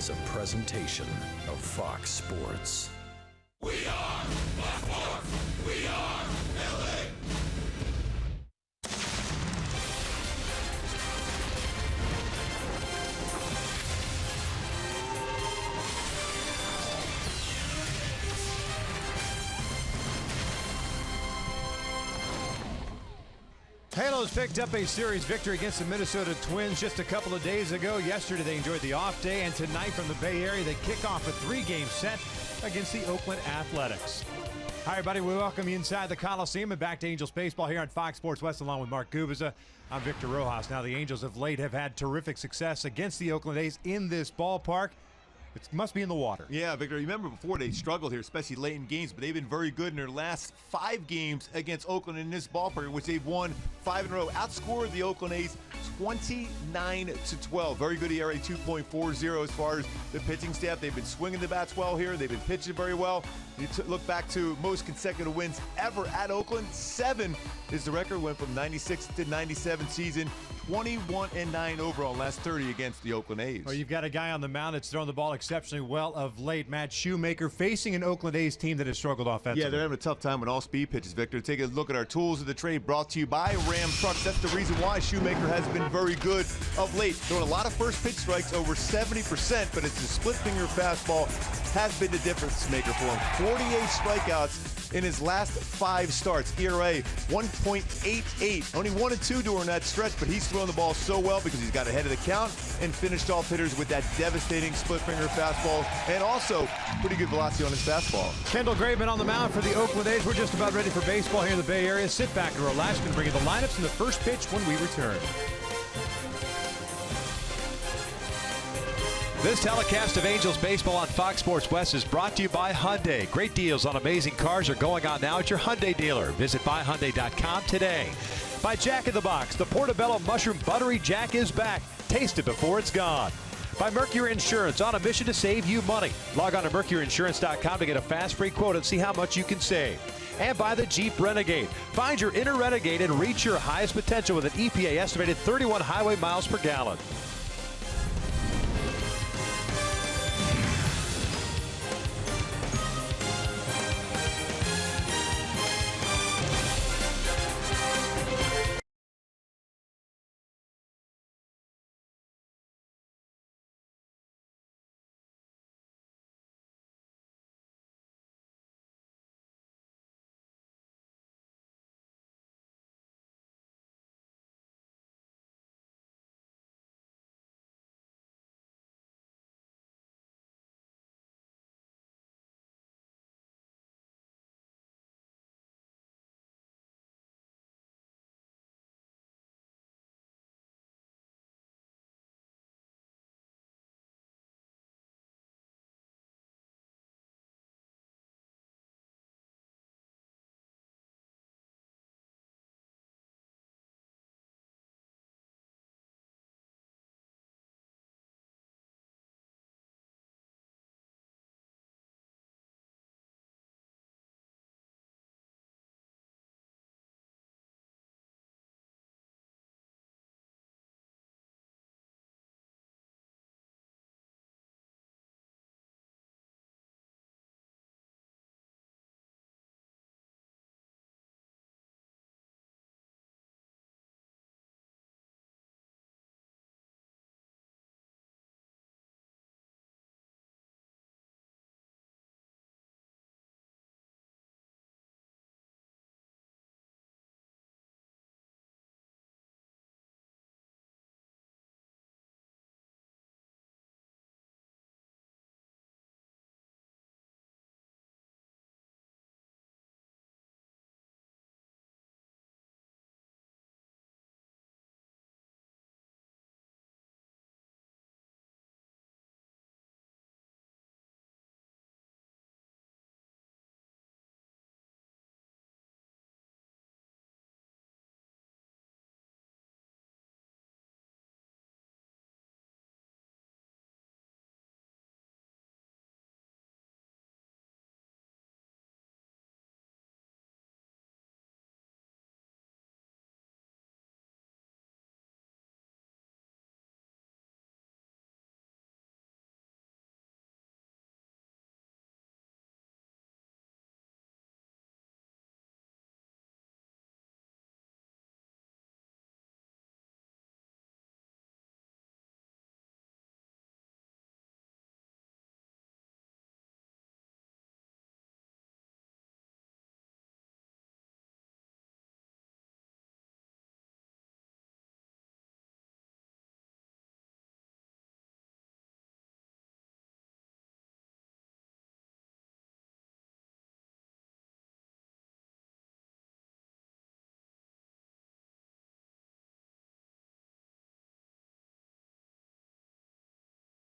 is a presentation of Fox Sports. We are Fox Sports. We are LA. Halos picked up a series victory against the Minnesota Twins just a couple of days ago. Yesterday, they enjoyed the off day, and tonight from the Bay Area, they kick off a three-game set against the Oakland Athletics. Hi, everybody. We welcome you inside the Coliseum and back to Angels Baseball here on Fox Sports West, along with Mark Gubiza. I'm Victor Rojas. Now, the Angels of late have had terrific success against the Oakland A's in this ballpark. It must be in the water. Yeah, Victor, remember before they struggled here, especially late in games, but they've been very good in their last 5 games against Oakland in this ballpark, which they've won 5 in a row. Outscored the Oakland A's 29-12. Very good ERA, 2.40 as far as the pitching staff. They've been swinging the bats well here. They've been pitching very well. You look back to most consecutive wins ever at Oakland. 7 is the record. Went from 96 to 97 season. 21-9 overall, last 30 against the Oakland A's. Well, you've got a guy on the mound that's thrown the ball exceptionally well of late, Matt Shoemaker, facing an Oakland A's team that has struggled offensively. Yeah, they're having a tough time with all speed pitches, Victor. Take a look at our tools of the trade brought to you by Ram Trucks. That's the reason why Shoemaker has been very good of late. Throwing a lot of first pitch strikes, over 70%, but it's the split finger fastball has been the difference maker for him. 48 strikeouts in his last 5 starts. ERA 1.88. Only 1 and 2 during that stretch, but he's throwing the ball so well because he's got ahead of the count and finished off hitters with that devastating split finger fastball and also pretty good velocity on his fastball. Kendall Graveman on the mound for the Oakland A's. We're just about ready for baseball here in the Bay Area. Sit back and relax. Going to bring you the lineups and the first pitch when we return. This telecast of Angels baseball on Fox Sports West is brought to you by Hyundai. Great deals on amazing cars are going on now at your Hyundai dealer. Visit buyhyundai.com today. By Jack in the Box, the Portobello Mushroom Buttery Jack is back. Taste it before it's gone. By Mercury Insurance, on a mission to save you money. Log on to mercuryinsurance.com to get a fast free quote and see how much you can save. And by the Jeep Renegade. Find your inner Renegade and reach your highest potential with an EPA estimated 31 highway miles per gallon.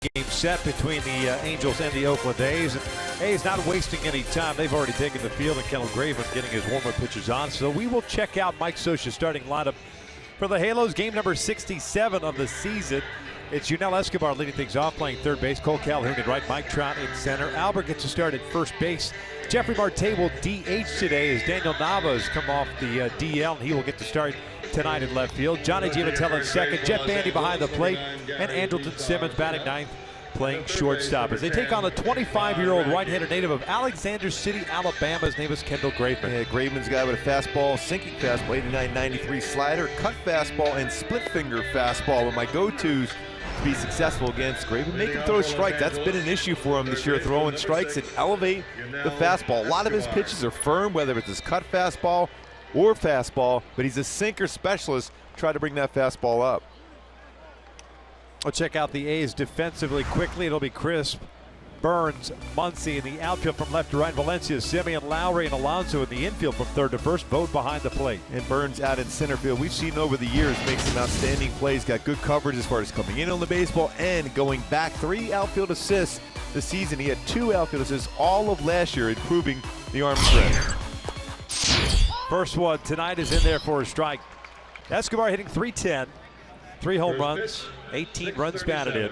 Game set between the Angels and the Oakland A's. And A's not wasting any time. They've already taken the field, and Kendall Graveman getting his warm-up pitches on. So we will check out Mike Scioscia's starting lineup for the Halos. Game number 67 of the season. It's Yunel Escobar leading things off, playing third base. Cole Calhoun in right, Mike Trout in center. Albert gets to start at first base. Jeffrey Marte will DH today as Daniel Navas come off the DL, and he will get to start tonight in left field. Johnny Giavatello in second, Jeff Bandy behind the plate, and Andrelton Simmons batting ninth, playing shortstop as they take on the 25-year-old right-hander native of Alexander City, Alabama. His name is Kendall Graveman. Yeah, Graveman's a guy with a fastball, sinking fastball, 89-93 slider, cut fastball, and split finger fastball. But my go-tos to be successful against Graveman, make him throw strikes. That's been an issue for him this year, throwing strikes and elevate the fastball. A lot of his pitches are firm, whether it's his cut fastball or fastball, but he's a sinker specialist. Try to bring that fastball up. We'll check out the A's defensively quickly. It'll be crisp. Burns, Muncy in the outfield from left to right. Valencia, Simeon, Lowry, and Alonso in the infield from third to first. Vogt behind the plate. And Burns out in center field. We've seen over the years make some outstanding plays. Got good coverage as far as coming in on the baseball and going back. 3 outfield assists this season. He had 2 outfield assists all of last year, improving the arm strength. First one tonight is in there for a strike. Escobar hitting .310, 3 home runs, 18 runs batted in.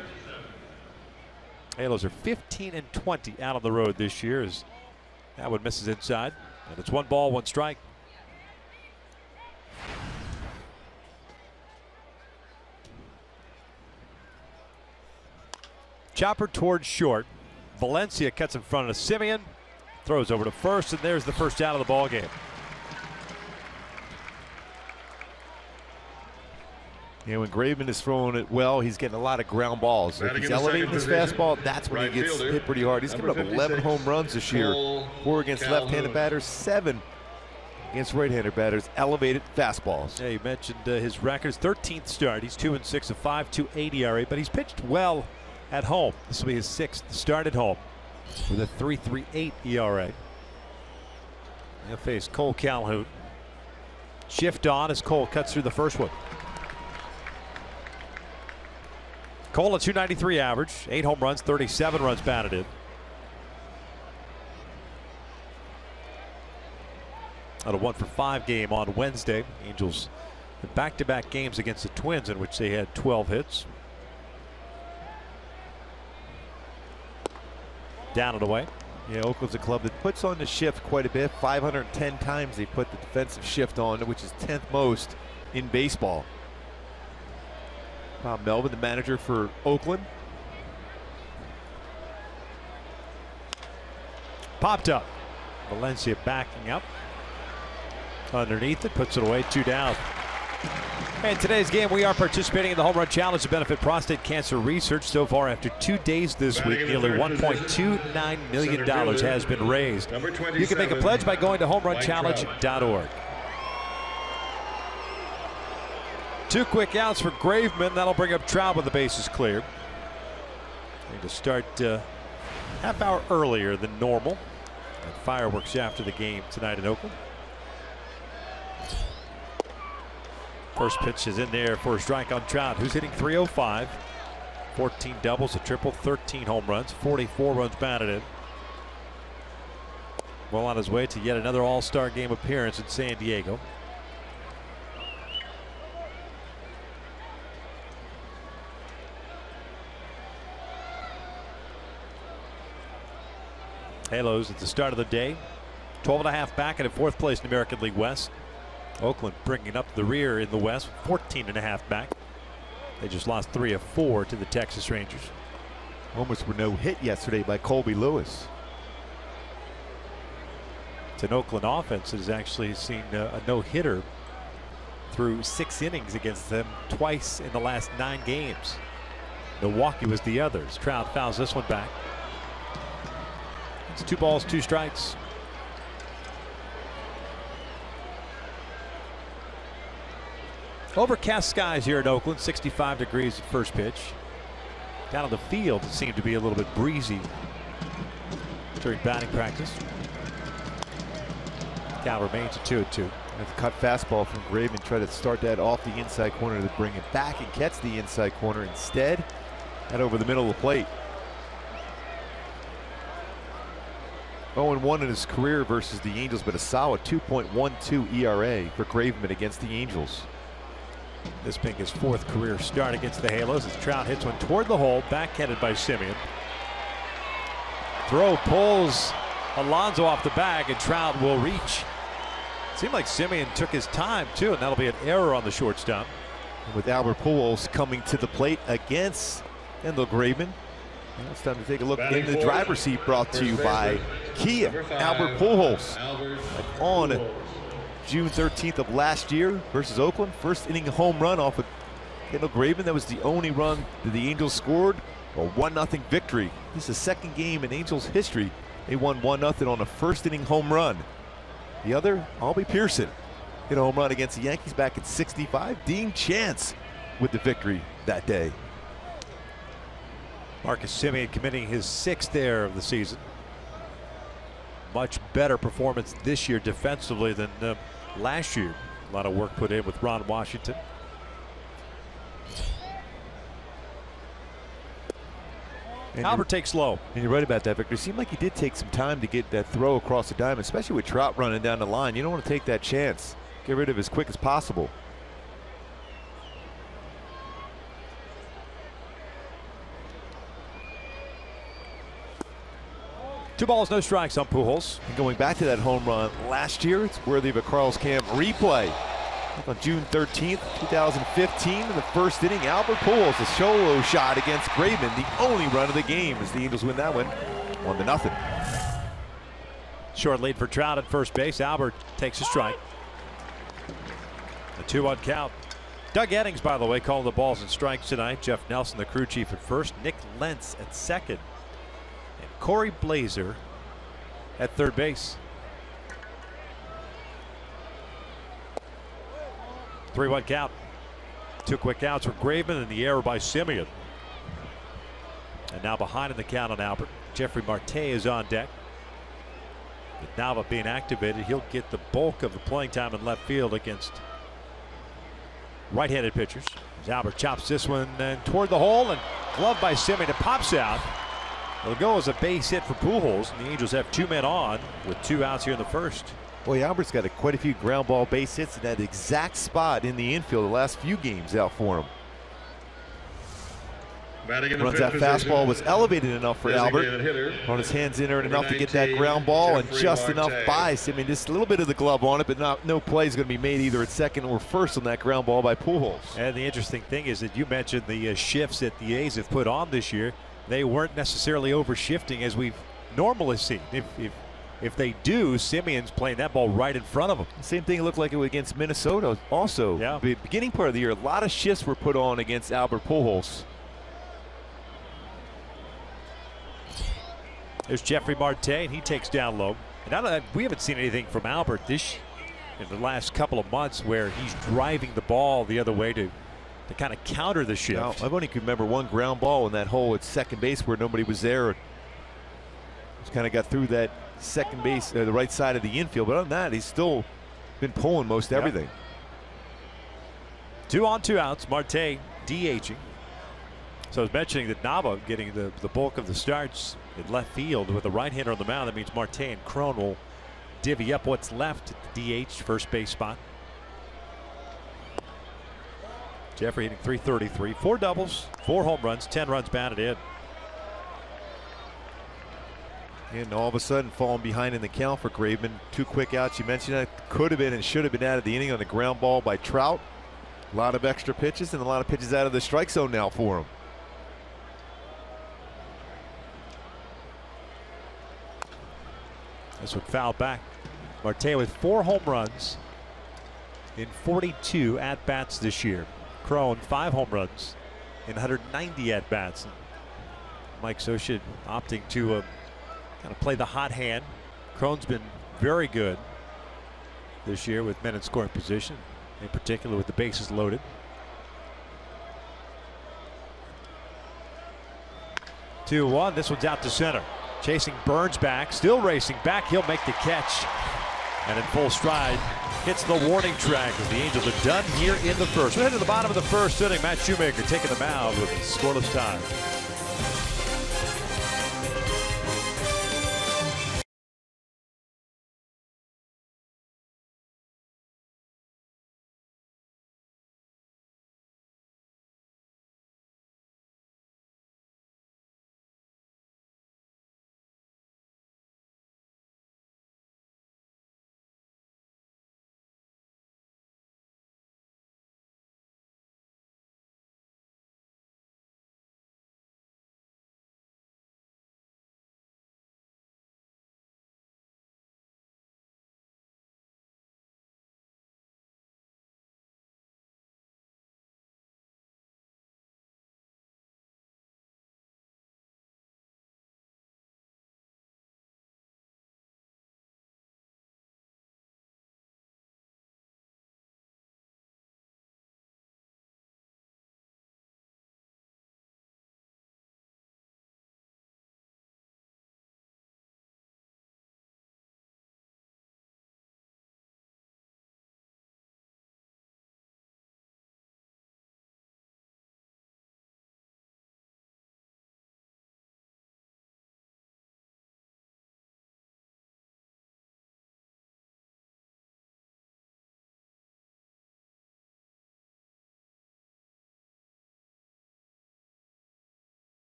Halos are 15-20 out on the road this year as that one misses inside. And it's 1 ball, 1 strike. Chopper towards short. Valencia cuts in front of Simeon. Throws over to first, and there's the first out of the ball game. Yeah, when Graveman is throwing it well, he's getting a lot of ground balls. If he's elevating his fastball, that's when he gets hit pretty hard. He's given up 11 home runs this year. 4 against left-handed batters, 7 against right-handed batters. Elevated fastballs. Yeah, you mentioned his records. 13th start. He's 2-6, a 5.28 ERA, but he's pitched well at home. This will be his 6th start at home with a 3.38 ERA. He'll face Cole Calhoun. Shift on as Cole cuts through the first one. Cole a .293 average, 8 home runs, 37 runs batted in. At a 1-for-5 game on Wednesday. Angels had back-to-back games against the Twins in which they had 12 hits. Down and away. Yeah, Oakland's a club that puts on the shift quite a bit. 510 times they put the defensive shift on, which is 10th most in baseball. Bob Melvin, the manager for Oakland. Popped up. Valencia backing up. Underneath it, puts it away, 2 down. In today's game, we are participating in the Home Run Challenge to benefit prostate cancer research. So far, after 2 days this week, nearly $1.29 million has been raised. You can make a pledge by going to homerunchallenge.org. 2 quick outs for Graveman. That'll bring up Trout with the bases cleared. Need to start half hour earlier than normal. And fireworks after the game tonight in Oakland. First pitch is in there for a strike on Trout, who's hitting .305. 14 doubles, a triple, 13 home runs, 44 runs batted in. Well on his way to yet another All-Star game appearance in San Diego. Halos at the start of the day. 12.5 back and in 4th place in the American League West. Oakland bringing up the rear in the West, 14.5 back. They just lost 3 of 4 to the Texas Rangers. Homers were no hit yesterday by Colby Lewis. It's an Oakland offense that has actually seen a no-hitter through 6 innings against them twice in the last 9 games. Milwaukee was the others. Trout fouls this one back. It's 2 balls, 2 strikes. Overcast skies here in Oakland, 65 degrees at first pitch. Down on the field, it seemed to be a little bit breezy during batting practice. Count remains at 2-2. That's a cut fastball from Graveman. Try to start that off the inside corner to bring it back and catch the inside corner. Instead, Head over the middle of the plate. 0-1 in his career versus the Angels, but a solid 2.12 ERA for Graveman against the Angels. This being his 4th career start against the Halos as Trout hits one toward the hole, backhanded by Semien. Throw pulls Alonso off the bag, and Trout will reach. Seemed like Semien took his time too, and that'll be an error on the shortstop. With Albert Pujols coming to the plate against Kendall Graveman. Now it's time to take a look in the driver's seat, brought to you by Kia. Albert Pujols on June 13th of last year versus Oakland. First inning home run off of Kendall Graveman. That was the only run that the Angels scored. A 1-0 victory. This is the second game in Angels history they won 1-0 on a first inning home run. The other, Albie Pearson, hit a home run against the Yankees back in '65. Dean Chance with the victory that day. Marcus Semien committing his 6th error of the season. Much better performance this year defensively than last year. A lot of work put in with Ron Washington. And Albert takes low. And you're right about that, Victor. It seemed like he did take some time to get that throw across the diamond, especially with Trout running down the line. You don't want to take that chance. Get rid of it as quick as possible. Two balls, no strikes on Pujols. And going back to that home run last year, it's worthy of a Carl's Camp replay. On June 13th, 2015, in the first inning, Albert Pujols, a solo shot against Graveman, the only run of the game as the Angels win that one, 1-0. Short lead for Trout at first base. Albert takes a strike. A 2-1 count. Doug Eddings, by the way, calling the balls and strikes tonight. Jeff Nelson, the crew chief, at first. Nick Lentz at second. And Corey Blazer at third base. 3-1 count. 2 quick outs for Graveman and the error by Semien. And now behind in the count on Albert. Jeffrey Marte is on deck. With Nava being activated, he'll get the bulk of the playing time in left field against right-handed pitchers. As Albert chops this one and toward the hole, and gloved by Semien. It pops out. It'll go as a base hit for Pujols, and the Angels have 2 men on with 2 outs here in the first. Boy, Albert's got quite a few ground ball base hits in that exact spot in the infield the last few games out for him. Runs that fastball was elevated enough for Albert. On his hands in there enough to get that ground ball, and just enough bias. I mean, just a little bit of the glove on it, but no play is going to be made either at second or first on that ground ball by Pujols. And the interesting thing is that you mentioned the shifts that the A's have put on this year. They weren't necessarily overshifting as we've normally seen. If they do, Semien's playing that ball right in front of him. Same thing looked like it against Minnesota also. Yeah. The beginning part of the year, a lot of shifts were put on against Albert Pujols. There's Jeffrey Marte, and he takes down low. And we haven't seen anything from Albert in the last couple of months where he's driving the ball the other way to kind of counter the shift. Now, I've only can remember one ground ball in that hole at second base where nobody was there. Just kind of got through that second base, the right side of the infield. But other than that, he's still been pulling most everything. 2 on, 2 outs. Marte DHing. So I was mentioning that Nava getting the bulk of the starts in left field with a right-hander on the mound. That means Marte and Cron will divvy up what's left at the DH first base spot. Jeffrey hitting .333, 4 doubles, 4 home runs, 10 runs batted in. And all of a sudden falling behind in the count for Graveman. 2 quick outs. You mentioned that could have been and should have been out of the inning on the ground ball by Trout. A lot of extra pitches and a lot of pitches out of the strike zone now for him. This one fouled back. Marte with 4 home runs in 42 at-bats this year. Cron 5 home runs in 190 at-bats. Mike Scioscia opting to kind of play the hot hand. Cron's been very good this year with men in scoring position, in particular with the bases loaded. Two one. This one's out to center. Chasing Burns back, still racing back. He'll make the catch, and in full stride hits the warning track as the Angels are done here in the first. We're headed to the bottom of the first inning. Matt Shoemaker taking the mound with a scoreless tie.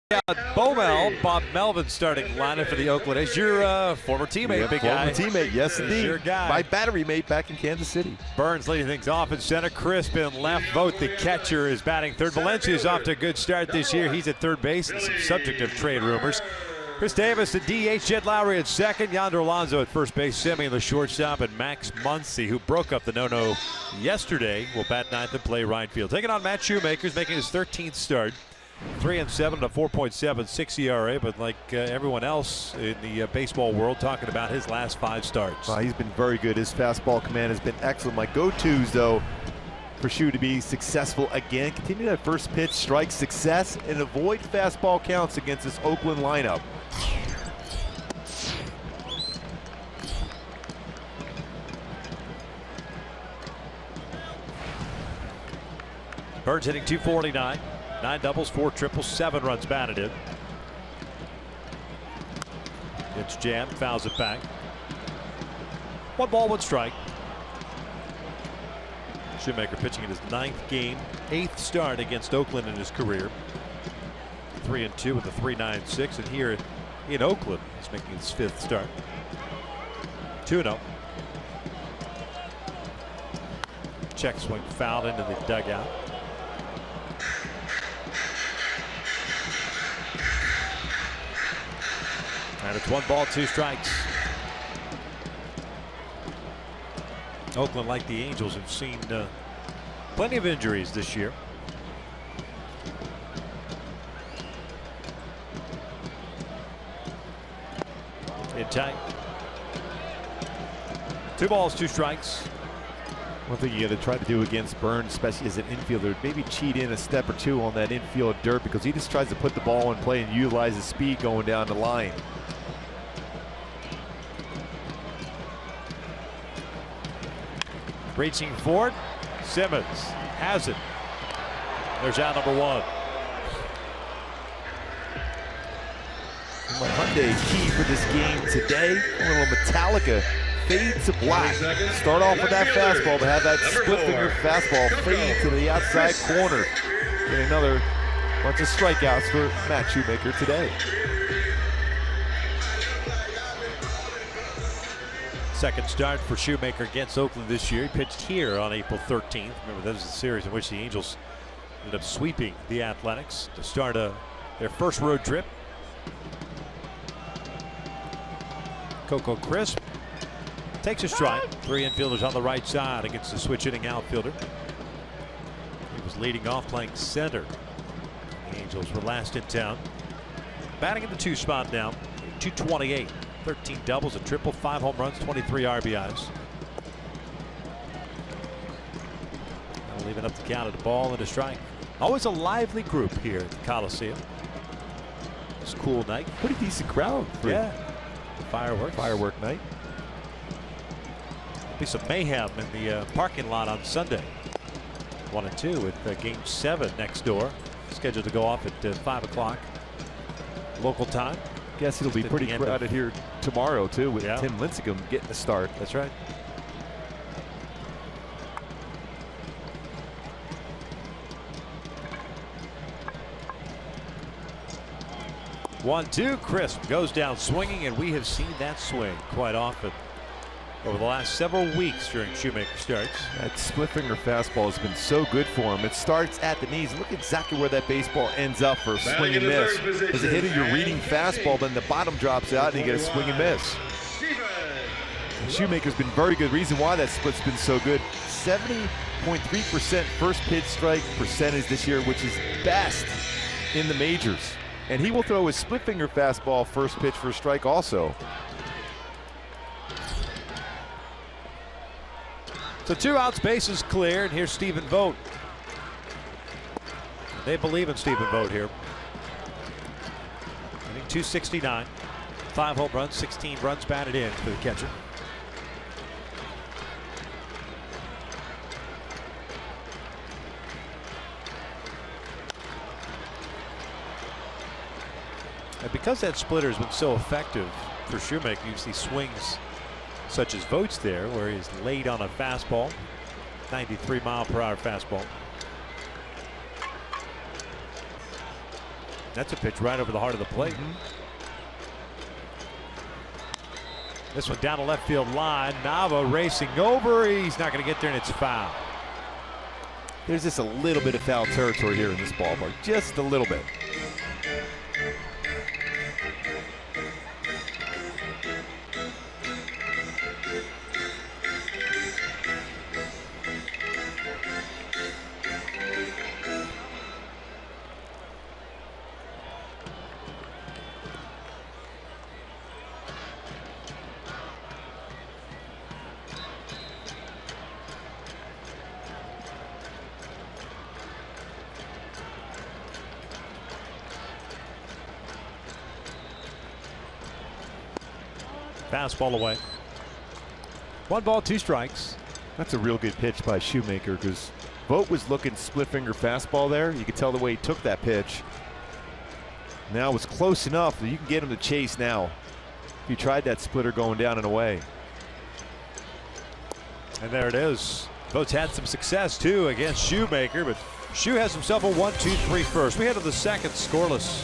Bomel, Bob Melvin starting lineup for the Oakland A's. Your former teammate, big guy. Former teammate, yes indeed. Your guy. My battery mate back in Kansas City. Burns leading things off in center. Crisp in left. Vogt, the catcher, is batting third. Valencia is off to a good start this year. He's at third base and some subject of trade rumors. Chris Davis at DH, Jed Lowry at second, Yonder Alonso at first base, Semien the shortstop, and Max Muncy, who broke up the no-no yesterday, will bat ninth and play right field. Taking on Matt Shoemaker, making his 13th start. 3-7 to 4.76 ERA, but like everyone else in the baseball world, talking about his last 5 starts. He's been very good. His fastball command has been excellent. My go-tos, though, for Shu to be successful again, continue that first pitch strike success and avoid fastball counts against this Oakland lineup. Burns hitting .249, 9 doubles, 4 triples, 7 runs batted in. It's jammed, fouls it back. 1 ball, 1 strike. Shoemaker pitching in his 9th game, 8th start against Oakland in his career. 3-2 with a 3.96, and here in Oakland, he's making his 5th start. 2-0. Check swing fouled into the dugout. And it's 1 ball, 2 strikes. Oakland, like the Angels, have seen plenty of injuries this year. In tight. 2 balls, 2 strikes. One thing you got to try to do against Burns, especially as an infielder, maybe cheat in a step or 2 on that infield dirt, because he just tries to put the ball in play and utilize the speed going down the line. Reaching forward, Simmons has it. There's out number 1. Hyundai key for this game today. A little Metallica fade to black. Start off with that fastball, but have that split finger fastball fade to the outside corner. Get another bunch of strikeouts for Matt Shoemaker today. Second start for Shoemaker against Oakland this year. He pitched here on April 13th. Remember, that was the series in which the Angels ended up sweeping the Athletics to start their first road trip. Coco Crisp takes a strike. 3 infielders on the right side against the switch hitting outfielder. He was leading off playing center. The Angels were last in town. Batting in the 2 spot now. .228. 13 doubles, a triple, 5 home runs, 23 RBIs. Leaving up the count at a ball and a strike. Always a lively group here at the Coliseum. It's a cool night. Pretty decent crowd. Yeah. Fireworks. Firework night. Be some mayhem in the parking lot on Sunday. 1 and 2 with Game 7 next door. Scheduled to go off at 5 o'clock local time. Guess it'll be pretty crowded here tomorrow too, with Tim Lincecum getting the start. That's right. One, 2, Crisp goes down swinging, and we have seen that swing quite often over the last several weeks during Shoemaker starts. That split finger fastball has been so good for him. It starts at the knees. Look exactly where that baseball ends up for a swing and miss. As a hitter, you're reading fastball, then the bottom drops out and you get a swing and miss. Shoemaker's been very good. Reason why that split's been so good: 70.3% first pitch strike percentage this year, which is best in the majors. And he will throw his split finger fastball first pitch for a strike also. So 2 outs, bases clear, and here's Stephen Vogt. They believe in Stephen Vogt here. I think .269, 5 home runs, 16 runs batted in for the catcher. And because that splitter has been so effective for Shoemaker, you see swings such as Vogt's there, where he's laid on a fastball, 93-mile-per-hour fastball. That's a pitch right over the heart of the plate. This one down the left field line. Nava racing over. He's not going to get there, and it's foul. There's just a little bit of foul territory here in this ballpark. Just a little bit. Fastball away. 1 ball, 2 strikes. That's a real good pitch by Shoemaker because Vogt was looking split finger fastball there. You could tell the way he took that pitch. Now it was close enough that you can get him to chase now. He tried that splitter going down and away. And there it is. Vogt's had some success too against Shoemaker, but Shoe has himself a 1-2-3 first. We head to the second, scoreless.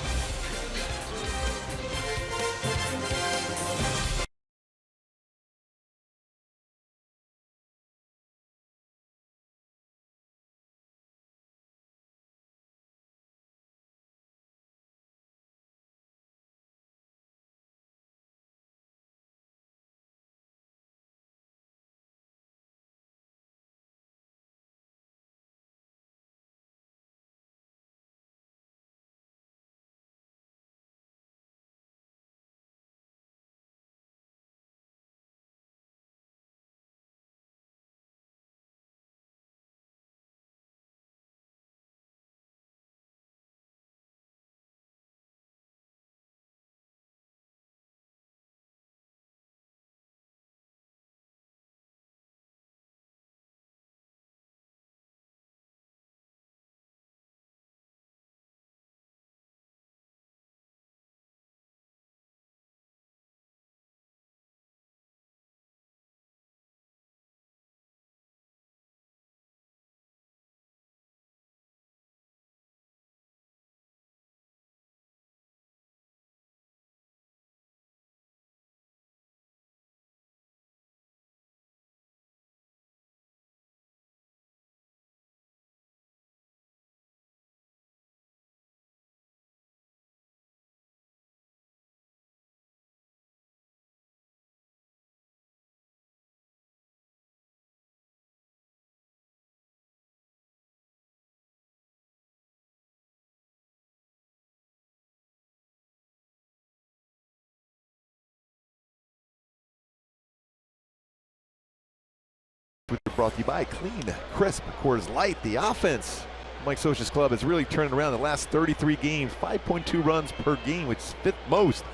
Brought to you by Clean, Crisp, Coors Light. The offense, Mike Scioscia's club, has really turned around the last 33 games. 5.2 runs per game, which is 5th most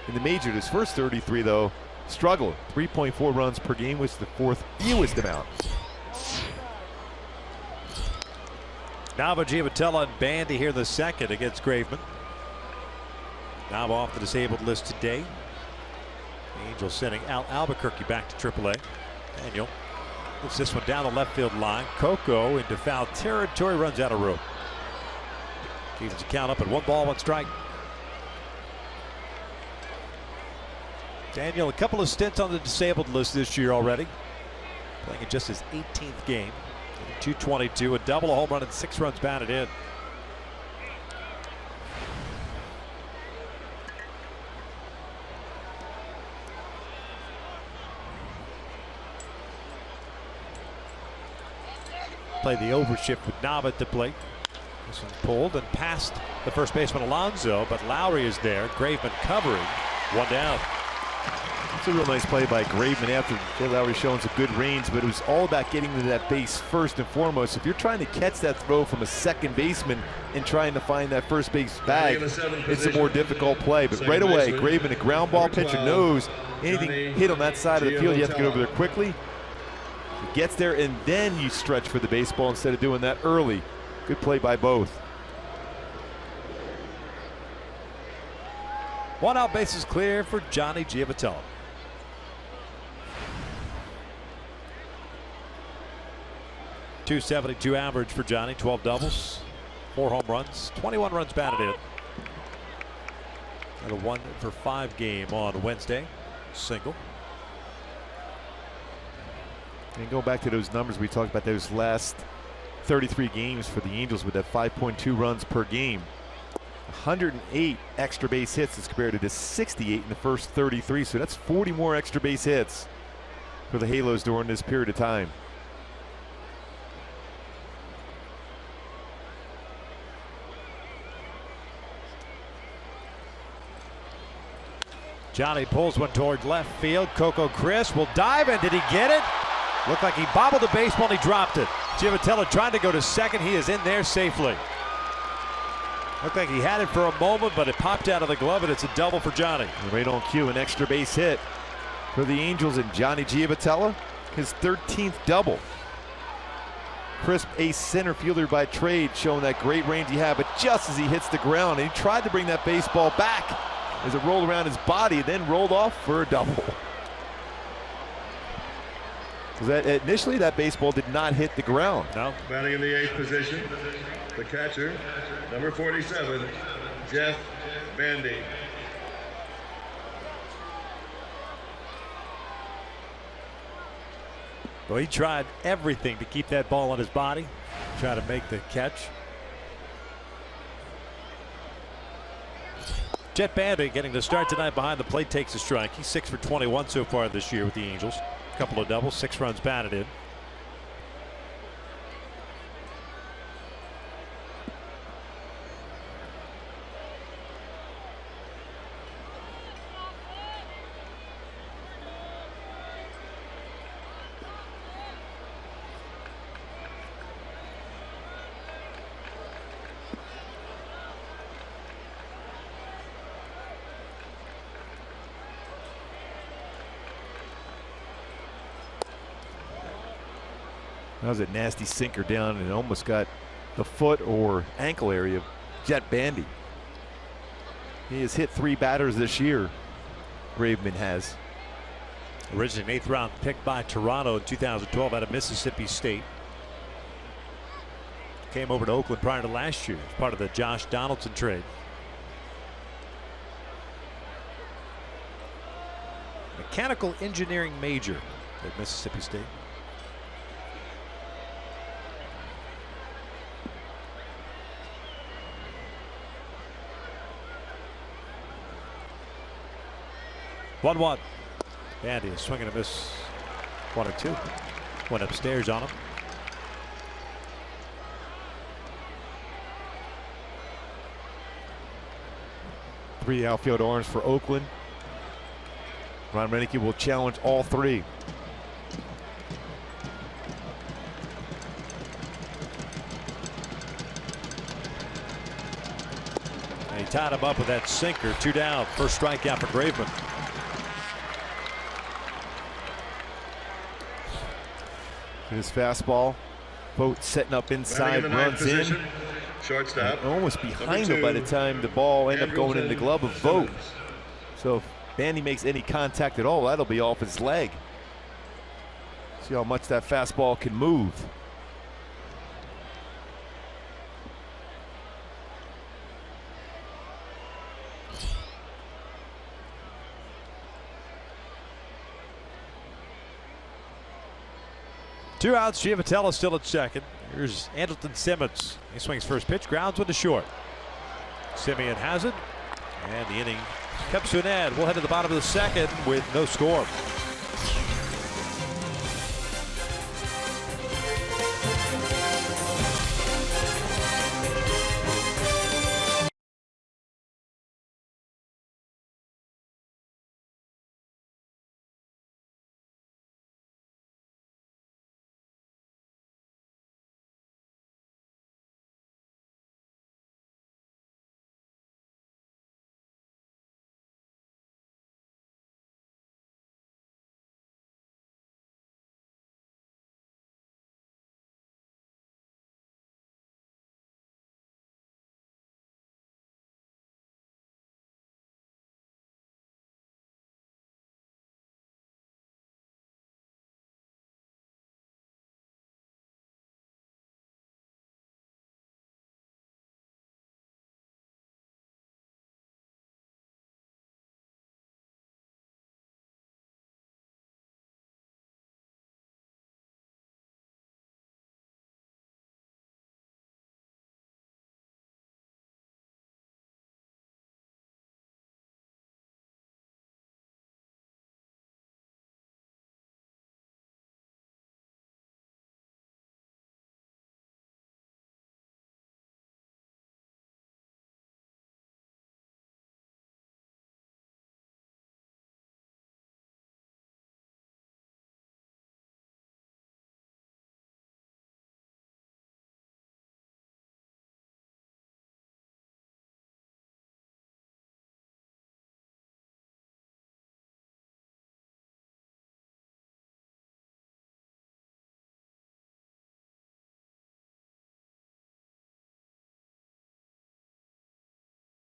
in the major. His first 33, though, struggled. 3.4 runs per game, which is the 4th fewest amount. Nava, Giavotella, and Bandy here the second against Graveman. Nava off the disabled list today. Angels sending Al Albuquerque back to AAA. Daniel puts this one down the left field line. Coco into foul territory, runs out of room. Keeps the count up at 1 ball, 1 strike. Daniel, a couple of stints on the disabled list this year already. Playing in just his 18th game. 222, a double, a home run, and 6 runs batted in. Play the overshift with Nava at the plate. This one's pulled and past the first baseman Alonso, but Lowry is there. Graveman covering. 1 down. It's a real nice play by Graveman after Jay Lowry showing some good range, but it was all about getting to that base first and foremost. If you're trying to catch that throw from a second baseman and trying to find that first base bag, it's a more difficult play. But right away, Graveman, a ground ball pitcher, knows anything hit on that side of the field, you have to get over there quickly. He gets there, and then you stretch for the baseball instead of doing that early. Good play by both. 1 out, bases clear for Johnny Giavotella. .272 average for Johnny, 12 doubles, 4 home runs, 21 runs batted in. And a 1-for-5 game on Wednesday. Single. And go back to those numbers we talked about, those last 33 games for the Angels with that 5.2 runs per game. 108 extra base hits as compared to the 68 in the first 33. So that's 40 more extra base hits for the Halos during this period of time. Johnny pulls one toward left field. Coco Chris will dive, and did he get it? Looked like he bobbled the baseball and he dropped it. Giavotella trying to go to second. He is in there safely. Looked like he had it for a moment, but it popped out of the glove, and it's a double for Johnny. And right on cue, an extra base hit for the Angels, and Johnny Giavotella, his 13th double. Crisp ace center fielder by trade, showing that great range he had, but just as he hits the ground, and he tried to bring that baseball back as it rolled around his body, then rolled off for a double. Initially, that baseball did not hit the ground. No. Batting in the 8th position, the catcher, number 47, Jeff Bandy. Well, he tried everything to keep that ball on his body, try to make the catch. Jet Bandy getting the start tonight behind the plate, takes a strike. He's 6 for 21 so far this year with the Angels. A couple of doubles, 6 runs batted in. That was a nasty sinker down, and it almost got the foot or ankle area of Jet Bandy. He has hit 3 batters this year, Graveman has. Originally an 8th round pick by Toronto in 2012 out of Mississippi State. Came over to Oakland prior to last year as part of the Josh Donaldson trade. Mechanical engineering major at Mississippi State. One. Bandy is swinging a miss. 1 or 2. Went upstairs on him. Three outfield arms for Oakland. Ron Renicky will challenge all 3. And he tied him up with that sinker. 2 down. First strikeout for Graveman. His fastball, Vogt setting up inside, runs in, shortstop, almost behind him by the time the ball ended up going in the glove of Vogt. So if Bandy makes any contact at all, that'll be off his leg. See how much that fastball can move. Two outs. Giavotella still at second. Here's Andrelton Simmons. He swings first pitch, grounds one to short. Simeon has it, and the inning comes to an end. We'll head to the bottom of the second with no score.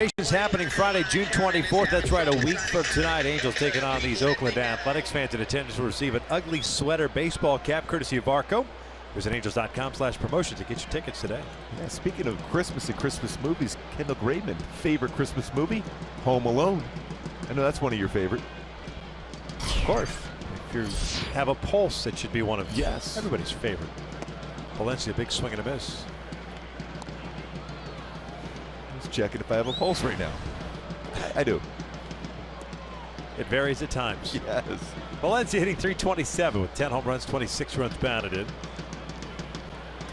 Is happening Friday, June 24th. That's right, a week from tonight. Angels taking on these Oakland Athletics. Fans in attendance will receive an ugly sweater baseball cap courtesy of Arco. Visit angels.com/promotions to get your tickets today. Yeah, speaking of Christmas and Christmas movies, Kendall Graveman, favorite Christmas movie? Home Alone. I know that's one of your favorite. Of course. If you have a pulse, it should be one of everybody's favorite. Valencia, big swing and a miss. Just checking if I have a pulse right now. I do. It varies at times. Yes. Valencia hitting .327 with 10 home runs, 26 runs batted in.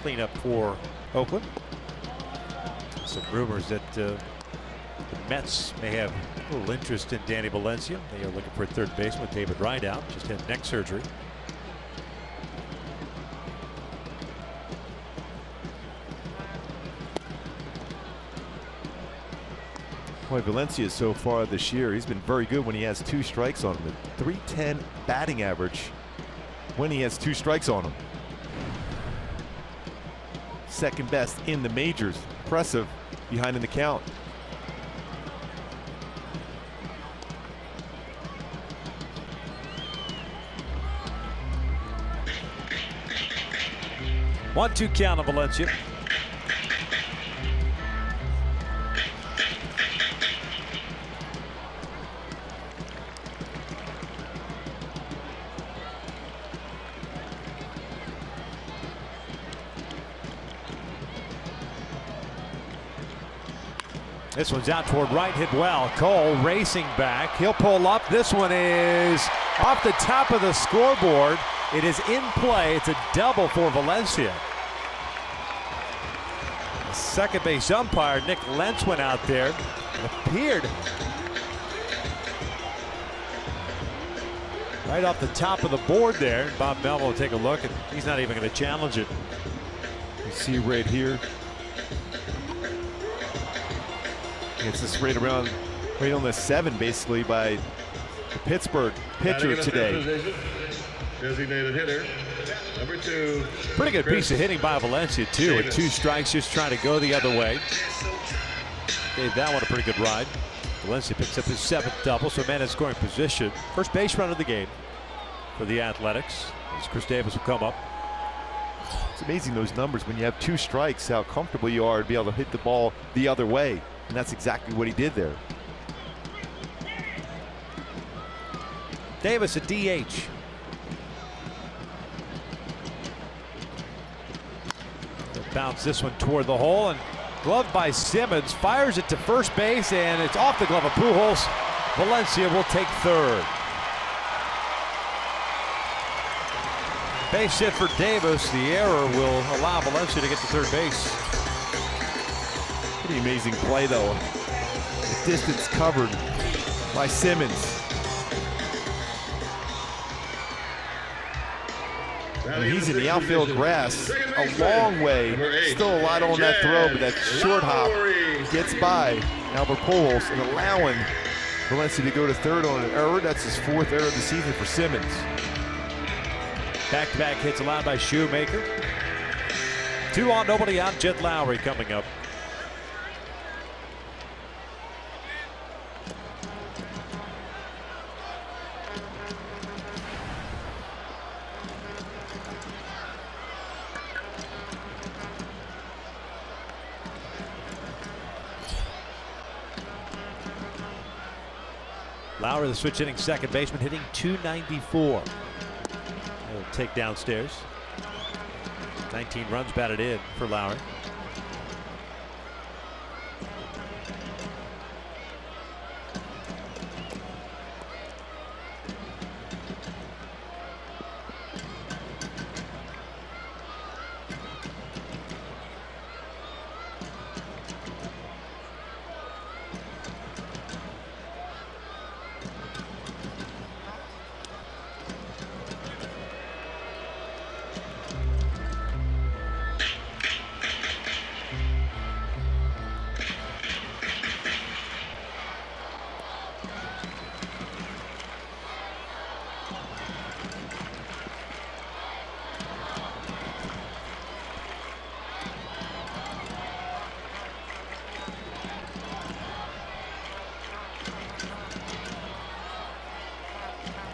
Clean up for Oakland. Some rumors that the Mets may have a little interest in Danny Valencia. They are looking for a third baseman with David Rideout. Just had neck surgery. Boy, Valencia so far this year, he's been very good when he has 2 strikes on him. A .310 batting average when he has 2 strikes on him. Second best in the majors. Impressive behind in the count. One-two count on Valencia. This one's out toward right, hit well. Cole racing back. He'll pull up. This one is off the top of the scoreboard. It is in play. It's a double for Valencia. The second base umpire, Nick Lentz, went out there. It appeared right off the top of the board there. Bob Melville will take a look, and he's not even going to challenge it. You see right here. It's this right on the 7 basically by the Pittsburgh pitcher today. Designated hitter, number 2. Pretty good piece of hitting by Valencia too. With 2 strikes, just trying to go the other way. Gave that one a pretty good ride. Valencia picks up his 7th double, so man in scoring position. First base run of the game for the Athletics as Chris Davis will come up. It's amazing those numbers when you have 2 strikes, how comfortable you are to be able to hit the ball the other way. And that's exactly what he did there. Davis, a DH. Bounce this one toward the hole, and gloved by Simmons, fires it to first base, and it's off the glove of Pujols. Valencia will take third. Base hit for Davis. The error will allow Valencia to get to third base. Pretty amazing play though. The distance covered by Simmons. And he's in the outfield grass a long way. Still a lot on that throw, but that short hop gets by Albert Pujols and allowing Valencia to go to third on an error. That's his 4th error of the season for Simmons. Back-to-back hits allowed by Shoemaker. 2 on, nobody out. Jed Lowry coming up. Lowry, the switch hitting second baseman, hitting .294. He'll take downstairs. 19 runs batted in for Lowry.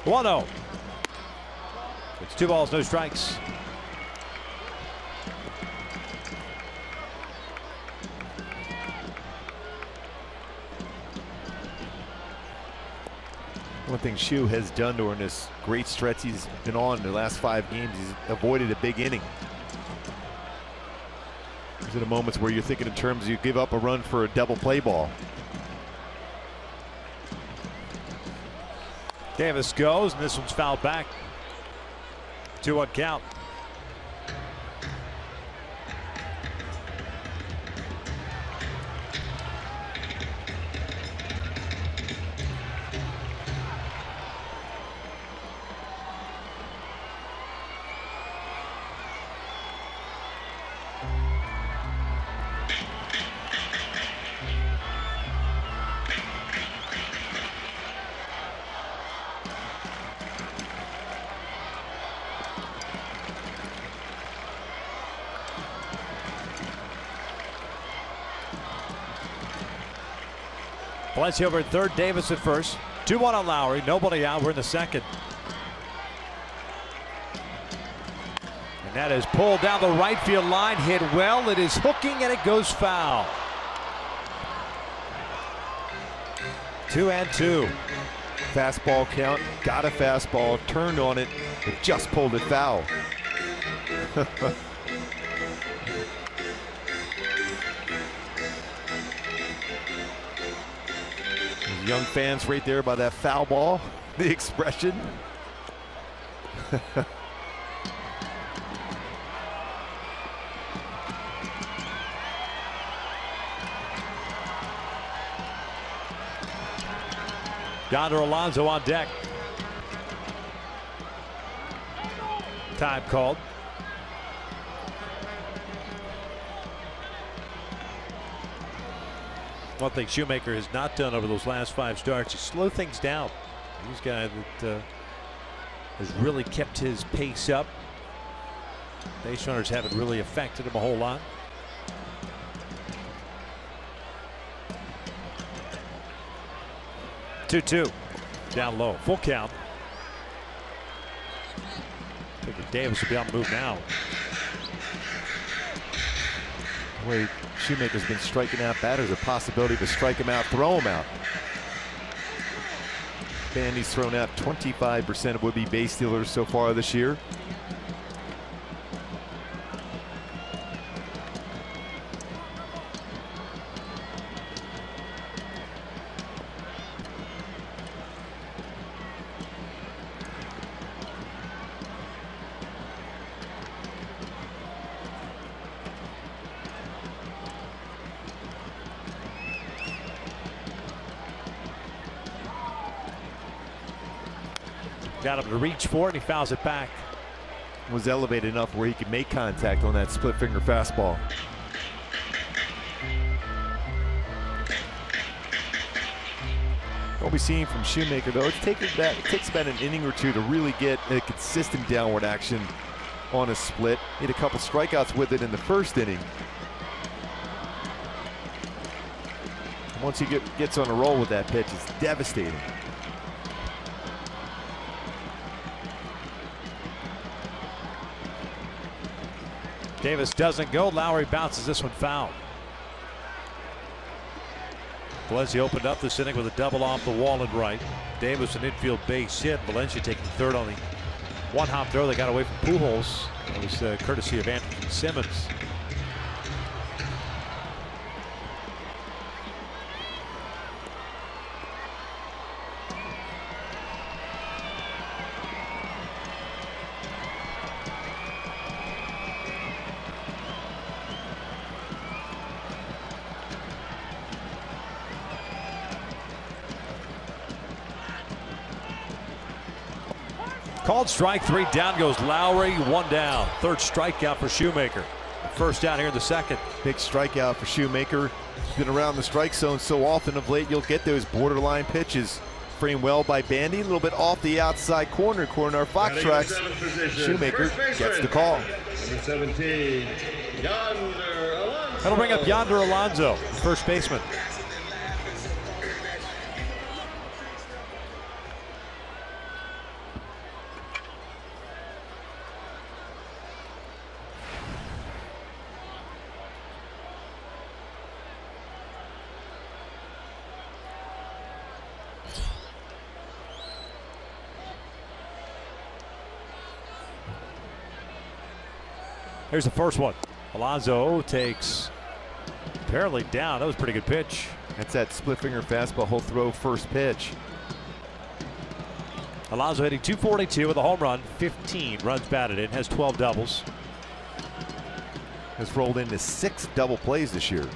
1-0. It's 2 balls, no strikes. One thing Shu has done during this great stretch he's been on in the last 5 games, he's avoided a big inning. These are the moments where you're thinking in terms of you give up a run for a double play ball. Davis goes, and this one's fouled back. 2-1 count. Valencia over at third, Davis at first. 2-1 on Lowry, nobody out. We're in the second. And that is pulled down the right field line, hit well. It is hooking and it goes foul. 2-2. Fastball count, got a fastball, turned on it, but just pulled it foul. Young fans right there by that foul ball, the expression. Yonder Alonso on deck. Time called. One thing Shoemaker has not done over those last 5 starts is slow things down. He's a guy that has really kept his pace up. Base runners haven't really affected him a whole lot. Two down low, full count. I think Davis will be on the move now. The way Shoemaker's been striking out batters, a possibility to strike him out, throw him out. Bandy's thrown out 25% of would-be base stealers so far this year. Got him to reach for it, and he fouls it back. Was elevated enough where he could make contact on that split finger fastball. What we're seeing from Shoemaker, though, it takes about an inning or two to really get a consistent downward action on a split. He had a couple strikeouts with it in the first inning. Once he gets on a roll with that pitch, it's devastating. Davis doesn't go. Lowry bounces this one foul. Valencia opened up this inning with a double off the wall and right. Davis an infield base hit. Valencia taking third on the one-hop throw. They got away from Pujols. It was courtesy of Anderson Simmons. Called strike 3. Down goes Lowry. 1 down. Third strikeout for Shoemaker. First down here in the second. Big strikeout for Shoemaker. He's been around the strike zone so often of late. You'll get those borderline pitches. Framed well by Bandy. A little bit off the outside corner our Fox tracks. Shoemaker gets the call. Number 17, Yonder Alonso. That'll bring up Yonder Alonso, first baseman. Here's the first one. Alonso takes apparently down. That was a pretty good pitch. That's that split finger fastball. He'll throw first pitch. Alonso hitting .242 with a home run, 15 runs batted in, has 12 doubles. Has rolled into 6 double plays this year.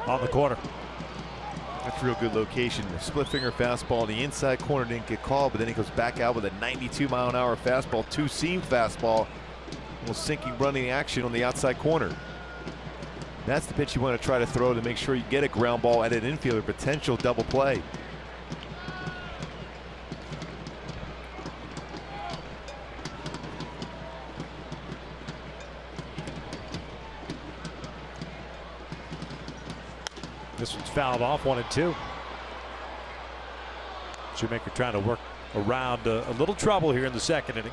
On the corner. That's a real good location. The split finger fastball in the inside corner didn't get called, but then he goes back out with a 92-mile-an-hour fastball, 2-seam fastball. A little sinking running action on the outside corner. That's the pitch you want to try to throw to make sure you get a ground ball at an infielder, potential double play. This one's fouled off, 1-2. Shoemaker trying to work around a little trouble here in the second inning.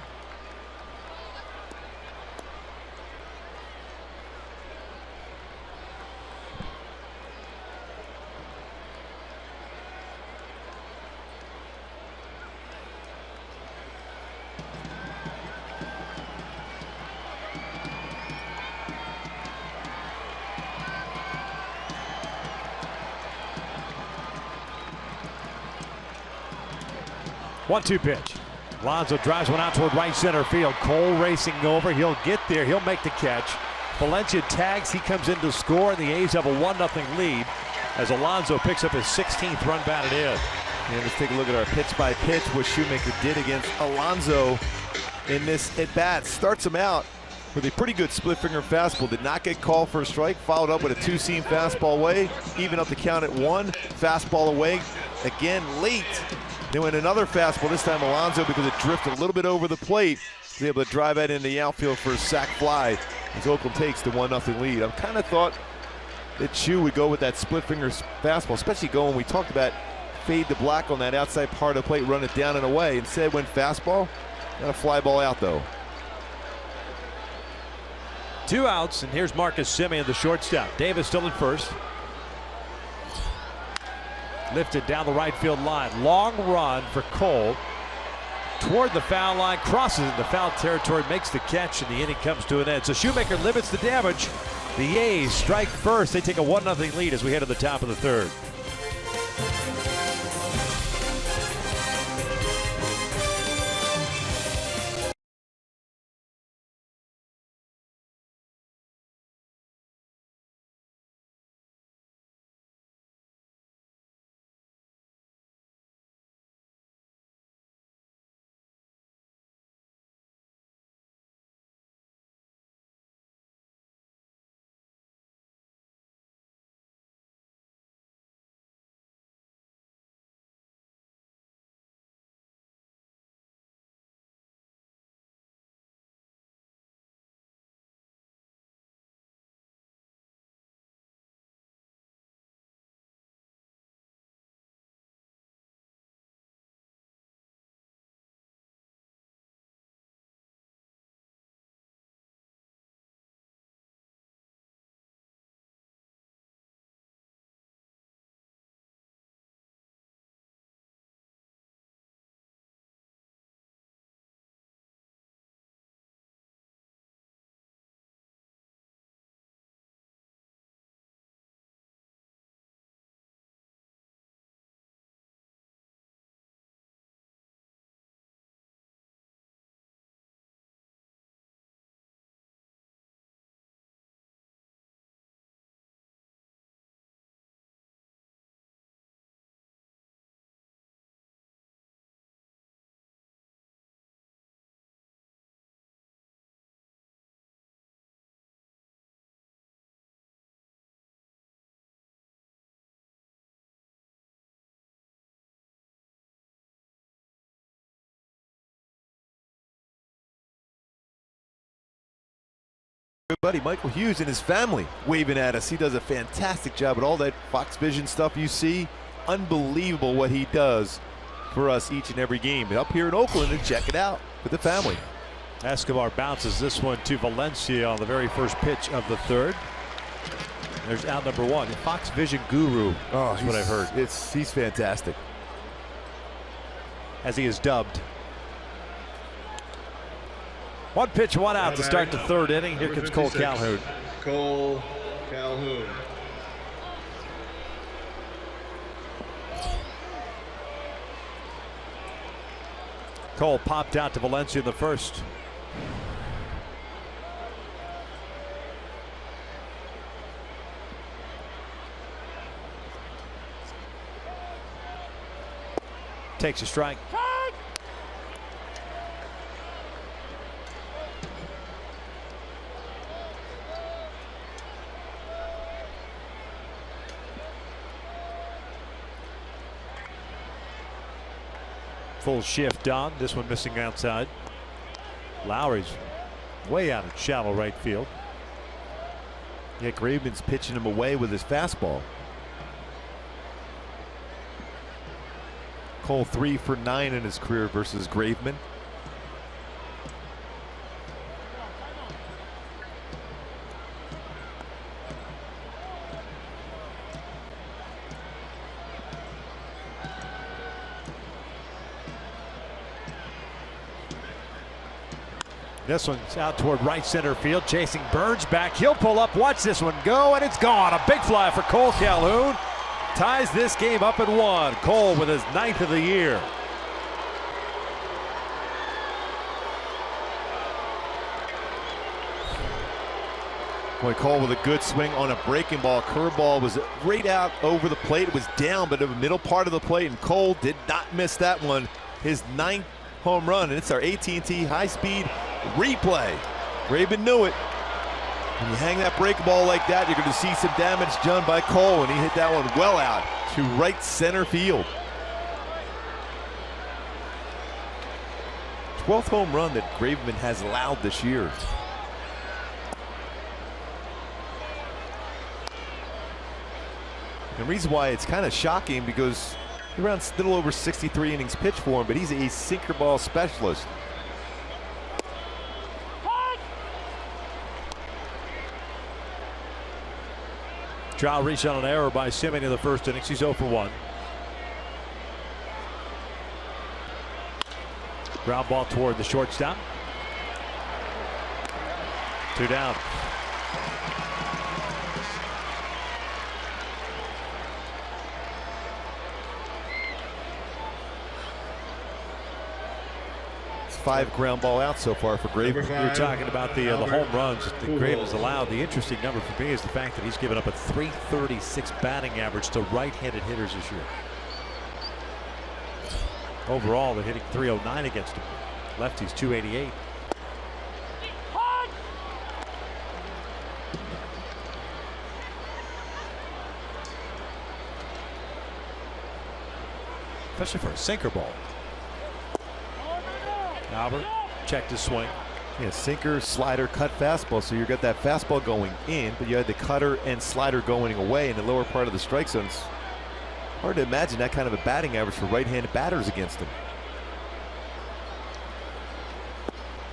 One-two pitch. Alonso drives one out toward right center field. Cole racing over. He'll get there. He'll make the catch. Valencia tags. He comes in to score, and the A's have a 1-0 lead as Alonso picks up his 16th run batted in. And let's take a look at our pitch-by-pitch, what Shoemaker did against Alonso in this at-bat. Starts him out with a pretty good split-finger fastball. Did not get called for a strike. Followed up with a 2-seam fastball away. Even up the count at 1. Fastball away. Again, late. Then went another fastball, this time Alonso, because it drifted a little bit over the plate, was able to drive that into the outfield for a sac fly as Oakland takes the 1-0 lead. I kind of thought that Chu would go with that split finger fastball, especially going, we talked about fade to black on that outside part of the plate, run it down and away. Instead went fastball, got a fly ball out though. 2 outs, and here's Marcus Semien, the shortstop. Davis still in first. Lifted down the right field line. Long run for Cole. Toward the foul line, crosses into foul territory, makes the catch, and the inning comes to an end. So Shoemaker limits the damage. The A's strike first. They take a 1-0 lead as we head to the top of the third. good buddy Michael Hughes and his family waving at us. He does a fantastic job with all that Fox Vision stuff you see. Unbelievable what he does for us each and every game. And up here in Oakland, and check it out with the family. Escobar bounces this one to Valencia on the very first pitch of the third. There's out number one. Fox Vision guru. Oh, that's what I've heard. He's fantastic, as he is dubbed. One pitch, one out to start the third inning. Here comes Cole Calhoun. Cole Calhoun. Cole popped out to Valencia in the first. Takes a strike. Full shift on. This one missing outside. Lowry's way out of shallow right field. Yeah, Graveman's pitching him away with his fastball. Cole 3 for 9 in his career versus Graveman. This one's out toward right center field, chasing Burns back. He'll pull up, watch this one go, and it's gone. A big fly for Cole Calhoun. Ties this game up at 1. Cole with his 9th of the year. Boy, Cole with a good swing on a breaking ball. Curveball was right out over the plate. It was down, but in the middle part of the plate, and Cole did not miss that one. His 9th home run, and it's our AT&T high-speed replay. Graveman knew it. When you hang that break ball like that, you're going to see some damage done by Cole, and he hit that one well out to right center field. 12th home run that Graveman has allowed this year. And the reason why it's kind of shocking, because around a little over 63 innings pitched for him, but he's a sinker ball specialist. Trial reach on an error by Simeon in the first innings. He's 0 for 1. Ground ball toward the shortstop. 2 down. It's 5 ground ball out so far for Graveman. You're talking about the home runs that Graveman's allowed. The interesting number for me is the fact that he's given up a .336 batting average to right-handed hitters this year. Overall, they're hitting .309 against him. Lefties .288. Especially for a sinker ball. Albert checked his swing. Yeah, sinker, slider, cut, fastball. So you got that fastball going in, but you had the cutter and slider going away in the lower part of the strike zone. It's hard to imagine that kind of a batting average for right-handed batters against him.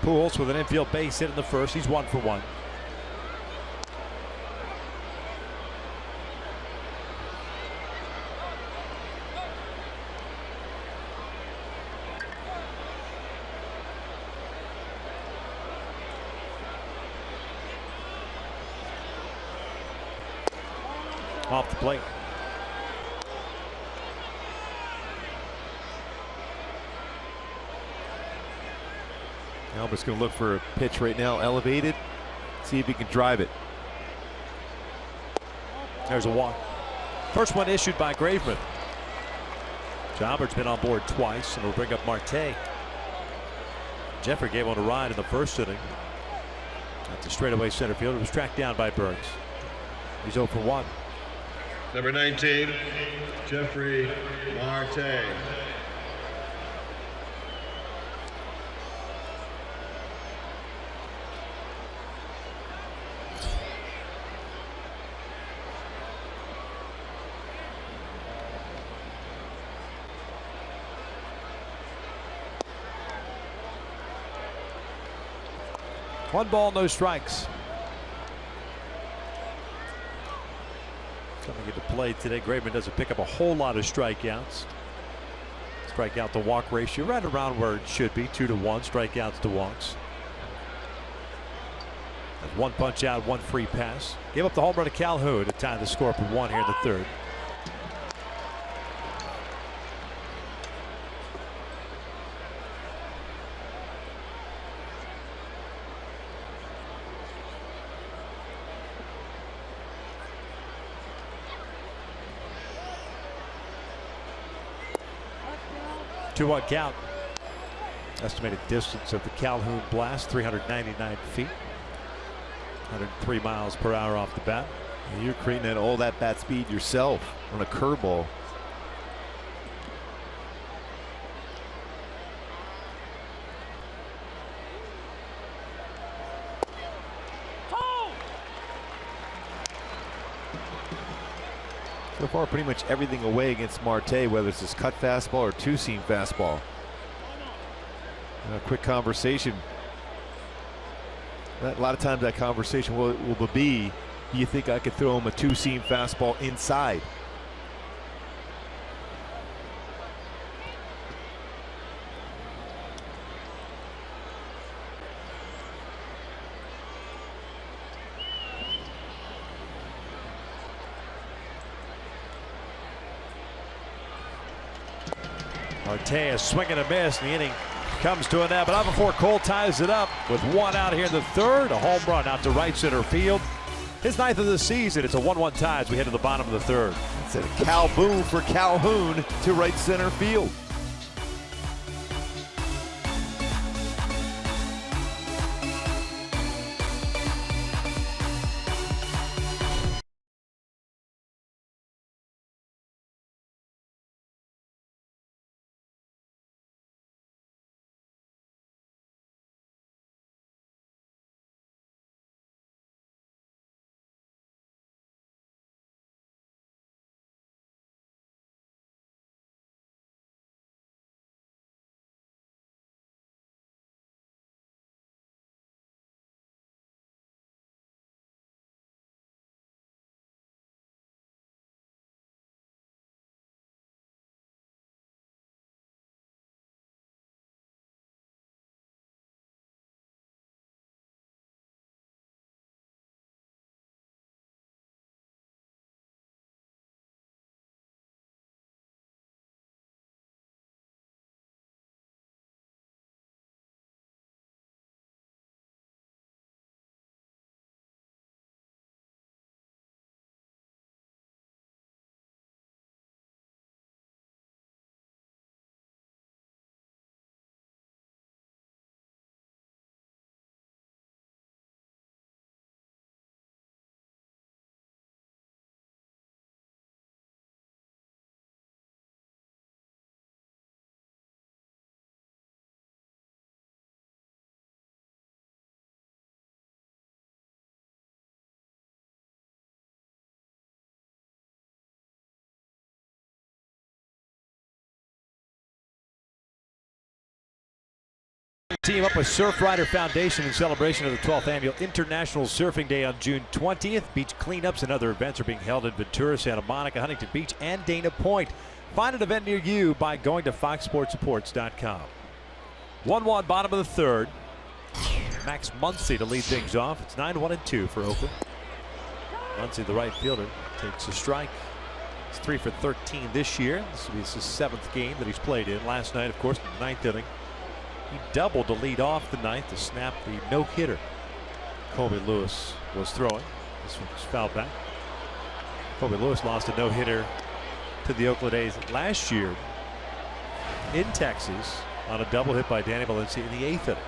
Pujols with an infield base hit in the first. He's 1 for 1. Off the plate. Albert's going to look for a pitch right now, elevated. See if he can drive it. There's a walk. First one issued by Graveman. Albert's been on board twice, and will bring up Marte. Jeffrey gave one a ride in the first inning. At the straightaway center field, it was tracked down by Burns. He's 0 for 1. Number 19, Jeffrey Marte. 1 ball, no strikes. Coming into play today, Graveman doesn't pick up a whole lot of strikeouts. Strikeout to walk ratio right around where it should be, 2-to-1 strikeouts to walks. That's 1 punch out, 1 free pass. Gave up the home run to Calhoun to tie the score for 1 here in the 3rd. Two-one count. Estimated distance of the Calhoun blast, 399 feet. 103 miles per hour off the bat. And you're creating all that bat speed yourself on a curveball. So far, pretty much everything away against Marte, whether it's his cut fastball or two-seam fastball. A quick conversation. A lot of times that conversation will be, do you think I could throw him a two-seam fastball inside? Marte is swinging a miss, and the inning comes to an end, but not before Cole ties it up with 1 out here in the 3rd. A home run out to right center field. His 9th of the season. It's a 1-1 tie as we head to the bottom of the 3rd. It's a Cal boom for Calhoun to right center field. Team up with Surf Rider Foundation in celebration of the 12th annual International Surfing Day on June 20th. Beach cleanups and other events are being held in Ventura, Santa Monica, Huntington Beach, and Dana Point. Find an event near you by going to foxsportsreports.com. 1-1 bottom of the 3rd. Max Muncy to lead things off. It's 9-1-2 for Oakland. Muncy, the right fielder, takes a strike. He's 3 for 13 this year. This will be his 7th game that he's played in. Last night, of course, in the 9th inning, he doubled to lead off the 9th to snap the no-hitter. Colby Lewis was throwing. This one was fouled back. Colby Lewis lost a no-hitter to the Oakland A's last year in Texas on a double hit by Danny Valencia in the 8th inning.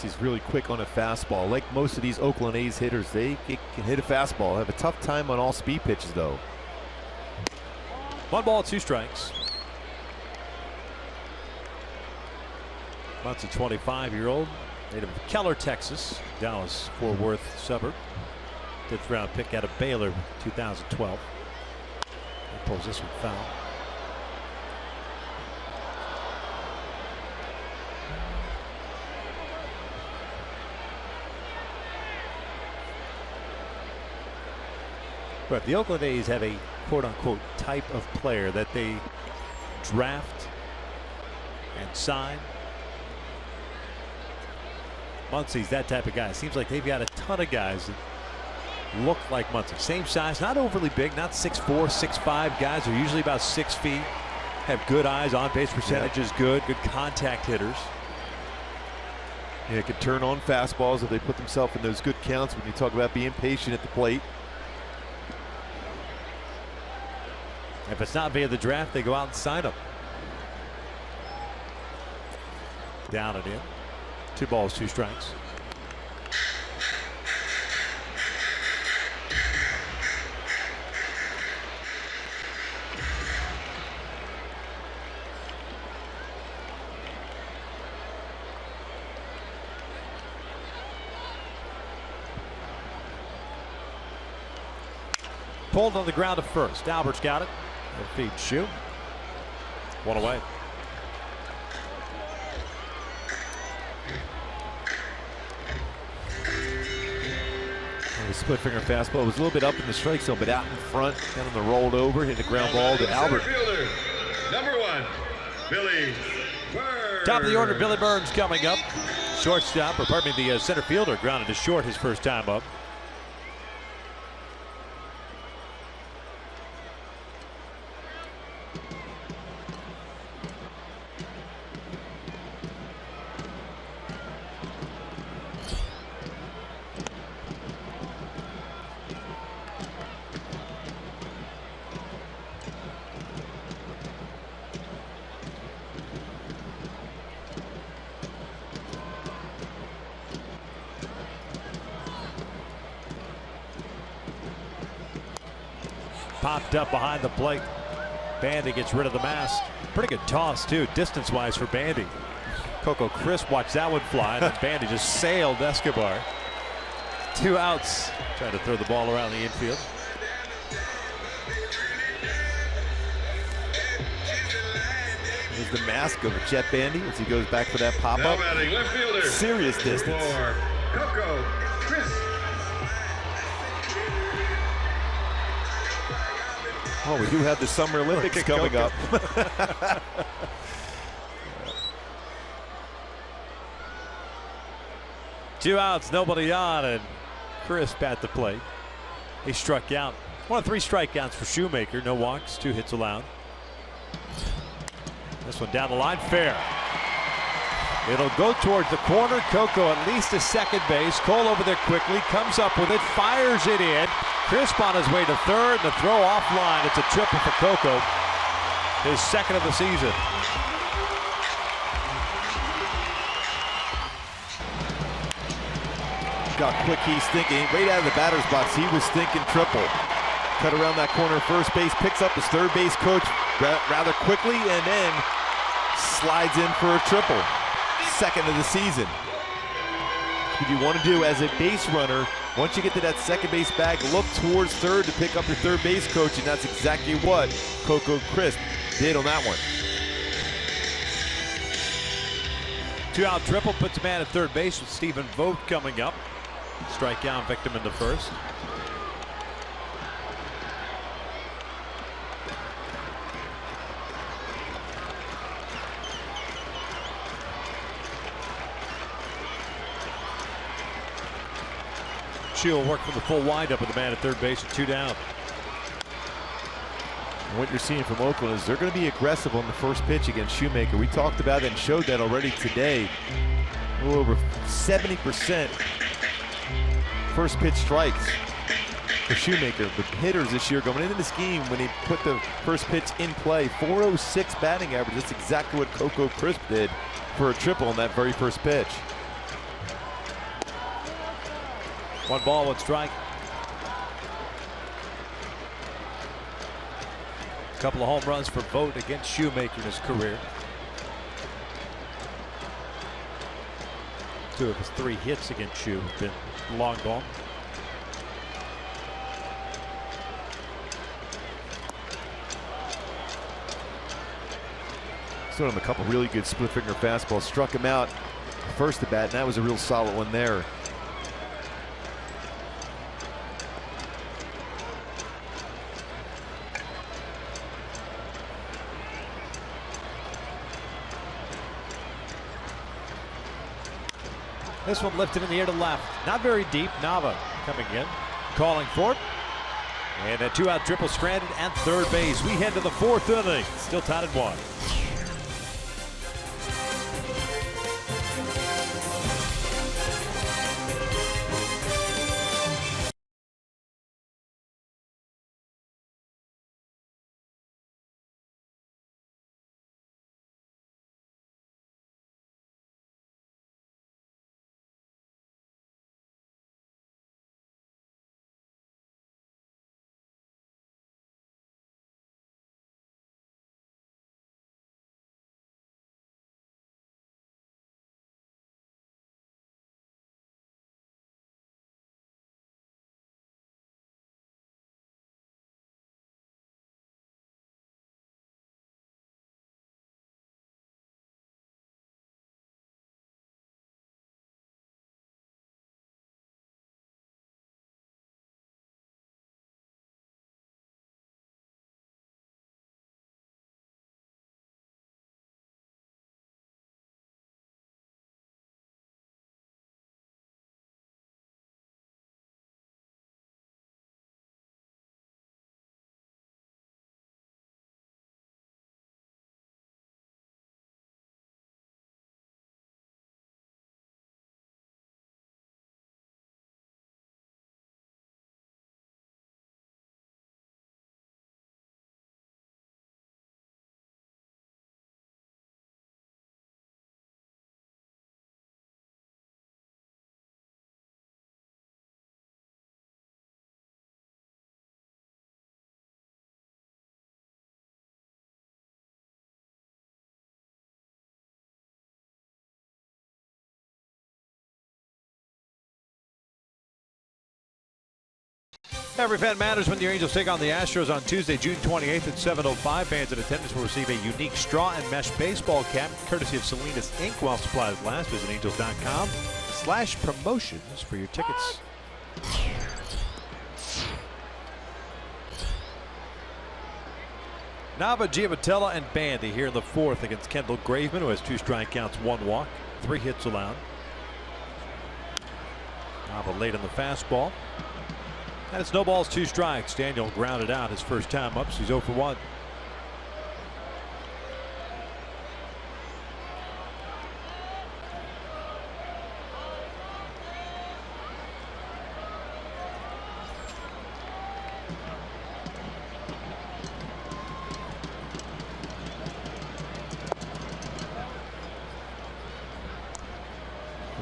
He's really quick on a fastball. Like most of these Oakland A's hitters, they can hit a fastball. Have a tough time on all speed pitches, though. 1 ball, 2 strikes. Muncy, 25-year-old, native of Keller, Texas, Dallas-Fort Worth suburb. 5th round pick out of Baylor, 2012. He pulls this one foul. But the Oakland A's have a quote-unquote type of player that they draft and sign. Muncy's that type of guy. Seems like they've got a ton of guys that look like Muncy. Same size, not overly big, not 6'4", 6'5" guys. They're usually about 6 feet. Have good eyes, on-base percentage is good contact hitters. Yeah, can turn on fastballs if they put themselves in those good counts when you talk about being patient at the plate. If it's not via the draft, they go out and sign them. Down and in. 2 balls, 2 strikes. Pulled on the ground to first. Albert's got it. They'll feed Shoe. 1 away. The split finger fastball was a little bit up in the strike zone, but out in front, kind of the rolled over, hit the ground ball to Albert. Fielder, number 1, Billy Burns. Top of the order, Billy Burns coming up. Shortstop, or pardon me, the center fielder grounded to short his first time up. Popped up behind the plate. Bandy gets rid of the mask. Pretty good toss too, distance-wise for Bandy. Coco Crisp watched that one fly, and then Bandy just sailed Escobar. 2 outs. Trying to throw the ball around the infield. There's the mask of Jet Bandy as he goes back for that pop-up. Now batting left fielder. Serious distance. For Coco Crisp. Oh, we do have the Summer Olympics coming up. 2 outs, nobody on, and Crisp at the plate. He struck out. 1 of 3 strikeouts for Shoemaker. No walks, 2 hits allowed. This one down the line, fair. It'll go towards the corner. Coco at least to second base. Cole over there quickly, comes up with it, fires it in. Crisp on his way to third, and the throw offline. It's a triple for Coco. His second of the season. Got quick, he's thinking right out of the batter's box. He was thinking triple. Cut around that corner, first base, picks up his third base coach rather quickly, and then slides in for a triple. Second of the season. What you want to do as a base runner, once you get to that second base bag, look towards third to pick up your third base coach, and that's exactly what Coco Crisp did on that one. 2-out triple puts a man at third base with Stephen Vogt coming up. Strikeout victim in the first. She'll work for the full windup with the man at third base with 2 down. And what you're seeing from Oakland is they're going to be aggressive on the first pitch against Shoemaker. We talked about it and showed that already today. A little over 70% first pitch strikes for Shoemaker. The hitters this year going into this game, when he put the first pitch in play, 406 batting average. That's exactly what Coco Crisp did for a triple on that very first pitch. 1 ball, 1 strike. A couple of home runs for Vogt against Shoemaker in his career. 2 of his 3 hits against Shoe have been long ball. Showed him a couple really good split finger fastballs. Struck him out first at bat, and that was a real solid one there. This one lifted in the air to left. Not very deep. Nava coming in, calling for it. And a 2-out triple stranded at third base. We head to the 4th inning. Still tied at 1. Every fan matters when the Angels take on the Astros on Tuesday, June 28th at 7:05. Fans in attendance will receive a unique straw and mesh baseball cap courtesy of Salinas Inc. while supplies last. Visit angels.com/promotions for your tickets. Nava, Giavotella, and Bandy here in the 4th against Kendall Graveman, who has 2 strikeouts, 1 walk, 3 hits allowed. Nava late on the fastball. And it's no balls, 2 strikes. Daniel grounded out his first time up, so he's 0 for 1.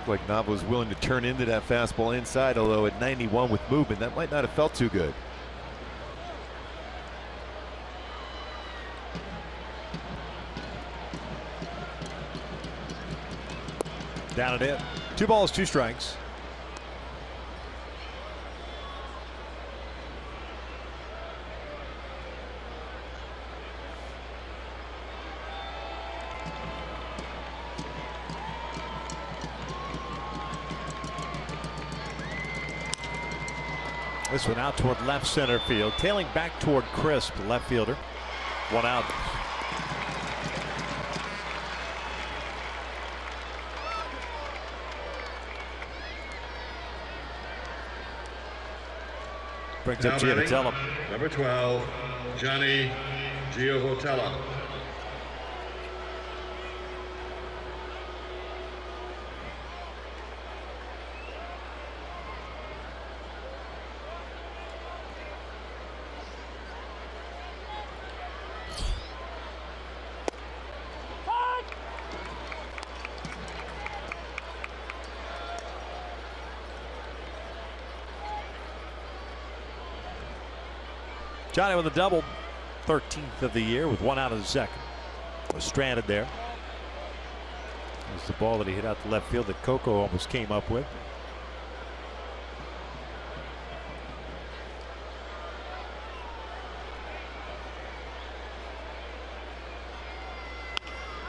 Like Nava was willing to turn into that fastball inside, although at 91 with movement, that might not have felt too good. Down and in. 2 balls, 2 strikes. This one out toward left center field, tailing back toward Crisp, left fielder. 1 out. Brings up Giavotella. Number 12, Johnny Giavotella. Johnny with a double, 13th of the year with 1 out of the 2nd. Was stranded there. It was the ball that he hit out to left field that Coco almost came up with.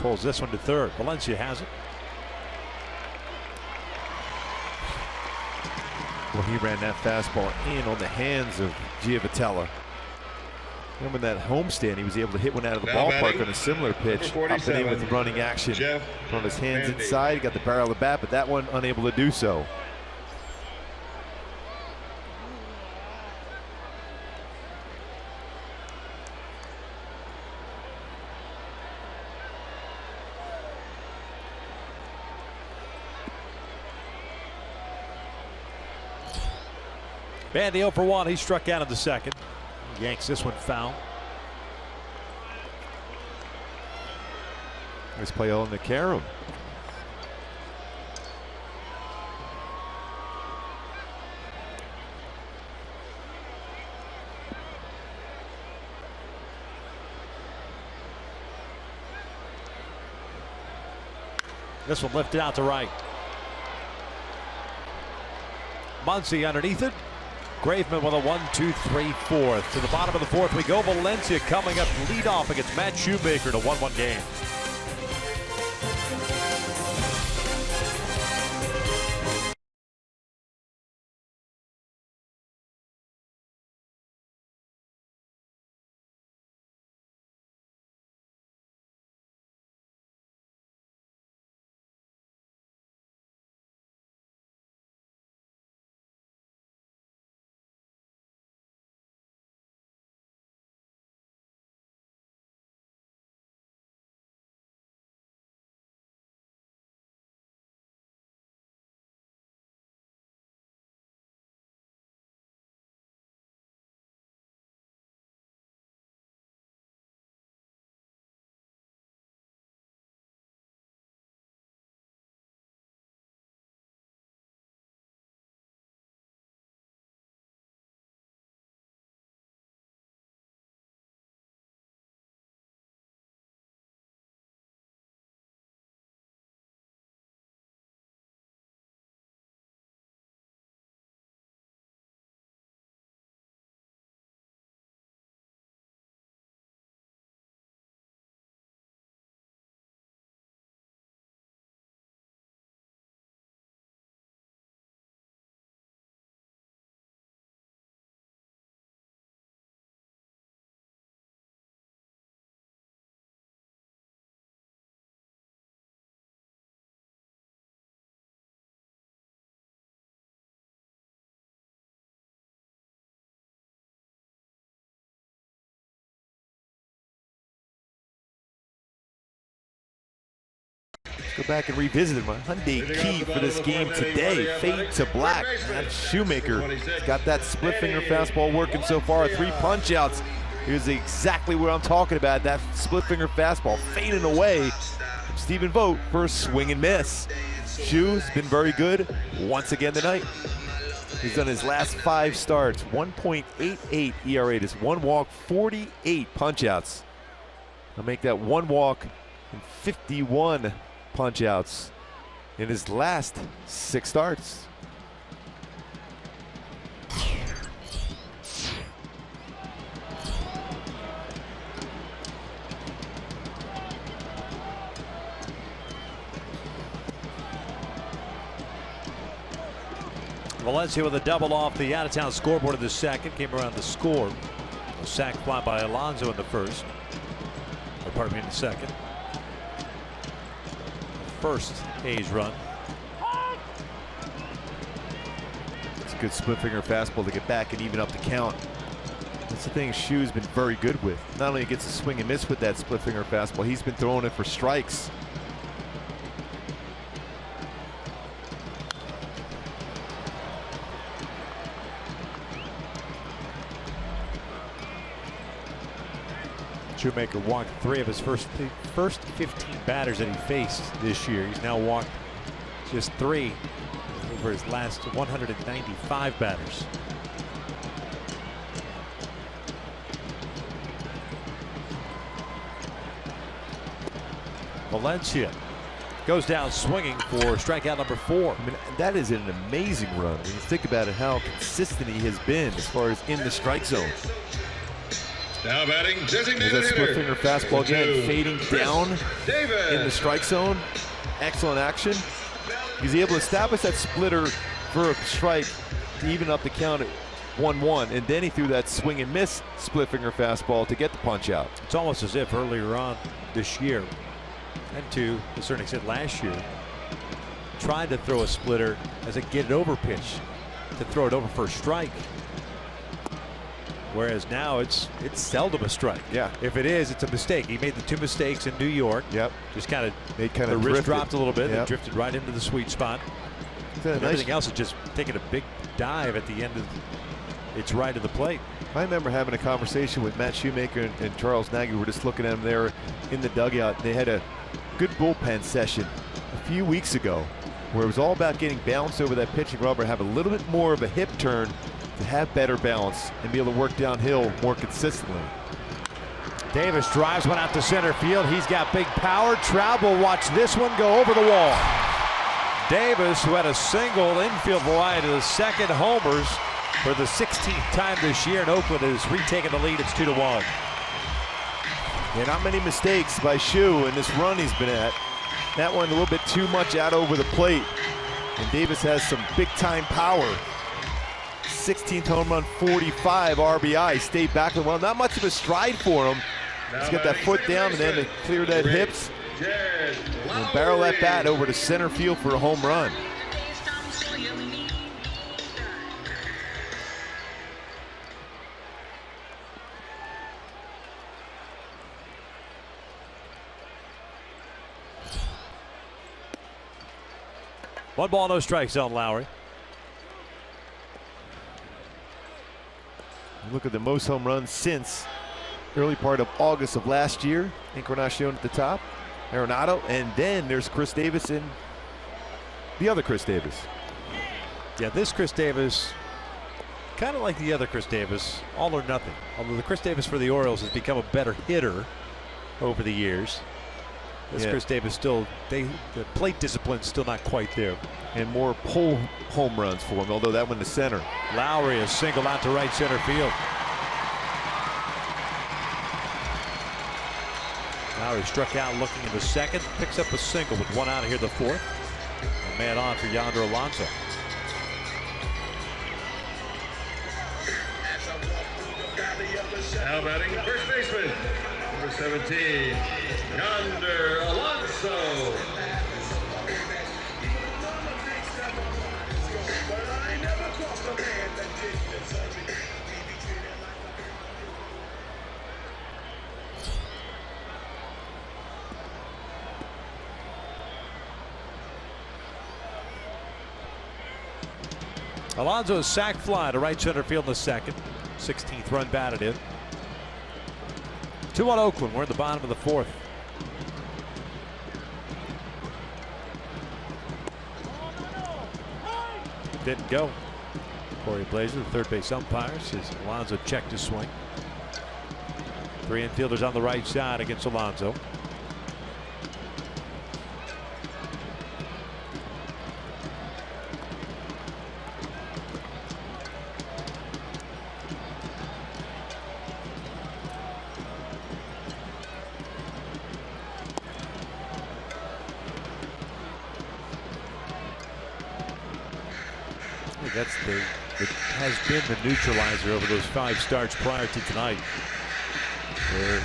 Pulls this one to third. Valencia has it. Well, he ran that fastball in on the hands of Giavotella. Remember that homestand, he was able to hit one out of the ballpark on a similar pitch, up and in with running action. Throwing his hands inside, he got the barrel of the bat, but that one unable to do so. Bandy 0 for 1. He struck out in the second. Yanks this one foul. Nice play on the carom. This one lifted out to right. Muncy underneath it. Graveman with a 1-2-3-4. To the bottom of the fourth we go. Valencia coming up lead off against Matt Shoemaker in a 1-1 game. Go back and revisit it. My Hyundai key for this game today, fade to black. Matt Shoemaker got that split finger fastball working so far. 3 punch outs. Here's exactly what I'm talking about. That split finger fastball fading away from Stephen Vogt for a swing and miss. Shoe's been very good once again tonight. He's done his last 5 starts. 1.88 ERA. Just 1 walk, 48 punch outs. I'll make that 1 walk and 51 punch outs in his last 6 starts. Valencia with a double off the out-of-town scoreboard in the second. Came around the score. A sac fly by Alonso in the first. Or pardon me, in the second. First A's run. It's a good split finger fastball to get back and even up the count. That's the thing Shoe's been very good with. Not only gets a swing and miss with that split finger fastball, he's been throwing it for strikes. Shoemaker walked 3 of his first 15 batters that he faced this year. He's now walked just 3 over his last 195 batters. Valencia goes down swinging for strikeout number 4. I mean, that is an amazing run when you think about it, how consistent he has been as far as in the strike zone. Now batting, designated There's that split hitter. finger fastball again, fading down Davis. in the strike zone. Excellent action. He's able to establish that splitter for a strike to even up the count. 1-1, and then he threw that swing and miss split finger fastball to get the punch out. It's almost as if earlier on this year, and to a certain extent last year, tried to throw a splitter as a get it over pitch to throw it over for a strike. Whereas now it's seldom a strike. Yeah. If it is, it's a mistake. He made the 2 mistakes in New York. Yep. Just kind of the wrist dropped a little bit. Yep. And drifted right into the sweet spot. Everything else is just taking a big dive at the end of its right of the plate. I remember having a conversation with Matt Shoemaker and Charles Nagy. We were just looking at them there in the dugout. They had a good bullpen session a few weeks ago where it was all about getting bounced over that pitching rubber, have a little bit more of a hip turn to have better balance and be able to work downhill more consistently. Davis drives one out to center field. He's got big power. Trout will watch this one go over the wall. Davis, who had a single infield variety of the second homers for the 16th time this year in Oakland, has retaken the lead. It's 2-1. Yeah, not many mistakes by Shu in this run he's been at. That one a little bit too much out over the plate. And Davis has some big time power. 16th home run, 45 RBI. Stayed back. Well, not much of a stride for him. He's got that foot down and then to clear that hips. And barrel that bat over to center field for a home run. One ball, no strikes on Lowry. Look at the most home runs since early part of August of last year. Encarnacion at the top, Arenado, and then there's Chris Davis and the other Chris Davis. Yeah, this Chris Davis, kind of like the other Chris Davis, all or nothing. Although the Chris Davis for the Orioles has become a better hitter over the years. This Chris Davis still, the plate discipline's still not quite there. And more pull home runs for him, although that one to center. Lowry is singled out to right center field. Lowry struck out looking into second, picks up a single with one out of here the fourth. A man on for Yonder Alonso. Now batting first baseman, number 17, Yonder Alonso. Alonso's sac fly to right center field in the second. 16th run batted in. 2-1 Oakland. We're in the bottom of the fourth. Didn't go. Corey Blazer, the third base umpire, says Alonso checked his swing. 3 infielders on the right side against Alonso. That has been the neutralizer over those 5 starts prior to tonight. Where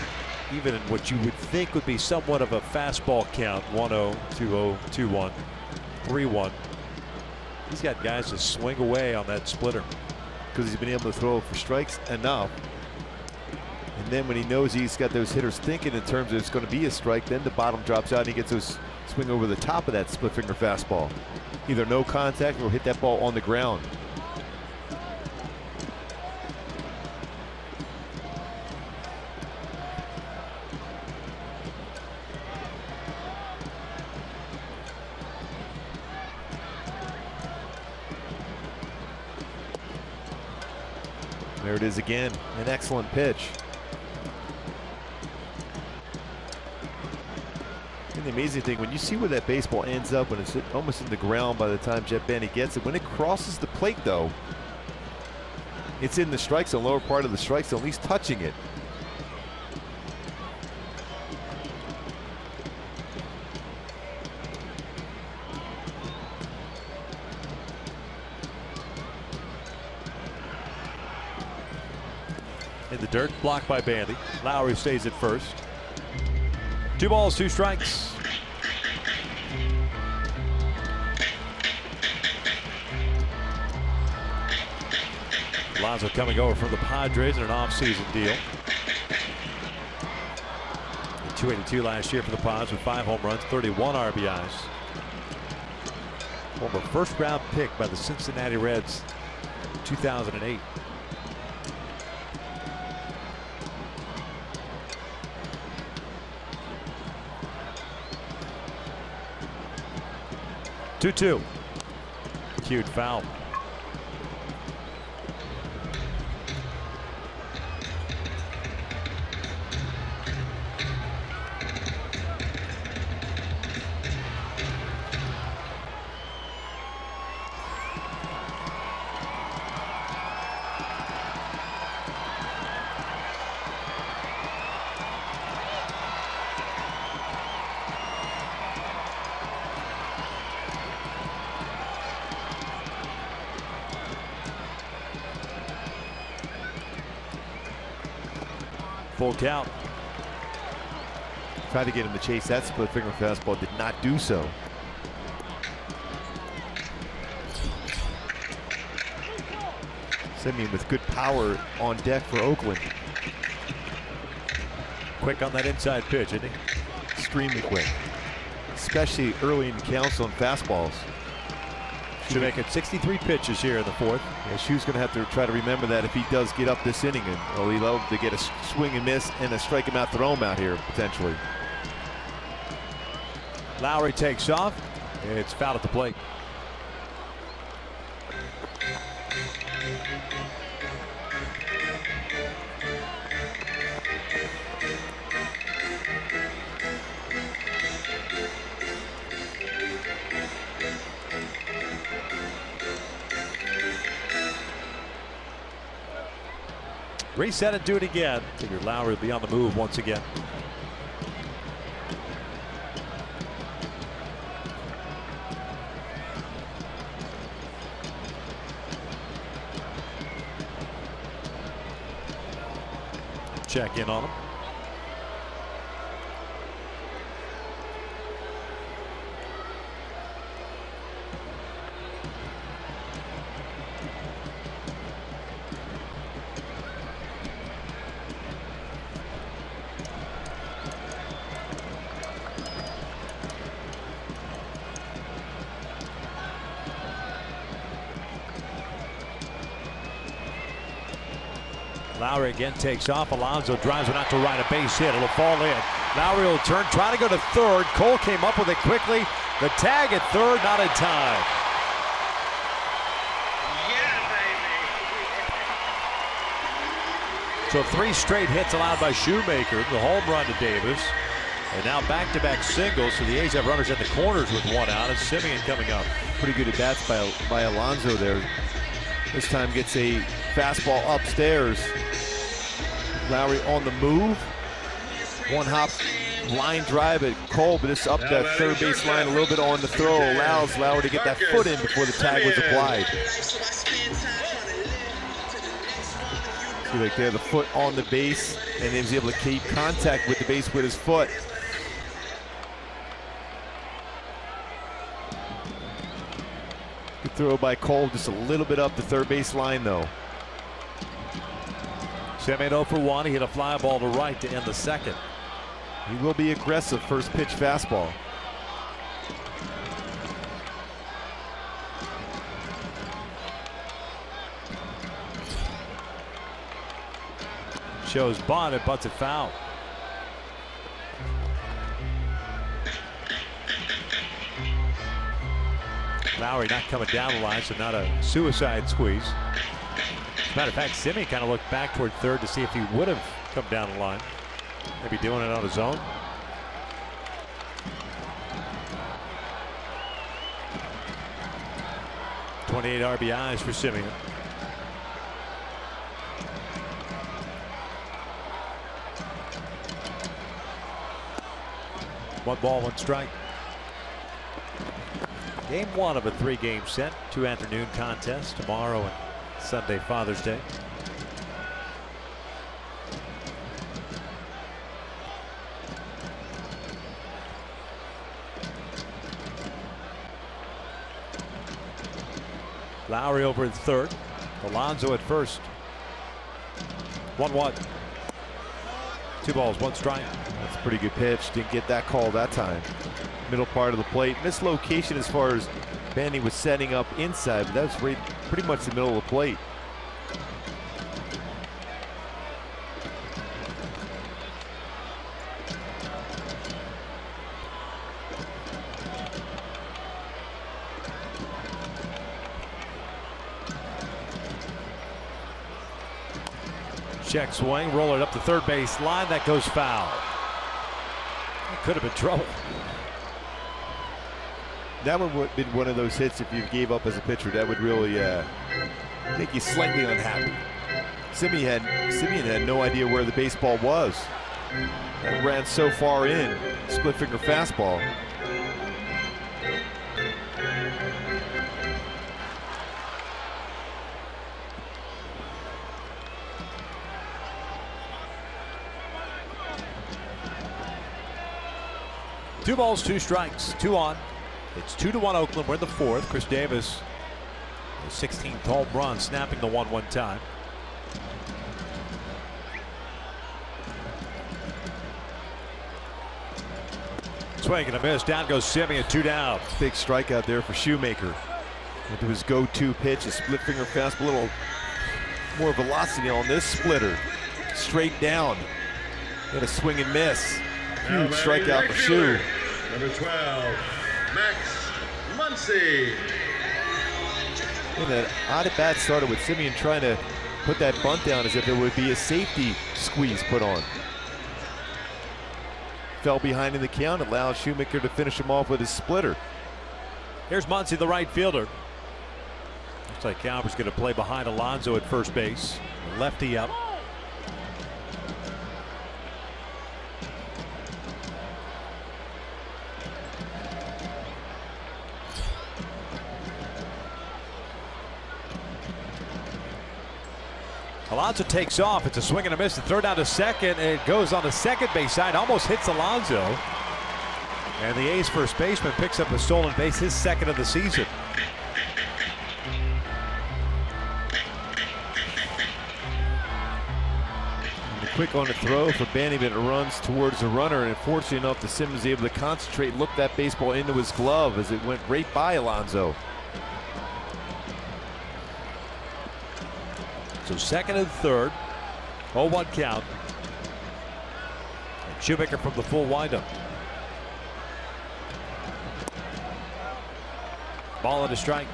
even in what you would think would be somewhat of a fastball count, 1-0, 2-0, 2-1, 3-1, he's got guys to swing away on that splitter. Because he's been able to throw for strikes enough. And then when he knows he's got those hitters thinking in terms of it's going to be a strike, then the bottom drops out and he gets those swing over the top of that split finger fastball. Either no contact or hit that ball on the ground. There it is again, an excellent pitch. And the amazing thing, when you see where that baseball ends up, when it's almost in the ground by the time Jeff Bandy gets it, when it crosses the plate though, it's in the strike zone, lower part of the strike zone, at least touching it. in the dirt, blocked by Bandy. Lowry stays at first. 2 balls, 2 strikes. Alonso coming over from the Padres in an offseason deal. 282 last year for the Padres with 5 home runs, 31 RBIs. Former first-round pick by the Cincinnati Reds in 2008. Two. Cued foul. Full count. Tried to get him to chase that split finger fastball, did not do so. Simeon with good power on deck for Oakland. Quick on that inside pitch, isn't he? Extremely quick, especially early in counts on fastballs. Should make it 63 pitches here in the 4th. Yeah, Shu's going to have to try to remember that if he does get up this inning, and he'll love to get a swing and miss and a strike him out, throw him out here potentially. Lowry takes off. It's foul at the plate. Reset and do it again. Figure Lowry will be on the move once again. Check in on him. Lowry again takes off. Alonso drives it out to right, a base hit. It'll fall in. Lowry will turn, try to go to third. Cole came up with it quickly. The tag at third, not in time. So 3 straight hits allowed by Shoemaker. The home run to Davis. And now back-to-back singles. So the A's have runners at the corners with 1 out. And Simeon coming up. Pretty good at bats by Alonso there. This time gets a fastball upstairs. Lowry on the move. 1 hop line drive at Cole, but it's up that third base line a little bit on the throw. Allows Lowry to get that foot in before the tag was applied. See right there, the foot on the base, and he was able to keep contact with the base with his foot. Good throw by Cole, just a little bit up the third base line though. Simeon 0 for 1. He hit a fly ball to right to end the 2nd. He will be aggressive first pitch fastball. Shows Bond and butts it foul. Lowry not coming down the line, so not a suicide squeeze. As a matter of fact, Simeon kind of looked back toward third to see if he would have come down the line. Maybe doing it on his own. .28 RBIs for Simeon. One ball, 1 strike. Game 1 of a 3-game set. 2 afternoon contests tomorrow and Sunday, Father's Day. Lowry over at third. Alonso at first. 1-1. 2 balls, 1 strike. That's a pretty good pitch. Didn't get that call that time. Middle part of the plate. Mislocation as far as Bandy was setting up inside, but that was right, pretty much the middle of the plate. Check swing, roll it up the third base line. That goes foul. That could have been trouble. That would have been one of those hits if you gave up as a pitcher. That would really make you slightly unhappy. Simeon had no idea where the baseball was. That ran so far in. Split finger fastball. Two balls, 2 strikes, 2 on. It's 2-1 Oakland. We're in the 4th. Chris Davis, the 16th home run, snapping the 1-1 time. Swing and a miss. Down goes Simeon. 2 down. Big strikeout there for Shoemaker. Into his go-to pitch, a split finger fastball, a little more velocity on this splitter. Straight down. Got a swing and miss. Huge strikeout for Shu. Number 12, Max Muncy. And that odd at bat started with Simeon trying to put that bunt down as if it would be a safety squeeze put on. Fell behind in the count, allowed Shoemaker to finish him off with his splitter. Here's Muncy, the right fielder. Looks like Calvert's going to play behind Alonso at first base. Lefty up. Alonso takes off. It's a swing and a miss. The throw down to second. It goes on the second base side. Almost hits Alonso. And the A's first baseman picks up a stolen base, his 2nd of the season. Quick on the throw for Bandy, but it runs towards the runner, and fortunately enough, the Sim was able to concentrate, look that baseball into his glove as it went right by Alonso. So 2nd and 3rd, 0-1 count. And Shoemaker from the full windup. Ball and a strike.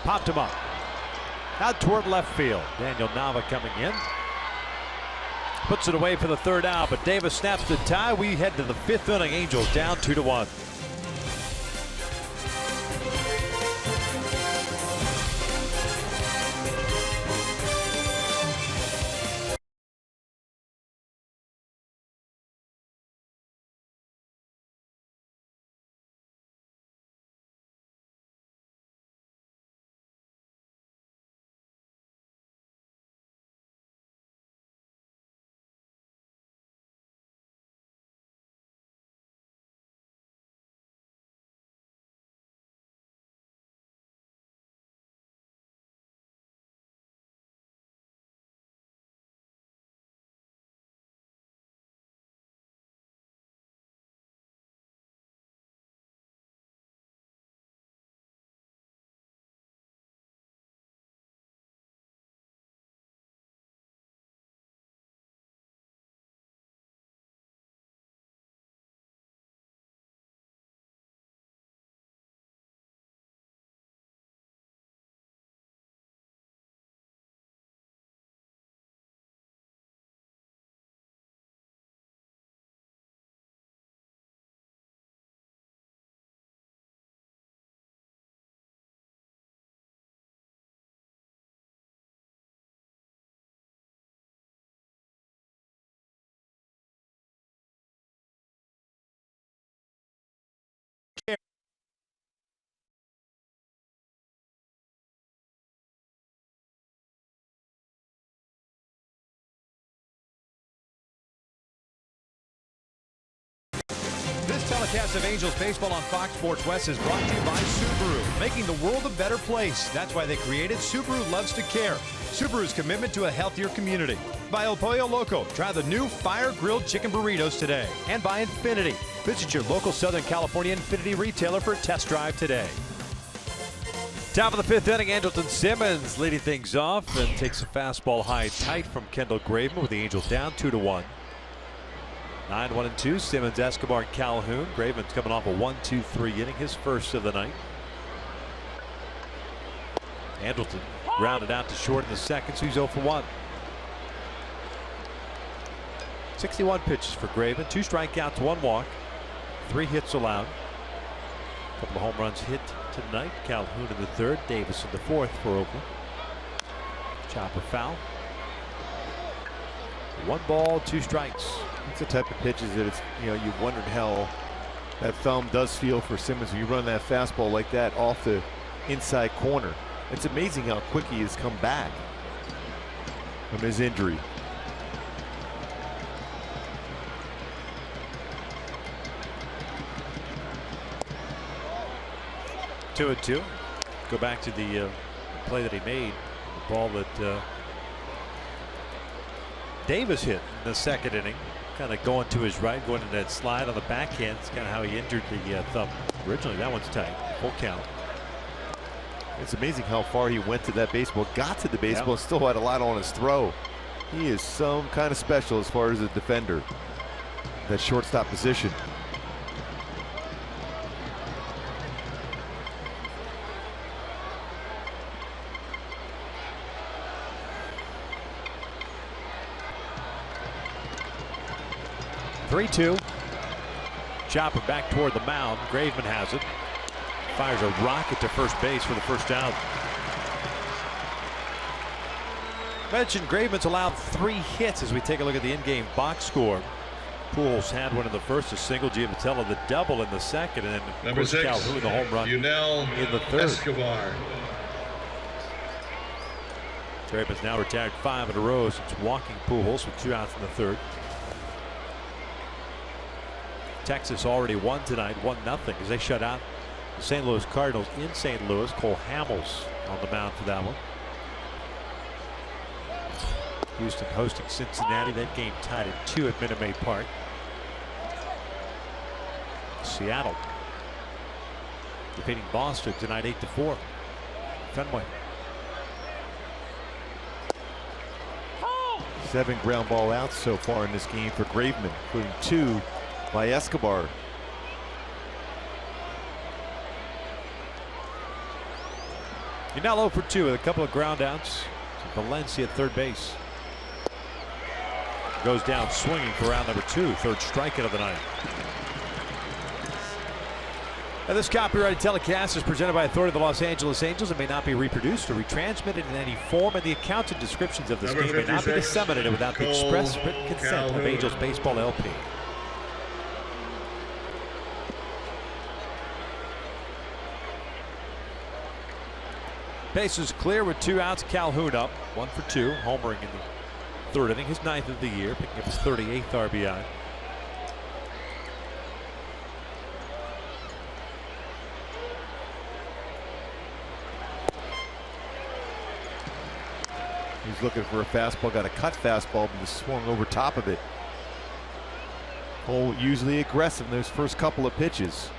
Popped him up. Out toward left field. Daniel Nava coming in. Puts it away for the 3rd out, but Davis snaps the tie. We head to the 5th inning. Angels down 2-1. This telecast of Angels baseball on Fox Sports West is brought to you by Subaru, making the world a better place. That's why they created Subaru Loves to Care. Subaru's commitment to a healthier community. By El Pollo Loco, try the new fire-grilled chicken burritos today. And by Infinity, visit your local Southern California Infinity retailer for a test drive today. Top of the fifth inning, Andrelton Simmons leading things off and takes a fastball high tight from Kendall Graveman with the Angels down 2-1. 9-1-2, Simmons, Escobar, and Calhoun. Graveman's coming off a 1-2-3 inning, his first of the night. Andrelton grounded out to short in the second, so he's 0 for 1. 61 pitches for Graveman, 2 strikeouts, 1 walk, 3 hits allowed. A couple of home runs hit tonight. Calhoun in the third, Davis in the fourth for Oakland. Chopper foul. 1 ball, 2 strikes. It's the type of pitches that it's, you've wondered how that thumb does feel for Simmons when you run that fastball like that off the inside corner. It's amazing how quick he has come back from his injury. Two and two. Go back to the play that he made. The ball that Davis hit in the second inning. Kind of going to his right, going into that slide on the backhand. It's kind of how he injured the thumb originally. That one's tight. Full count. It's amazing how far he went to that baseball, got to the baseball, and still had a lot on his throw. He is some kind of special as far as a defender. That shortstop position. Three-two. Chopper back toward the mound. Graveman has it. Fires a rocket to first base for the first out. Mentioned Graveman's allowed 3 hits as we take a look at the in-game box score. Pujols had one in the first, a single. Giamatello the double in the second, and then Number 6, Calhoun the home run in the third. Escobar. Graveman's now retired 5 in a row since walking Pujols with 2 outs in the third. Texas already won tonight, 1-0 as they shut out the St. Louis Cardinals in St. Louis. Cole Hamels on the mound for that one. Houston hosting Cincinnati. That game tied at 2 at Minute Maid Park. Seattle defeating Boston tonight 8-4. Fenway. 7 ground ball outs so far in this game for Graveman, including 2 by Escobar. You're now 0 for 2 with a couple of ground outs. Valencia at third base. Goes down swinging for round number 2, third strikeout of the night. Now, this copyrighted telecast is presented by authority of the Los Angeles Angels and may not be reproduced or retransmitted in any form, and the accounts and descriptions of this Number game may not be 56, disseminated without the express written consent of Calhoun. Angels Baseball LP. Bases clear with 2 outs. Calhoun up, 1 for 2, homering in the third inning, his 9th of the year, picking up his 38th RBI. He's looking for a fastball, got a cut fastball, but just swung over top of it. Cole usually aggressive in those first couple of pitches.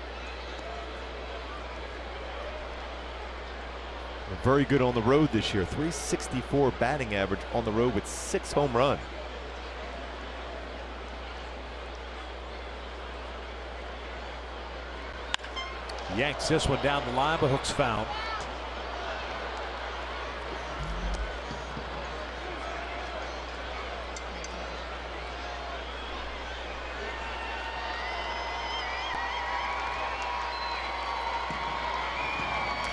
Very good on the road this year. .364 batting average on the road with 6 home runs. Yanks this one down the line, but hook's foul.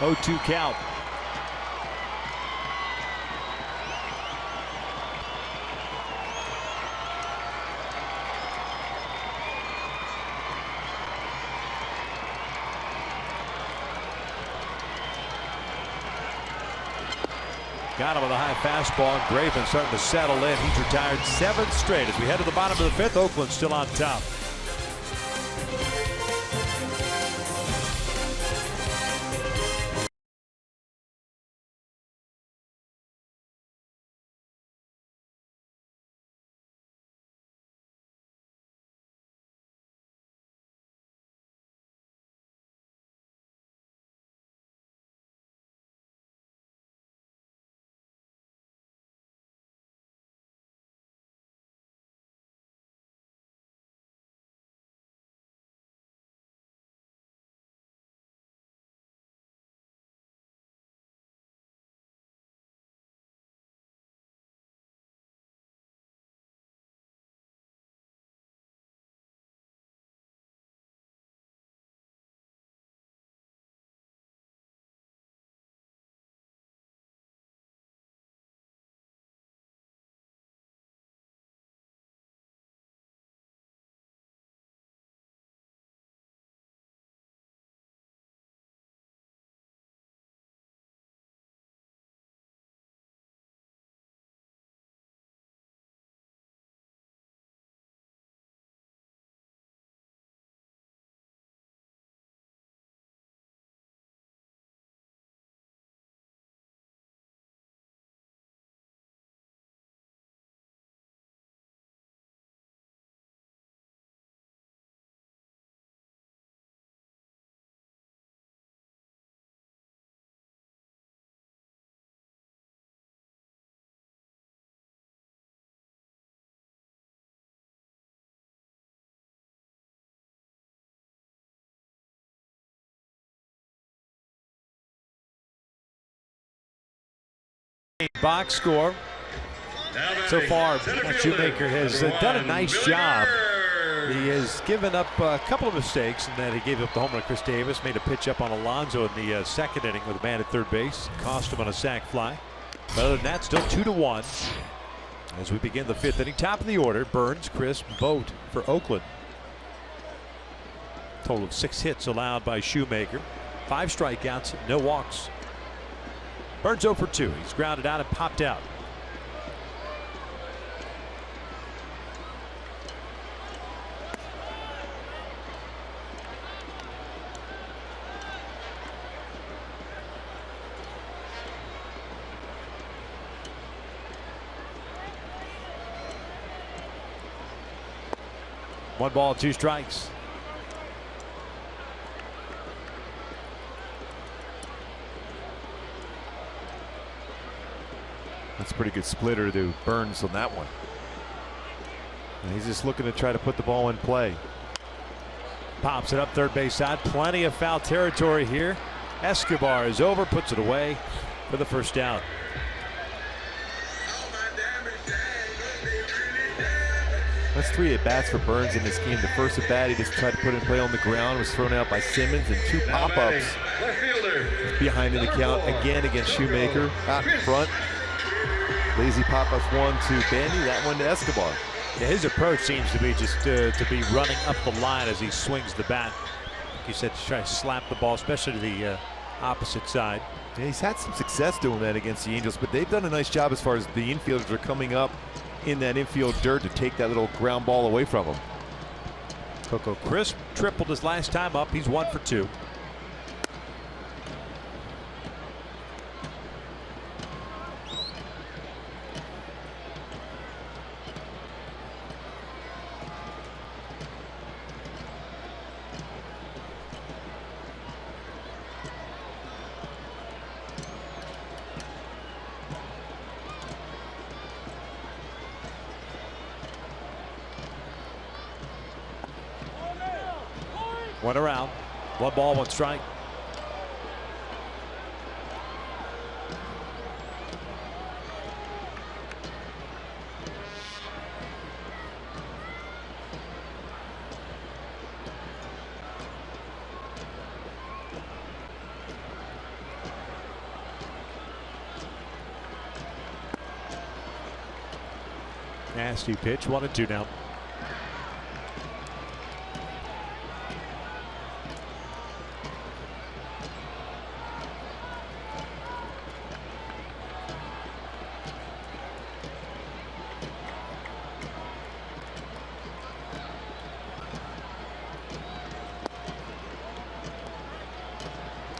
Oh, 2 count. Got him with a high fastball, and Graveman starting to settle in. He's retired 7 straight as we head to the bottom of the 5th. Oakland still on top. Box score. So far, Shoemaker has done a nice job. He has given up a couple of mistakes, and then he gave up the home run to Chris Davis, made a pitch up on Alonso in the second inning with a man at third base, cost him on a sac fly. But other than that, still 2-1 as we begin the fifth inning. Top of the order, Burns, Crisp, Vogt for Oakland. Total of 6 hits allowed by Shoemaker. 5 strikeouts, no walks. Burns 0 for 2. He's grounded out and popped out. One ball, 2 strikes. That's a pretty good splitter to Burns on that one. And he's just looking to try to put the ball in play. Pops it up third base side. Plenty of foul territory here. Escobar is over, puts it away for the first down. That's 3 at-bats for Burns in this game. The first at-bat, he just tried to put in play on the ground, was thrown out by Simmons, and 2 pop-ups behind in the count again against Shoemaker. Out in front. Lazy pop-ups, 1 to Bandy, that one to Escobar. Yeah, his approach seems to be just to be running up the line as he swings the bat. Like you said, to try to slap the ball, especially to the opposite side. Yeah, he's had some success doing that against the Angels, but they've done a nice job as far as the infielders are coming up in that infield dirt to take that little ground ball away from him. Coco Crisp tripled his last time up. He's 1 for 2. One around. 1 ball, 1 strike. Nasty pitch. 1-2 now.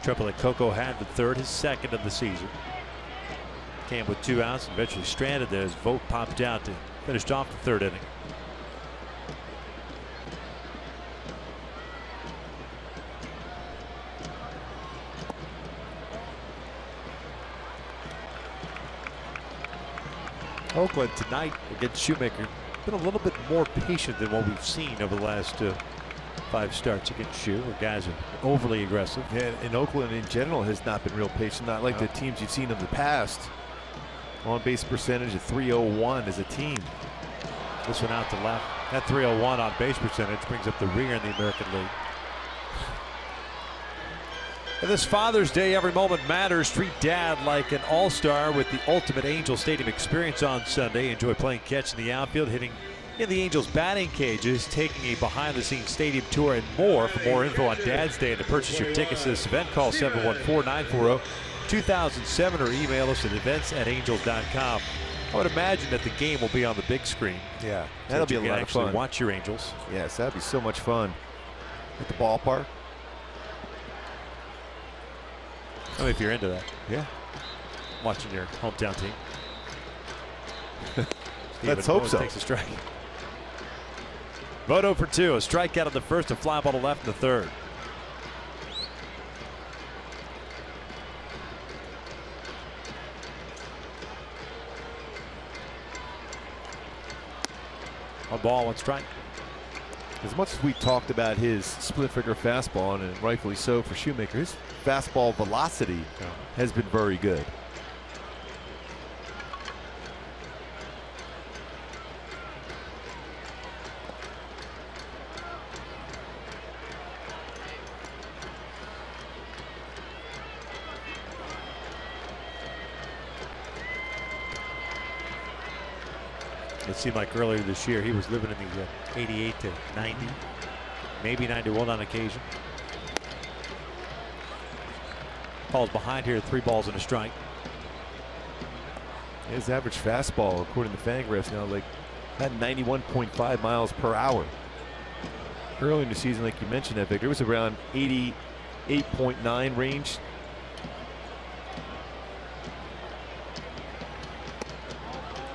Triple that Coco had the third, his second of the season. Came with 2 outs and eventually stranded there as Vogt popped out to finish off the third inning. Oakland tonight against Shoemaker been a little bit more patient than what we've seen over the last 5 starts against Shoe, where guys are overly aggressive. Yeah, and Oakland in general has not been real patient, not like the teams you've seen of the past. On base percentage of .301 as a team. This one out to left. That .301 on base percentage brings up the rear in the American League. And this Father's Day, every moment matters. Treat Dad like an all-star with the ultimate Angel Stadium experience on Sunday. Enjoy playing catch in the outfield, hitting in the Angels batting cages, taking a behind-the-scenes stadium tour, and more. For more info on Dad's Day and to purchase your tickets to this event, call 714-940-2007 or email us at events@angels.com. I would imagine that the game will be on the big screen. Yeah, so that'll be a lot of fun. Watch your Angels. Yes, that'd be so much fun at the ballpark. I mean, if you're into that. Yeah. Watching your hometown team. Let's hope so. Takes a strike. Vogt 0 for 2. A strikeout on the first, a fly ball to left in the third. One ball, 1 strike. As much as we talked about his split-finger fastball, and rightfully so for Shoemaker, his fastball velocity has been very good. It seemed like earlier this year he was living in the 88 to 90, maybe 91 on occasion. Falls behind here, 3 balls and a strike. His average fastball, according to Fangraphs, now like at 91.5 miles per hour. Early in the season, like you mentioned, that Victor, it was around 88.9 range.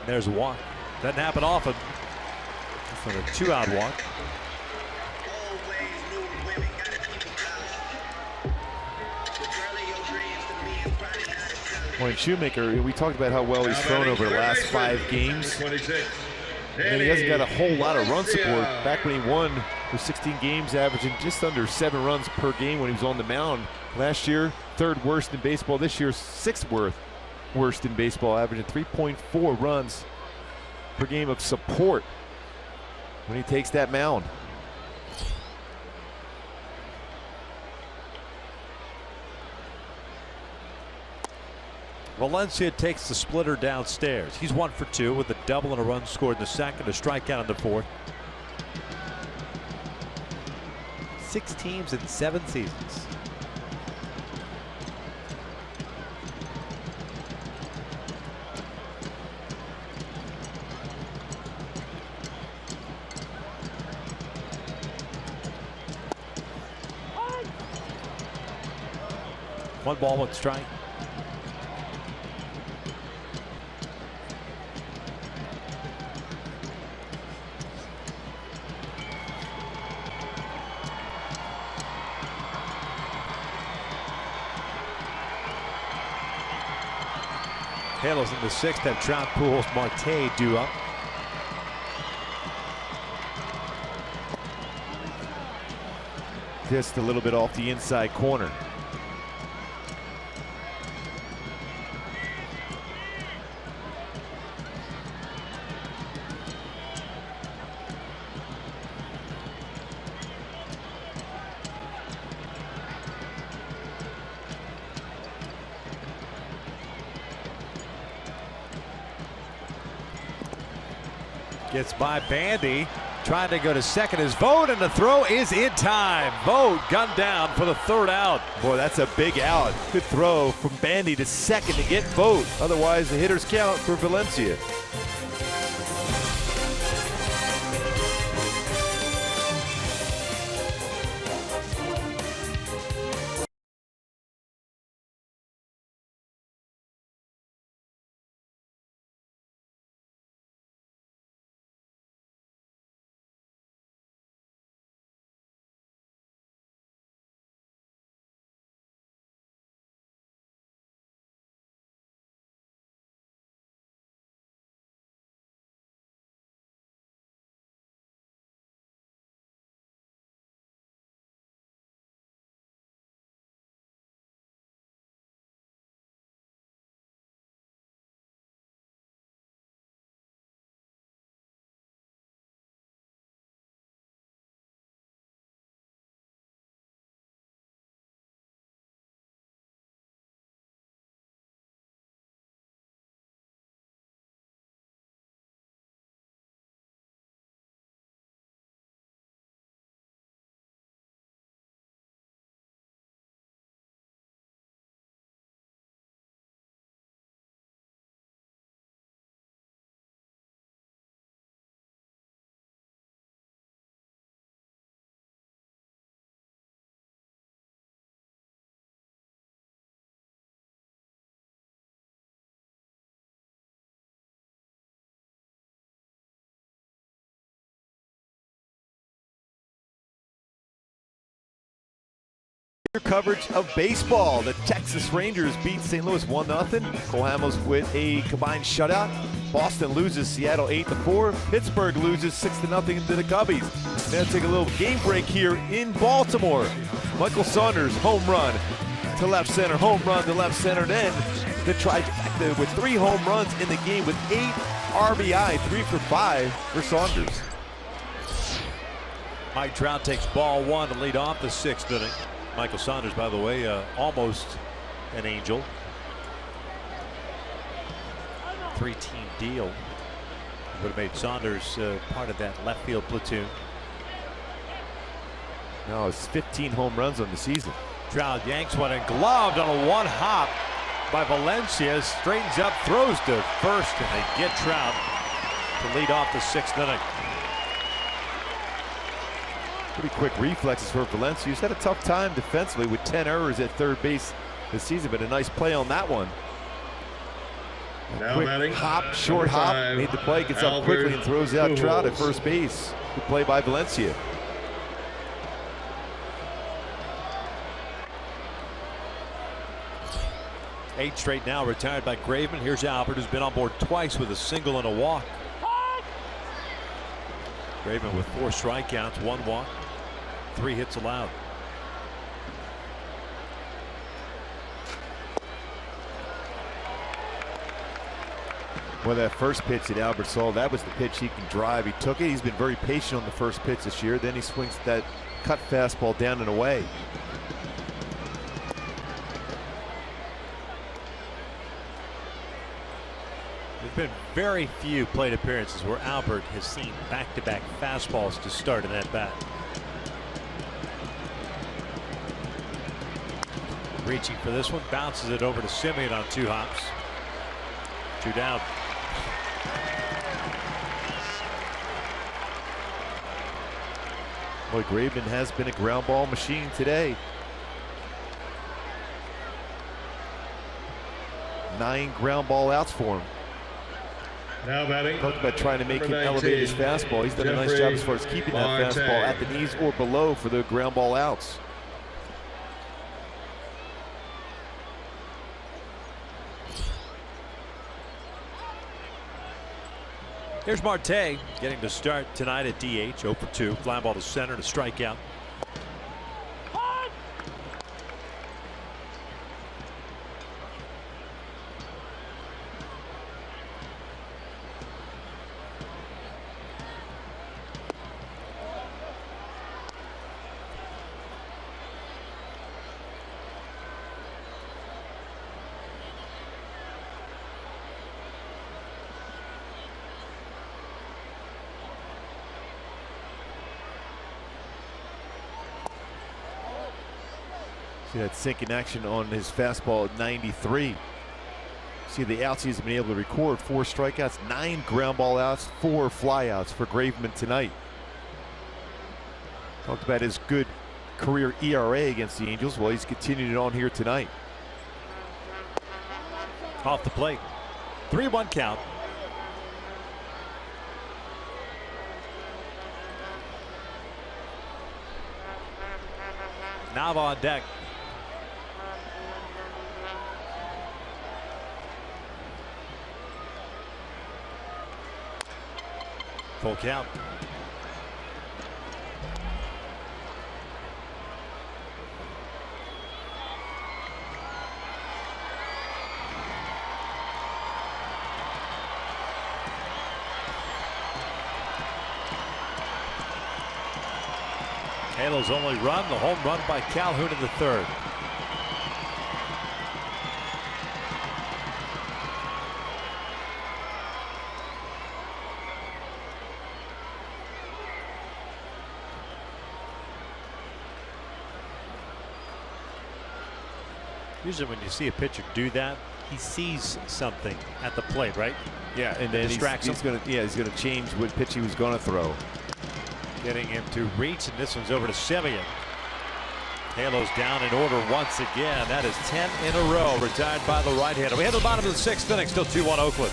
There's a walk. Doesn't happen often. It's on a 2-out walk. Well, Shoemaker, we talked about how well he's thrown over the last 5 games. And he hasn't got a whole lot of run support. Back when he won with 16 games, averaging just under 7 runs per game when he was on the mound. Last year, 3rd worst in baseball. This year, 6th worst in baseball, averaging 3.4 runs per game of support when he takes that mound. Valencia takes the splitter downstairs. He's 1 for 2 with a double and a run scored in the second, a strikeout in the 4th. 6 teams in 7 seasons. One ball, 1 strike. Halos in the 6th have Trout, Pujols, Marte due up. Just a little bit off the inside corner. Gets by Bandy, trying to go to second is Vogt, and the throw is in time. Vogt gunned down for the 3rd out. Boy, that's a big out. Good throw from Bandy to second to get Vogt. Otherwise, the hitters count for Valencia. Coverage of baseball. The Texas Rangers beat St. Louis 1-0. Cole Hamels with a combined shutout. Boston loses Seattle 8-4. Pittsburgh loses 6-0 to the Cubbies. Now take a little game break here in Baltimore. Michael Saunders home run to left center, home run to left center. Then the trifecta with 3 home runs in the game with 8 RBI, 3 for 5 for Saunders. Mike Trout takes ball 1 to lead off the 6th inning. Michael Saunders, by the way, almost an Angel. 3-team deal. Would have made Saunders part of that left field platoon. Now it's 15 home runs on the season. Trout yanks one and gloved on a one hop by Valencia. Straightens up, throws to first, and they get Trout to lead off the 6th inning. Pretty quick reflexes for Valencia. He's had a tough time defensively with 10 errors at third base this season, but a nice play on that one. Now Quick batting, hop, short hop, made the play, gets up quickly and throws out Trout at first base. Good play by Valencia. Eight straight now retired by Graveman. Here's Albert, who's been on board twice with a single and a walk. Graveman with 4 strikeouts, 1 walk, 3 hits allowed. Well, that first pitch that Albert saw, that was the pitch he can drive. He took it. He's been very patient on the first pitch this year. Then he swings that cut fastball down and away. There's been very few plate appearances where Albert has seen back-to-back fastballs to start an at-bat. Reaching for this one, bounces it over to Simeon on 2 hops. 2 down. Boy, Graveman has been a ground ball machine today. 9 ground ball outs for him. Now batting. Talked about trying to make him elevate his fastball. He's done a nice job as far as keeping that fastball at the knees or below for the ground ball outs. Here's Marte getting to start tonight at DH. 0 for 2. Fly ball to center to strikeout. See that sinking action on his fastball at 93. See the outs he's been able to record. 4 strikeouts, 9 ground ball outs, 4 flyouts for Graveman tonight. Talked about his good career ERA against the Angels. Well, he's continued it on here tonight. Off the plate. 3-1 count. Nava on deck. Full count. Halo's only run, the home run by Calhoun in the 3rd. Usually when you see a pitcher do that, he sees something at the plate, right? Yeah, and then he's going to change what pitch he was going to throw. Getting him to reach, and this one's over to Simeon. Halo's down in order once again. That is 10 in a row retired by the right-hander. We hit the bottom of the 6th inning, still 2-1 Oakland.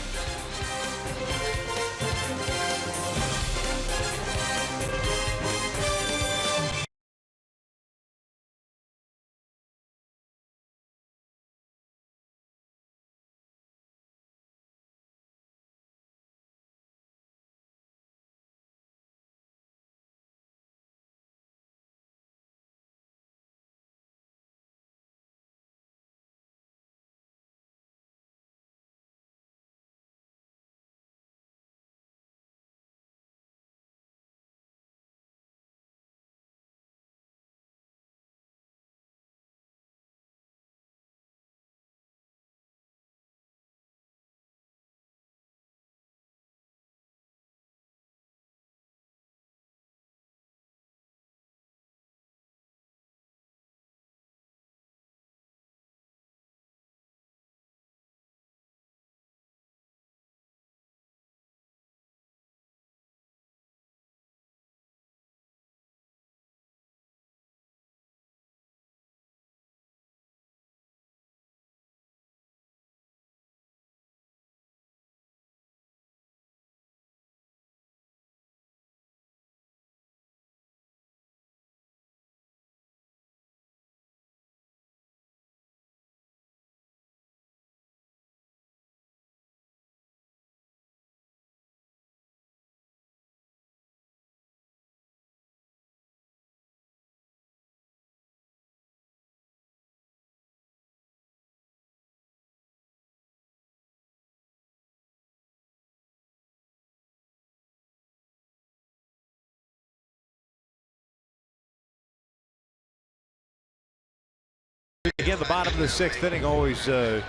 Again, the bottom of the 6th inning, always a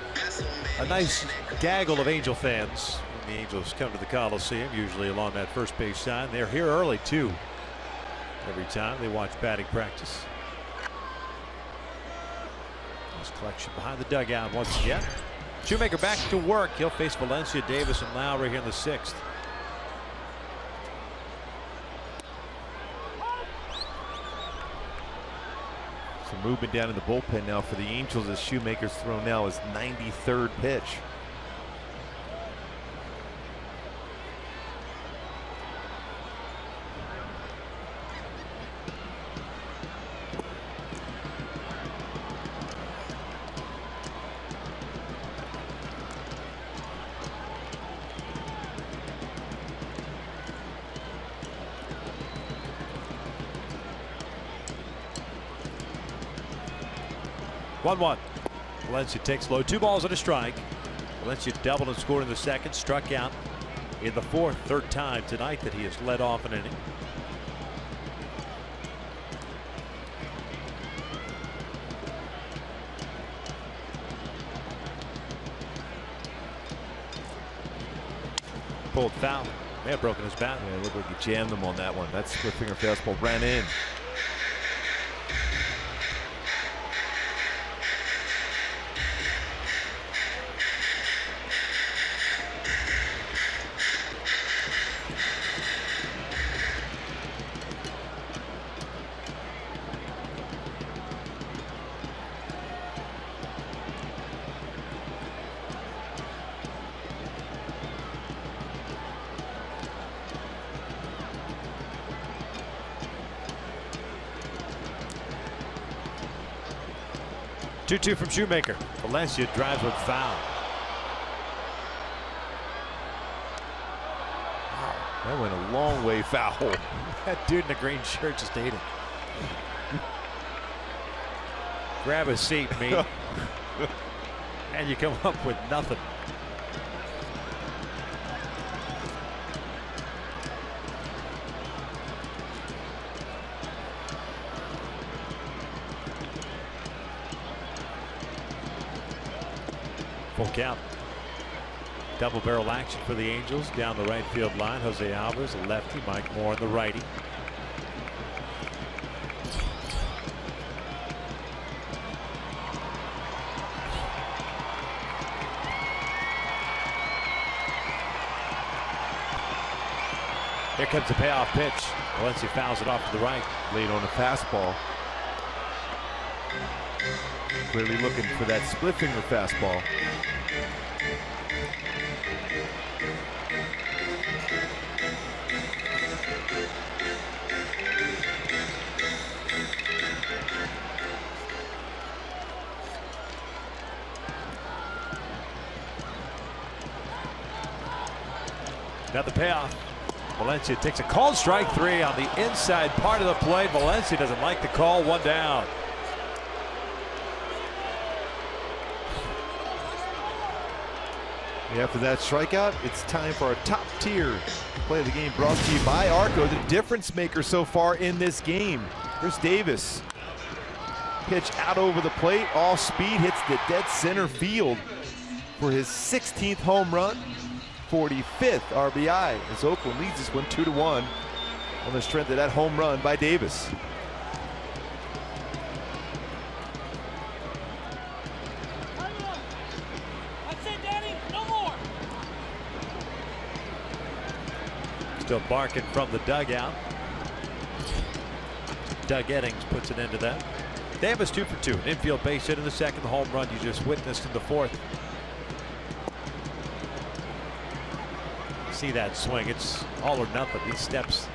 nice gaggle of Angel fans when the Angels come to the Coliseum, usually along that first base side. They're here early, too, every time they watch batting practice. Nice collection behind the dugout once again. Shoemaker back to work. He'll face Valencia, Davis, and Lowry here in the 6th. Some movement down in the bullpen now for the Angels as Shoemaker's thrown now his 93rd pitch. One. Valencia takes low. 2 balls and a strike. Valencia doubled and scored in the 2nd. Struck out in the 4th. 3rd time tonight that he has led off an inning. Pulled foul. May have broken his bat. Yeah, it looked like he jammed him on that one. That split finger fastball ran in. Two from Shoemaker. Valencia drives with foul. Wow, that went a long way foul. That dude in the green shirt just ate it. Grab a seat, mate. And you come up with nothing. Full count. Double barrel action for the Angels down the right field line. Jose Alvarez, a lefty. Mike Moore, the righty. Here comes the payoff pitch. Valencia fouls it off to the right. Late on a fastball. Clearly looking for that split finger fastball. Now the payoff. Valencia takes a called strike 3 on the inside part of the plate. Valencia doesn't like the call. 1 down. After that strikeout, it's time for our top tier play of the game, brought to you by Arco, the difference maker so far in this game. Here's Davis. Pitch out over the plate, all speed, hits the dead center field for his 16th home run, 45th RBI, as Oakland leads this one 2-1 on the strength of that home run by Davis. Still barking from the dugout. Doug Eddings puts an end to that. Davis 2 for 2. An infield base hit in the 2nd. The home run you just witnessed in the 4th. See that swing. It's all or nothing. He steps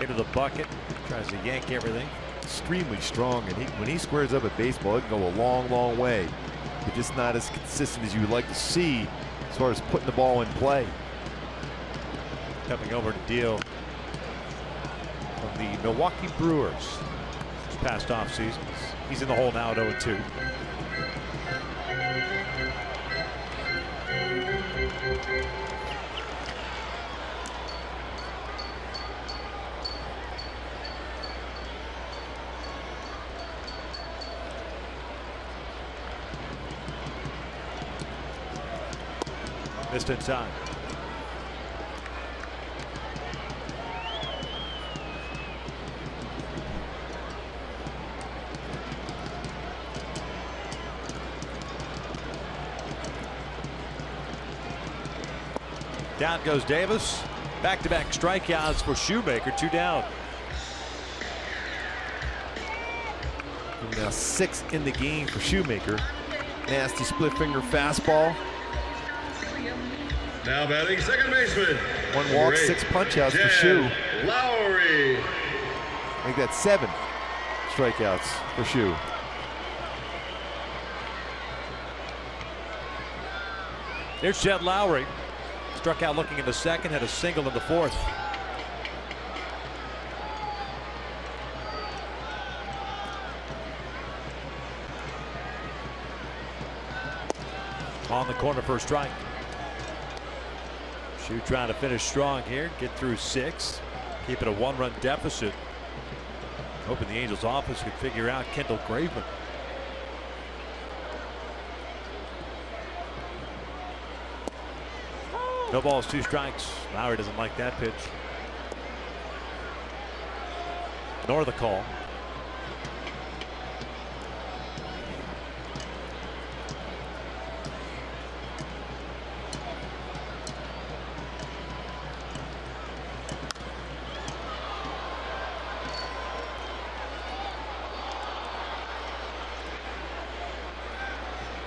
into the bucket. Tries to yank everything. Extremely strong, and when he squares up at baseball, it can go a long, long way. But just not as consistent as you would like to see as far as putting the ball in play. Coming over to deal from the Milwaukee Brewers this past offseason. He's in the hole now at 0-2. Missed inside. Down goes Davis. Back-to-back strikeouts for Shoemaker. 2 down. Now 6 in the game for Shoemaker. Nasty split finger fastball. Now batting second baseman. 1 walk, 6 punch outs for Shu. Lowry. I think that's 7 strikeouts for Shu. There's Jed Lowry. Struck out looking in the second, had a single in the fourth. On the corner for a strike. Shu trying to finish strong here, get through 6, keep it a 1-run deficit. Hoping the Angels office could figure out Kendall Graveman. No balls, 2 strikes. Lowry doesn't like that pitch. Nor the call.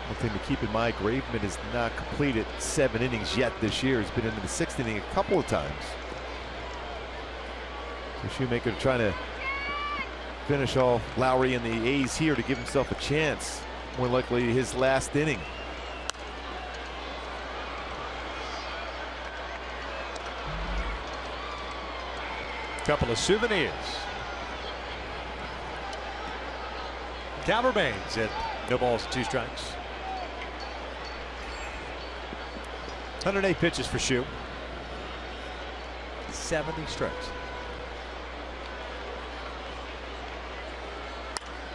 One thing to keep in mind, Graveman has not completed 7 innings yet this year. He's been into the 6th inning a couple of times. So Shoemaker trying to finish all Lowry and the A's here to give himself a chance. More likely his last inning. Couple of souvenirs. Cal remains at no balls, 2 strikes. 108 pitches for Shu. 70 strikes.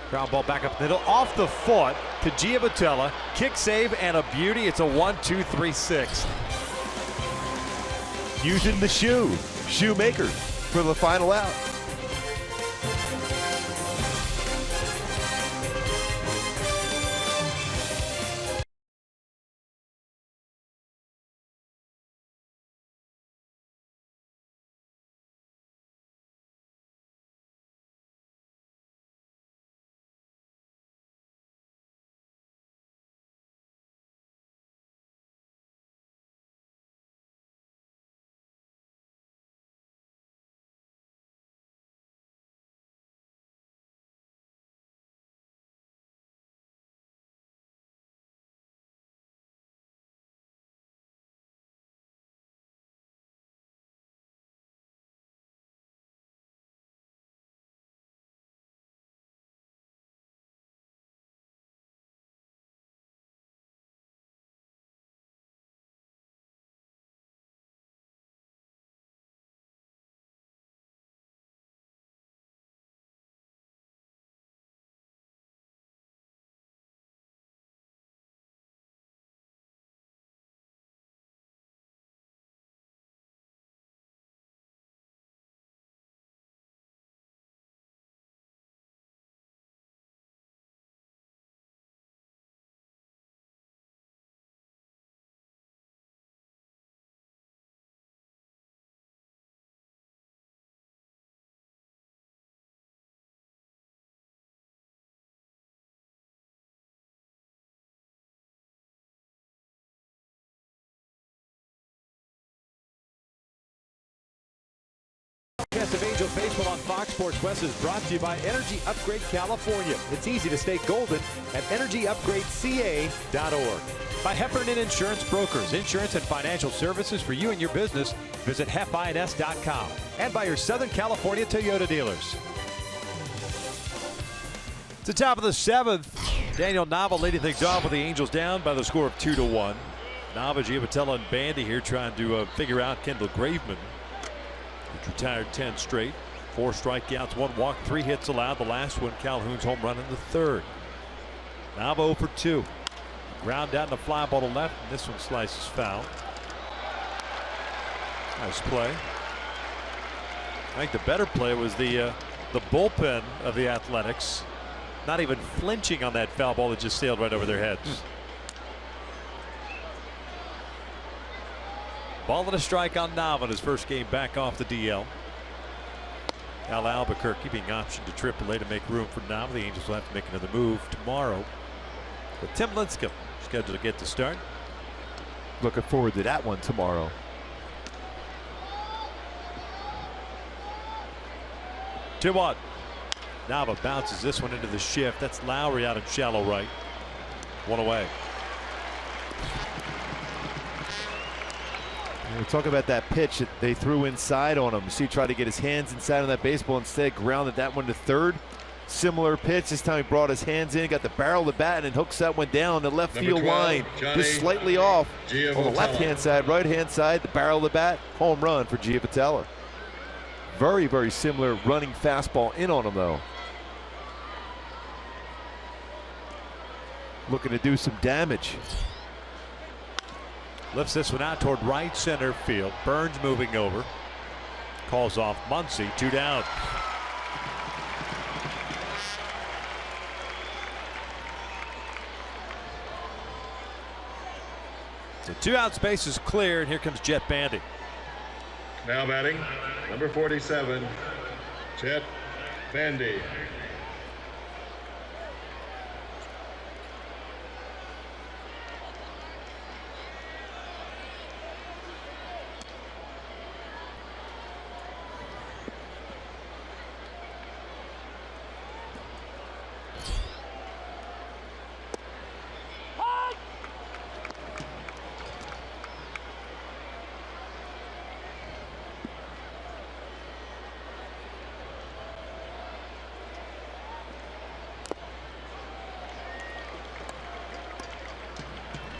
Ground ball back up the middle, off the foot to Giabatella. Kick save and a beauty. It's a 1-2-3-6. Using the Shu. Shoemaker for the final out. Broadcast of Angels baseball on Fox Sports West is brought to you by Energy Upgrade California. It's easy to stay golden at energyupgradeca.org. By Heffernan Insurance Brokers, insurance and financial services for you and your business. Visit hefins.com. And by your Southern California Toyota dealers. It's the top of the 7th. Daniel Nava leading things off with the Angels down by the score of 2-1. Nava, Giabatella, and Bandy here trying to figure out Kendall Graveman. He's retired 10 straight. 4 strikeouts, 1 walk, 3 hits allowed. The last one, Calhoun's home run in the 3rd. Nava 0 for 2. Ground out in the fly ball to left, and this one slices foul. Nice play. I think the better play was the bullpen of the Athletics, not even flinching on that foul ball that just sailed right over their heads. Ball and a strike on Nava, his first game back off the DL. Al Albuquerque being optioned to AAA to make room for Nava. The Angels will have to make another move tomorrow. But Tim Lincecum scheduled to get the start. Looking forward to that one tomorrow. Two one. Nava bounces this one into the shift. That's Lowry out in shallow right. One away. We're talking about that pitch that they threw inside on him. See, he tried to get his hands inside on that baseball, instead grounded that one to third. Similar pitch. This time he brought his hands in, got the barrel of the bat, and hooks that one down the left field 12, line. Johnny Just slightly off Giavotella. on the left-hand side, right-hand side, the barrel of the bat. Home run for Giavotella. Very, very similar running fastball in on him, though. Looking to do some damage. Lifts this one out toward right center field. Burns moving over. Calls off Muncy. 2 down. So 2 out, space is clear, and here comes Jet Bandy. Now batting, number 47, Chet Bandy.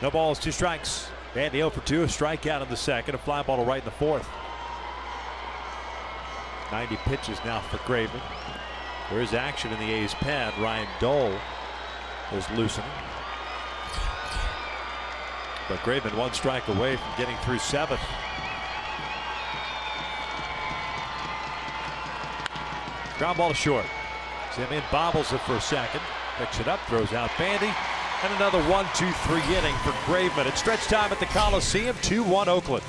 No balls, 2 strikes. Bandy 0 for 2, a strikeout in the second, a fly ball to right in the fourth. 90 pitches now for Graveman. There is action in the A's pen. Ryan Dole is loosening. But Graveman 1 strike away from getting through 7th. Ground ball to short. Simeon bobbles it for a second. Picks it up, throws out Bandy. And another 1-2-3 inning for Graveman. It's stretch time at the Coliseum. 2-1 Oakland.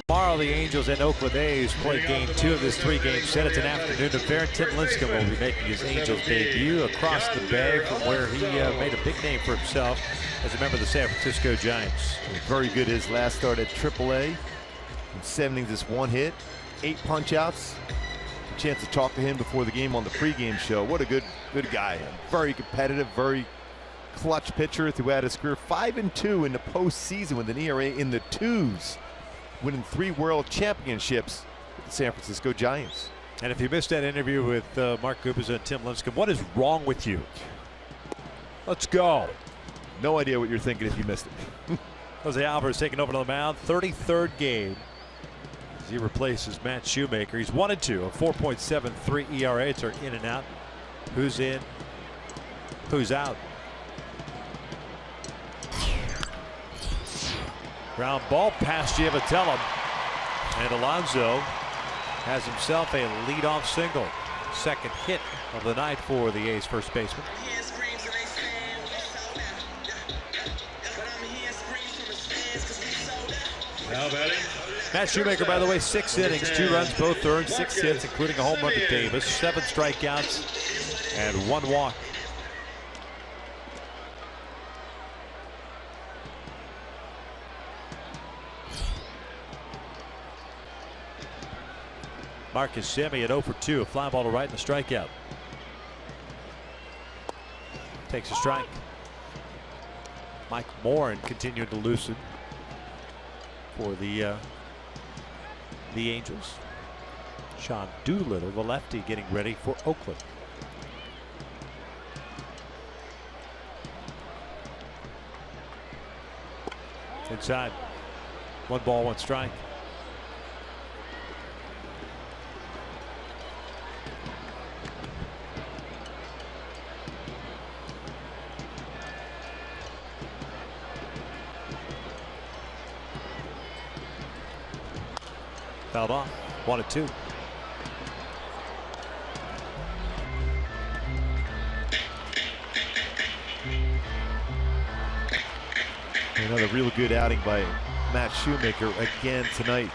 Tomorrow, the Angels and Oakland A's play game 2 of this 3-game set. It's an afternoon affair. Tim Lincecum will be making his Angels debut across the bay from where he made a big name for himself as a member of the San Francisco Giants. Very good his last start at AAA. 7 innings, just 1 hit, 8 punch outs. chance to talk to him before the game on the pregame show. What a good guy. Very competitive, very clutch pitcher throughout his career. 5-2 in the postseason with an ERA in the 2s, winning 3 World Championships with the San Francisco Giants. And if you missed that interview with Mark Gubicza and Tim Lincecum, what is wrong with you? Let's go. No idea what you're thinking if you missed it. Jose Alvarez taking over on the mound, 33rd game as he replaces Matt Shoemaker. He's 1-2, a 4.73 ERA. It's our in and out. Who's in? Who's out? Ground ball past Giavatello, and Alonso has himself a leadoff single. Second hit of the night for the A's first baseman. Now batting. Matt Shoemaker, by the way, 6 innings, 2 runs, both earned, 6 hits, including a home run to Davis, 7 strikeouts, and 1 walk. Marcus Semien at 0 for 2, a fly ball to right and a strikeout. Takes a strike. Mike Morin continuing to loosen for the Angels. Sean Doolittle, the lefty, getting ready for Oakland. Inside. 1 ball, 1 strike. Fouled off. 1-2. Another real good outing by Matt Shoemaker again tonight.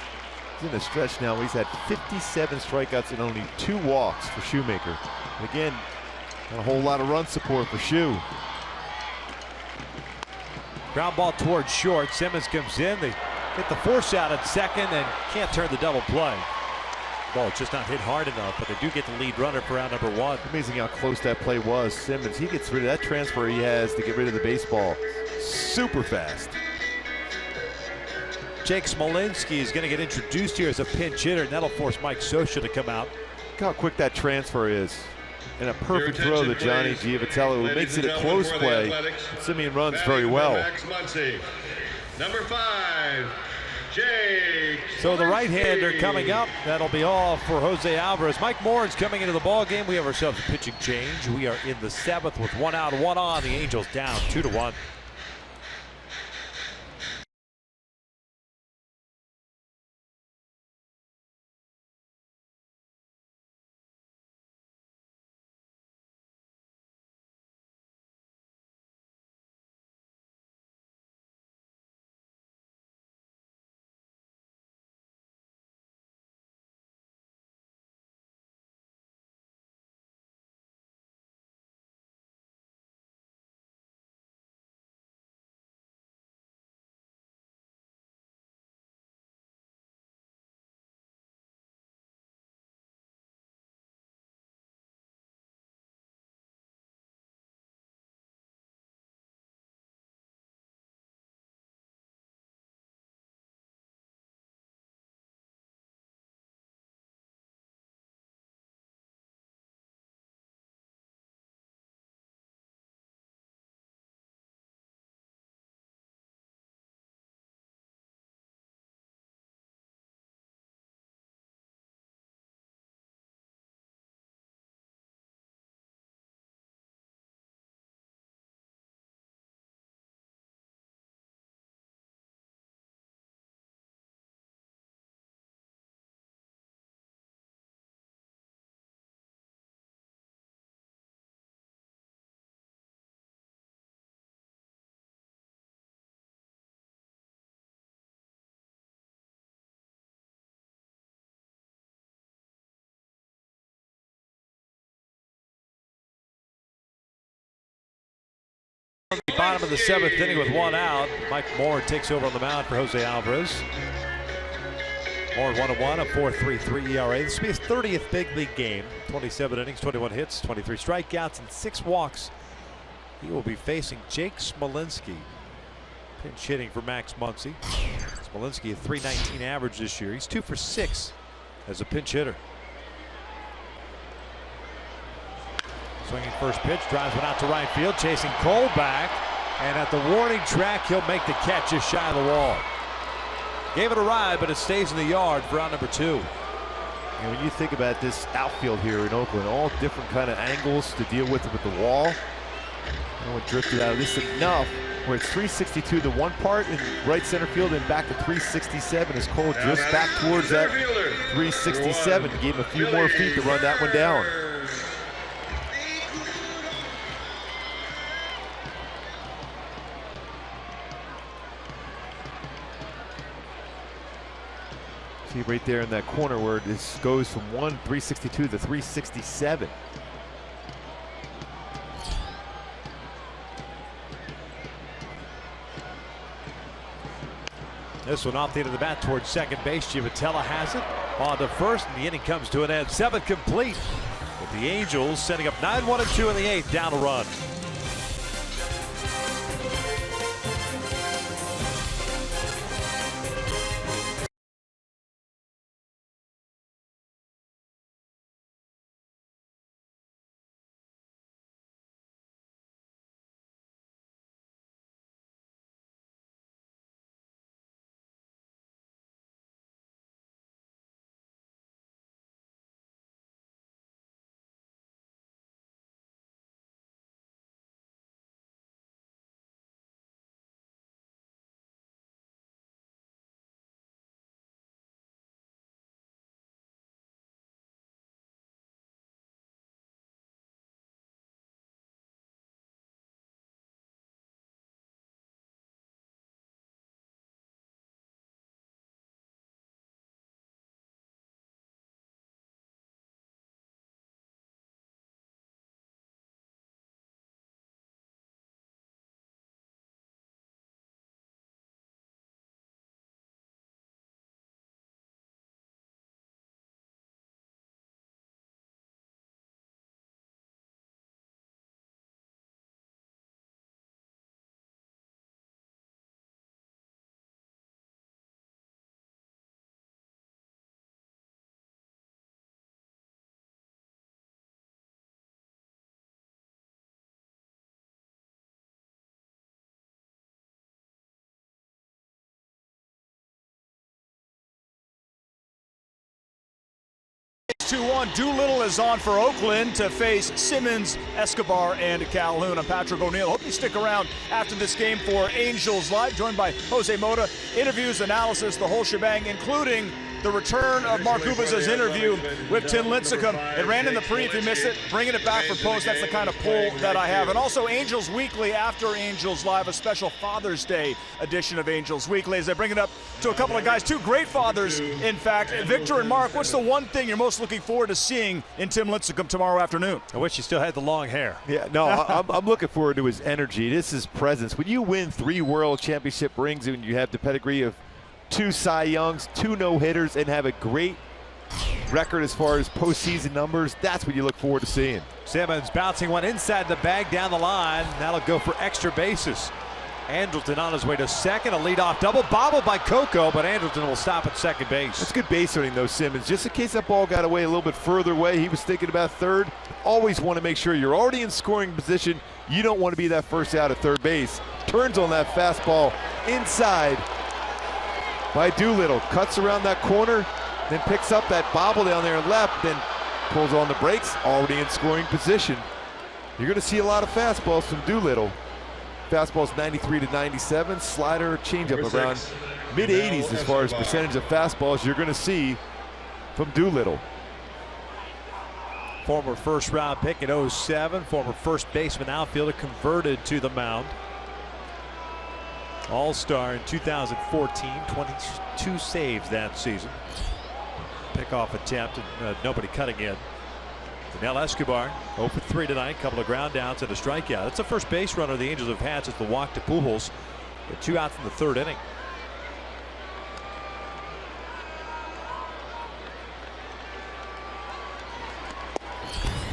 He's in a stretch now. He's had 57 strikeouts and only 2 walks for Shoemaker. And again, not a whole lot of run support for Shoe. Ground ball towards short. Simmons comes in. They hit the force out at second and can't turn the double play. Ball just not hit hard enough, but they do get the lead runner for out number 1. Amazing how close that play was. Simmons, he gets rid of that transfer he has to get rid of the baseball super fast. Jake Smolinski is going to get introduced here as a pinch hitter, and that'll force Mike Scioscia to come out. Look how quick that transfer is. And a perfect throw to Johnny Giavatello, who makes it a close play. Semien runs very well. Number 5, Jake. So the right-hander coming up. That'll be all for Jose Alvarez. Mike Morin's coming into the ball game. We have ourselves a pitching change. We are in the 7th with 1 out, 1 on. The Angels down 2-1. Bottom of the 7th inning with 1 out. Mike Morin takes over on the mound for Jose Alvarez. Horn 1-1, a 4.33 ERA. This will be his 30th big league game. 27 innings, 21 hits, 23 strikeouts, and 6 walks. He will be facing Jake Smolinski. Pinch hitting for Max Muncy. Smolinski a .319 average this year. He's 2 for 6 as a pinch hitter. Swinging first pitch, drives one out to right field, chasing Cole back, and at the warning track, he'll make the catch just shy of the wall. Gave it a ride, but it stays in the yard for out number 2. And when you think about this outfield here in Oakland, all different kind of angles to deal with the wall. No one drifted out of this enough where it's 362 to one part in right center field and back to 367 as Cole drifts back towards that 367. Gave him a few more feet to run that one down. See right there in that corner where this goes from 362 to 367. This one off the end of the bat towards second base. Givatella has it on to first, and the inning comes to an end. 7th complete, with the Angels setting up 9-1-2 in the 8th, down a run. Doolittle is on for Oakland to face Simmons, Escobar, and Calhoun. I'm Patrick O'Neill. Hope you stick around after this game for Angels Live, joined by Jose Mota. Interviews, analysis, the whole shebang, including the return of Mark Gubic's interview with Tim Lincecum. It ran in the pre. If you missed it, bringing it back for post. That's the kind of pull that I have. And also Angels Weekly after Angels Live, a special Father's Day edition of Angels Weekly, as I bring it up to a couple of guys, 2 great fathers, in fact. Victor and Mark, what's the one thing you're most looking forward to seeing in Tim Lincecum tomorrow afternoon? I wish he still had the long hair. Yeah, no, I'm looking forward to his energy. This is presence. When you win 3 World Championship rings and you have the pedigree of 2 Cy Youngs, 2 no-hitters, and have a great record as far as postseason numbers, that's what you look forward to seeing. Simmons bouncing one inside the bag down the line. That'll go for extra bases. Andrelton on his way to second. A leadoff double, bobbled by Coco, but Andrelton will stop at second base. That's good base running, though, Simmons. Just in case that ball got away a little bit further away, he was thinking about third. Always want to make sure you're already in scoring position. You don't want to be that first out at third base. Turns on that fastball inside by Doolittle. Cuts around that corner, then picks up that bobble down there and left, then pulls on the brakes, already in scoring position. You're going to see a lot of fastballs from Doolittle. Fastball's 93 to 97, slider, changeup around mid-80s as far as percentage of fastballs you're going to see from Doolittle. Former first-round pick in 07, former first baseman outfielder, converted to the mound. All-star in 2014, 22 saves that season. Pickoff attempt, and nobody cutting in. Now Escobar 0 for 3 tonight, couple of ground downs and a strikeout. That's the first base runner the Angels have had since the walk to Pujols. With 2 outs in the 3rd inning.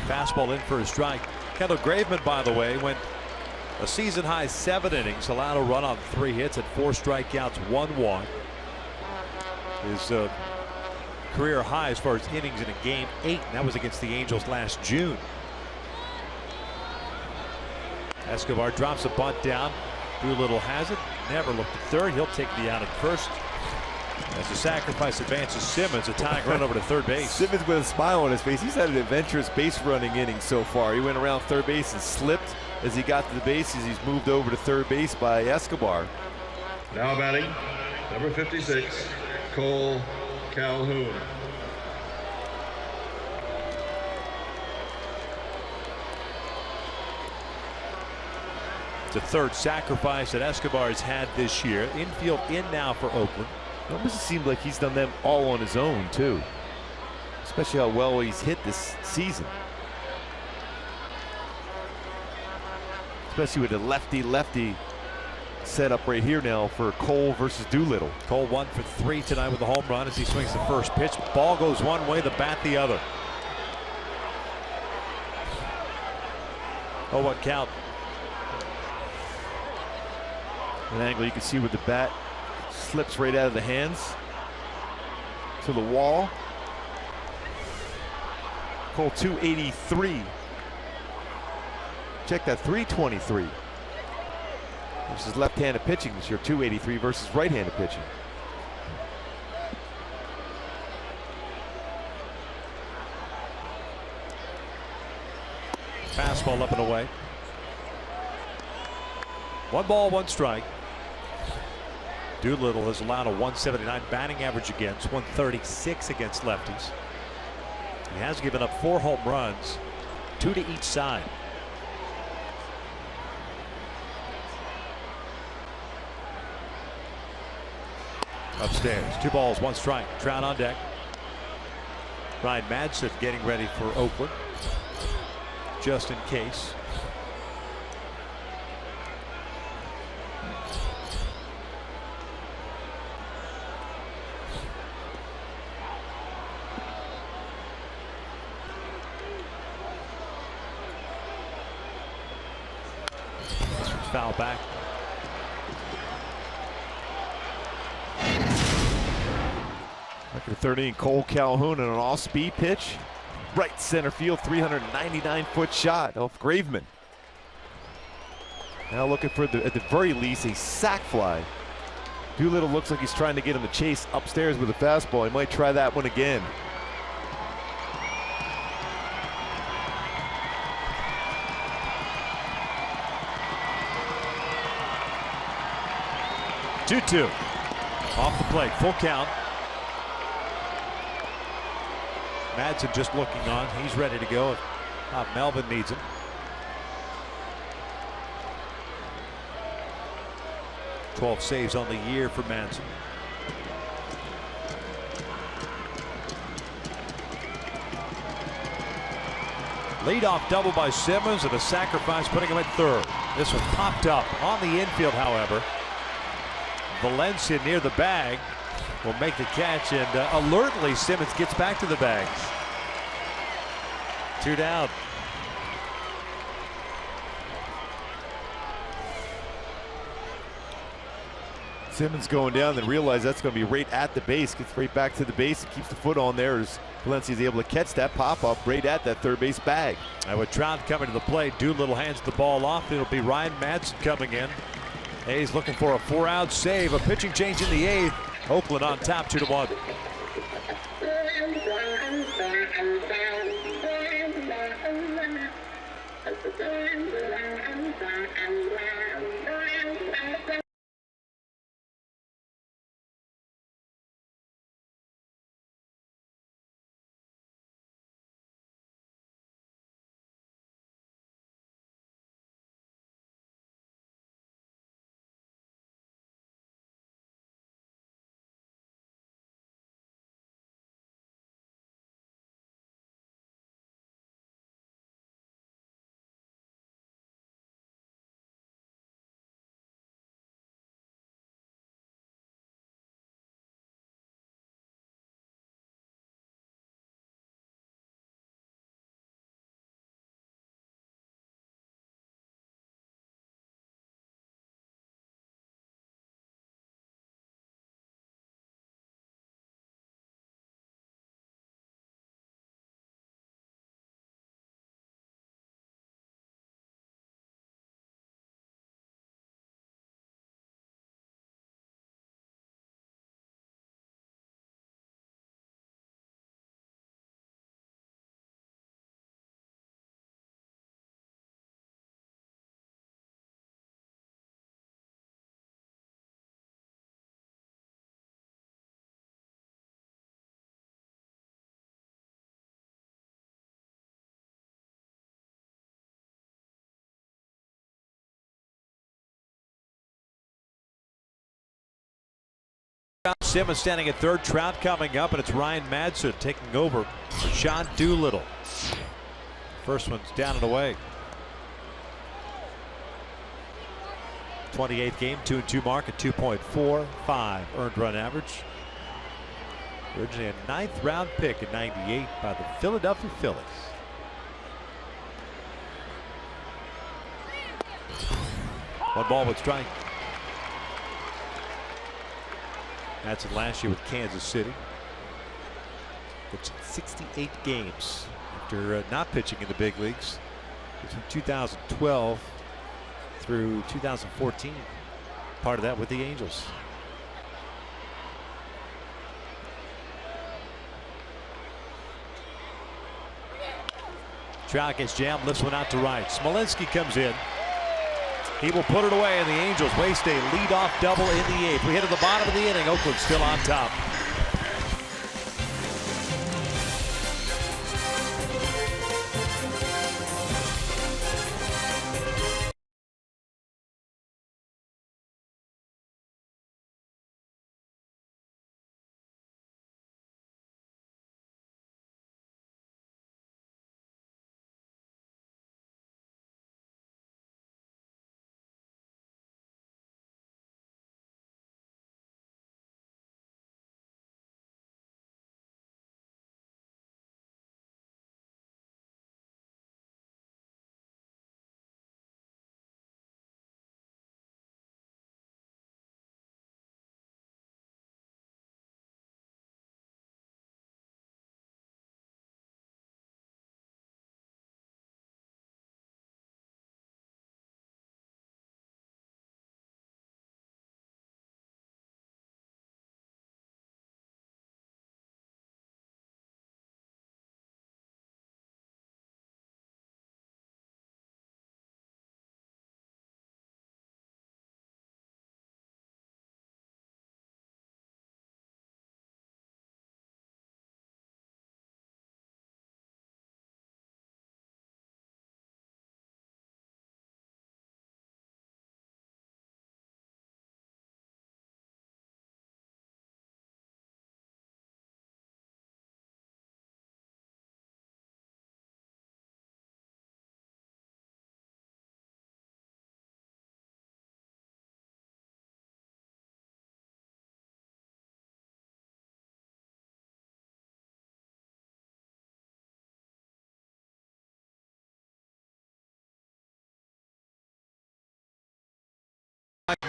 Fastball in for a strike. Kendall Graveman, by the way, went a season high 7 innings, allowed a run on 3 hits at 4 strikeouts, 1 walk. His career high as far as innings in a game, 8, and that was against the Angels last June. Escobar drops a bunt down. Doolittle has it. Never looked at third. He'll take the out at first. As the sacrifice advances Simmons, a tying run over to third base. Simmons with a smile on his face. He's had an adventurous base running inning so far. He went around third base and slipped as he got to the bases. He's moved over to third base by Escobar. Now batting, number 56, Cole Calhoun. It's the third sacrifice that Escobar has had this year. Infield in now for Oakland. It almost seemed like he's done them all on his own, too. Especially how well he's hit this season. Especially with the lefty-lefty setup right here now for Cole versus Doolittle. Cole 1 for 3 tonight with a home run as he swings the first pitch. Ball goes one way, the bat the other. 0-1 count. An angle you can see with the bat slips right out of the hands to the wall. Cole 283. Check that, 323. Versus left-handed pitching this year, 283 versus right-handed pitching. Fastball up and away. 1 ball, 1 strike. Doolittle has allowed a 179 batting average against, 136 against lefties. He has given up 4 home runs, 2 to each side. Upstairs, 2 balls, 1 strike. Trout on deck. Ryan Madsen getting ready for Oakland, just in case. Foul back. Back in the third inning, Cole Calhoun on an off-speed pitch. Right center field, 399-foot shot off Graveman. Now looking for, at the very least, a sac fly. Doolittle looks like he's trying to get him to chase upstairs with a fastball. He might try that one again. Two off the plate, full count. Madsen just looking on. He's ready to go if Melvin needs him. .12 saves on the year for Madsen. Leadoff double by Simmons and a sacrifice putting him at third. This one popped up on the infield, however. Valencia near the bag will make the catch, and alertly Simmons gets back to the bag. 2 down. Simmons going down, then realize that's going to be right at the base. Gets right back to the base and keeps the foot on there as Valencia's able to catch that pop-up right at that third base bag. And with Trout coming to the plate, Doolittle hands the ball off. It'll be Ryan Madsen coming in. A's looking for a 4-out save. A pitching change in the 8th. Oakland on top, 2-1. Simmons standing at third. Trout coming up, and it's Ryan Madsen taking over for Sean Doolittle. First one's down and away. 28th game, 2-2 mark at 2.45 earned run average. Originally a 9th round pick in '98 by the Philadelphia Phillies. One ball with strike. That's it last year with Kansas City. Pitched 68 games after not pitching in the big leagues between 2012 through 2014. Part of that with the Angels. Trout gets jammed, lifts one out to right. Smolinski comes in. He will put it away, and the Angels waste a leadoff double in the 8th. We hit at the bottom of the inning. Oakland still on top.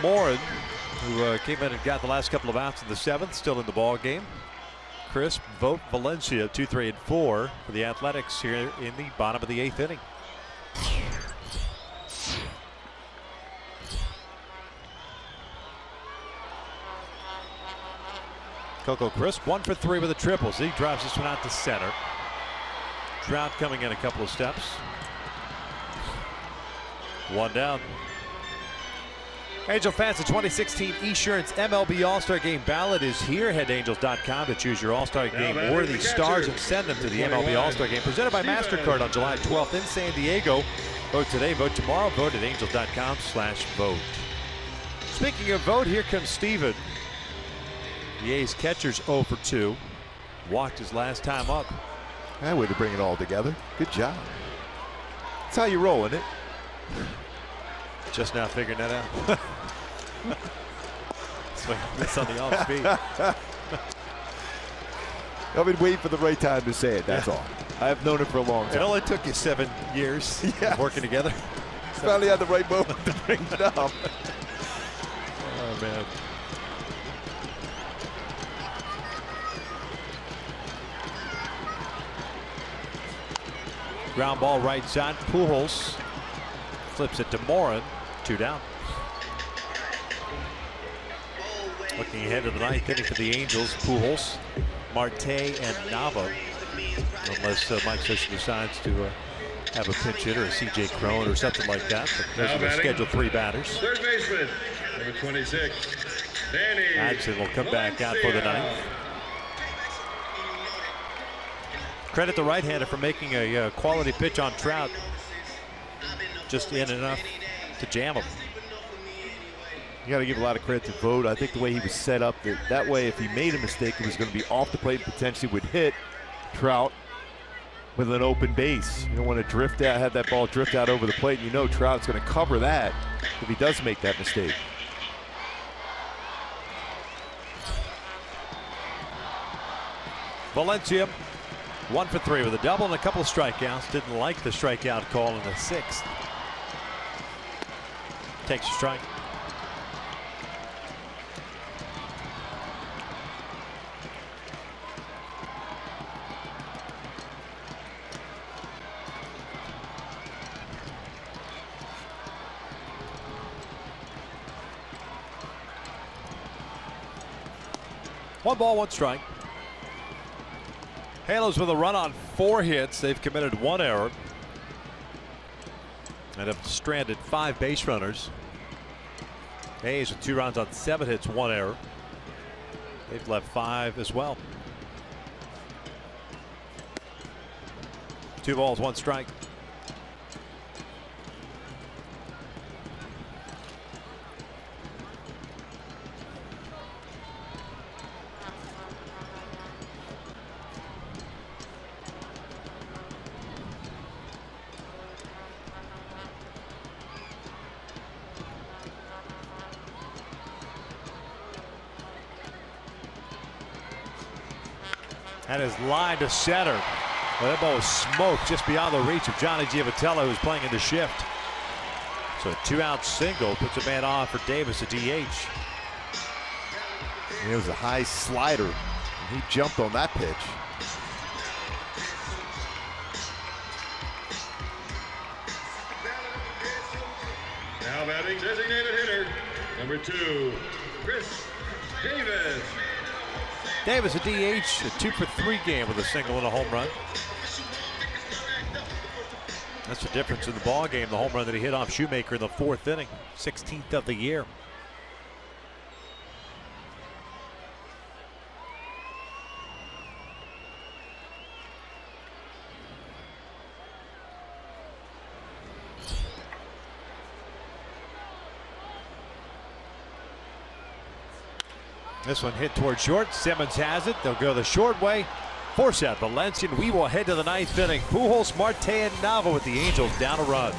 Morin, who came in and got the last couple of outs in the 7th, still in the ball game. Crisp, Vogt, Valencia, 2, 3, and 4 for the Athletics here in the bottom of the 8th inning. Coco Crisp, 1 for 3 with a triple. He drives this one out to center. Trout coming in a couple of steps. One down. Angel fans, the 2016 Esurance MLB All-Star Game ballot is here. Head to angels.com to choose your All-Star Game worthy stars and send them to the MLB All-Star Game presented by MasterCard on July 12th in San Diego. Vote today, vote tomorrow. Vote at angels.com/vote. Speaking of vote, here comes Steven. The A's catcher's 0 for 2. Walked his last time up. That way to bring it all together. Good job. That's how you roll, isn't it? Just now figuring that out. That's on the off speed. I've been waiting for the right time to say it, that's all. I've known it for a long time. It only took you 7 years working together. Finally had the right moment to bring it up. Oh, man. Ground ball right side. Pujols flips it to Morin. 2 down. Looking ahead to the 9th inning for the Angels. Pujols, Marte, and Nava. Unless Mike Sisson decides to have a pinch hitter, a C.J. Cron or something like that. But those are the scheduled 3 batters. Third baseman, number 26, Danny. Madsen will come back out for the 9th. Credit the right-hander for making a quality pitch on Trout. Just in enough to jam him. You got to give a lot of credit to Vogt. I think the way he was set up, that way if he made a mistake, it was going to be off the plate, potentially would hit Trout with an open base. You don't want to drift out, have that ball drift out over the plate. You know Trout's going to cover that if he does make that mistake. Valencia, 1 for 3 with a double and a couple of strikeouts. Didn't like the strikeout call in the 6th. Takes a strike. One ball, one strike. Halos with a run on 4 hits. They've committed 1 error and have stranded 5 base runners. A's with 2 runs on 7 hits, 1 error. They've left 5 as well. 2 balls, 1 strike. And is lined to center. Well, that ball was smoked just beyond the reach of Johnny Giavitello, who's playing in the shift. So a 2-out single puts a man on for Davis, a DH. It was a high slider, and he jumped on that pitch. Now batting designated hitter, number 2, Chris Davis. Davis, a DH, a 2 for 3 game with a single and a home run. That's the difference in the ball game. The home run that he hit off Shoemaker in the 4th inning, 16th of the year. This one hit toward short. Simmons has it. They'll go the short way. Force out Valencia. We will head to the 9th inning. Pujols, Marte, and Nava with the Angels down a run.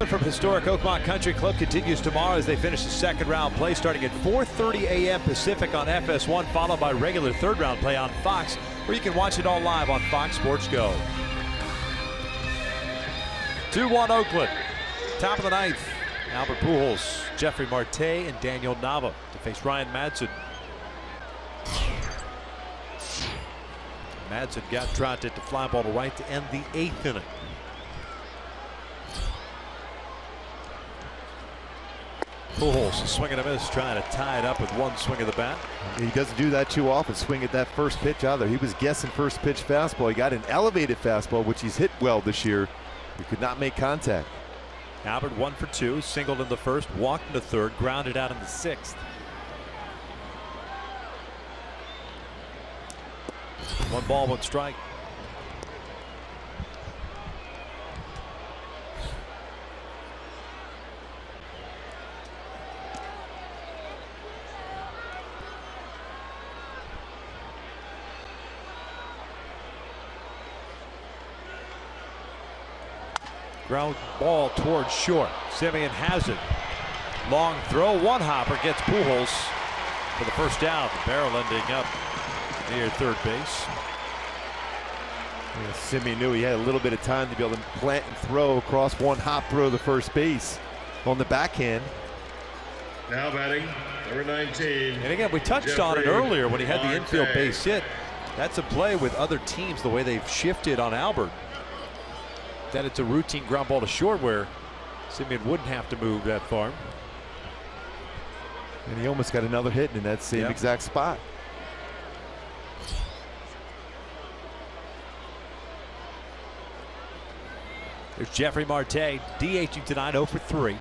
From historic Oakmont Country Club continues tomorrow as they finish the 2nd round play starting at 4:30 a.m. Pacific on FS1, followed by regular 3rd round play on Fox, where you can watch it all live on Fox Sports Go. 2-1 Oakland. Top of the 9th. Albert Pujols, Jeffrey Marte, and Daniel Nava to face Ryan Madsen. Madsen got trotted to fly ball to right to end the 8th inning. Pujols swing and a miss, trying to tie it up with one swing of the bat. He doesn't do that too often, swing at that first pitch either. He was guessing first pitch fastball. He got an elevated fastball, which he's hit well this year. He could not make contact. Albert 1 for 2, singled in the first, walked in the third, grounded out in the sixth. 1 ball, 1 strike. Ground ball towards short. Simeon has it. Long throw, one hopper, gets Pujols for the first down. The barrel ending up near third base. Yeah, Simeon knew he had a little bit of time to be able to plant and throw across one hop throw to first base on the backhand. Now batting, number 19. And again, we touched on it earlier when he had the infield base hit. That's a play with other teams, the way they've shifted on Albert. That it's a routine ground ball to short where Simeon wouldn't have to move that far. And he almost got another hit in that same exact spot. There's Jeffrey Marte, DHing tonight, 0 for 3.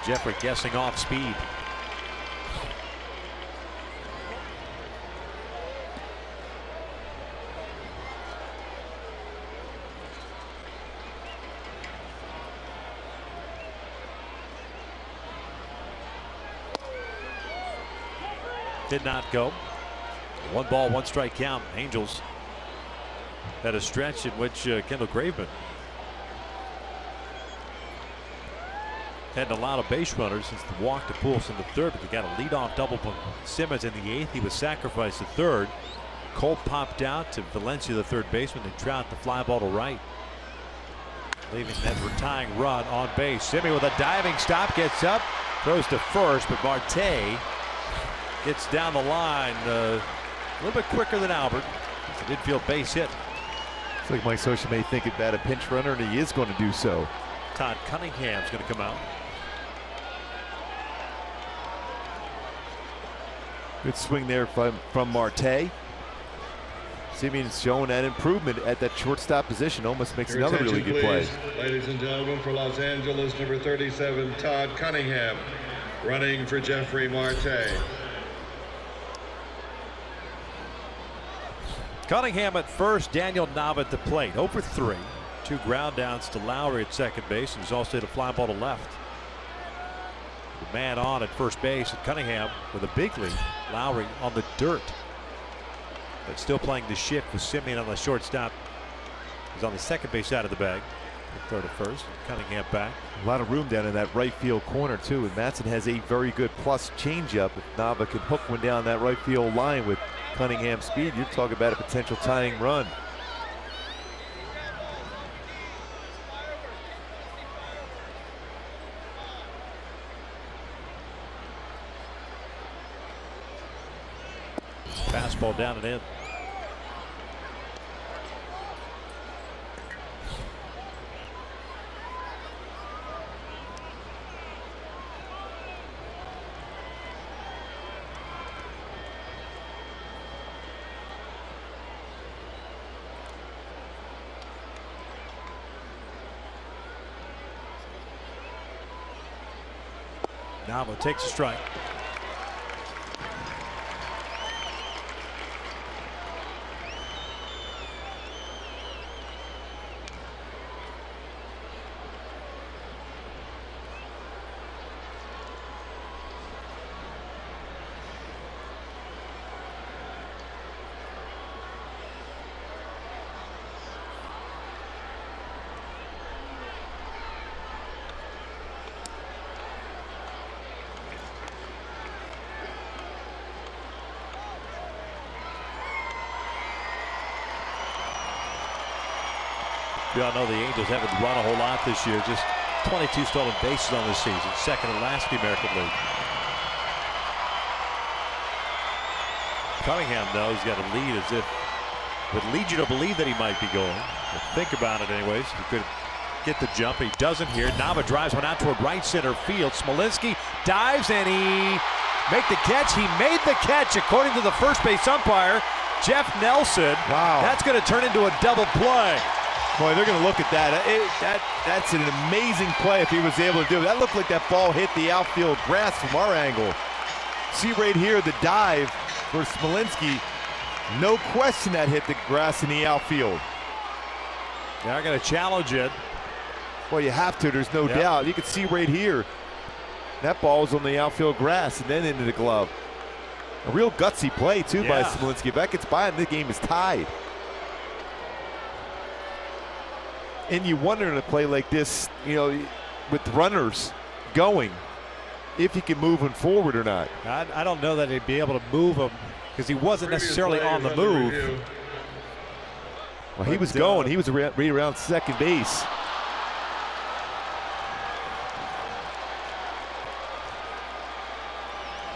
Jeffrey guessing off speed. Did not go. 1 ball, 1 strike count. Angels had a stretch in which Kendall Graveman hadn't allowed a base runner since the walk to Pujols in the third, but they got a leadoff double from Simmons in the 8th. He was sacrificed to third. Cole popped out to Valencia, the third baseman, and Trout the fly ball to right, leaving that tying run on base. Simeon with a diving stop, gets up, throws to first, but Marte gets down the line a little bit quicker than Albert. It's an infield base hit. It's like Mike Scioscia may think about a pinch runner, and he is going to do so. Todd Cunningham's going to come out. Good swing there from Marte. Simeon's showing that improvement at that shortstop position. Almost makes Your another really good play. Ladies and gentlemen, for Los Angeles, number 37, Todd Cunningham, running for Jeffrey Marte. Cunningham at first, Daniel Nava at the plate. 0 for 3. 2 ground downs to Lowry at second base, and he's also hit a fly ball to left. The man on at first base, and Cunningham with a big lead. Lowry on the dirt, but still playing the shift with Simeon on the shortstop. He's on the second base side of the bag. Throw to first. Cunningham back. A lot of room down in that right field corner too. And Matson has a very good plus changeup. If Nava can hook one down that right field line with Cunningham's speed, you're talking about a potential tying run. Fastball down and in. Nava takes a strike. We all know the Angels haven't run a whole lot this year. Just 22 stolen bases on this season. Second and last in the American League. Cunningham, though, he's got a lead as if would lead you to believe that he might be going. Think about it anyways. He could get the jump. He doesn't here. Nava drives one out toward right center field. Smolinski dives and he make the catch. He made the catch according to the first base umpire, Jeff Nelson. Wow. That's going to turn into a double play. Boy, they're going to look at that. That's an amazing play if he was able to do it. That looked like that ball hit the outfield grass from our angle. See right here the dive for Smolinski. No question that hit the grass in the outfield. They're going to challenge it. Well, you have to. There's no doubt. You can see right here. That ball was on the outfield grass and then into the glove. A real gutsy play, too, by Smolinski. If that gets by him, the game is tied. And you wonder in a play like this, you know, with runners going, if he can move him forward or not. I don't know that he'd be able to move him because he wasn't necessarily on the move. Well, he was going. He was right around second base.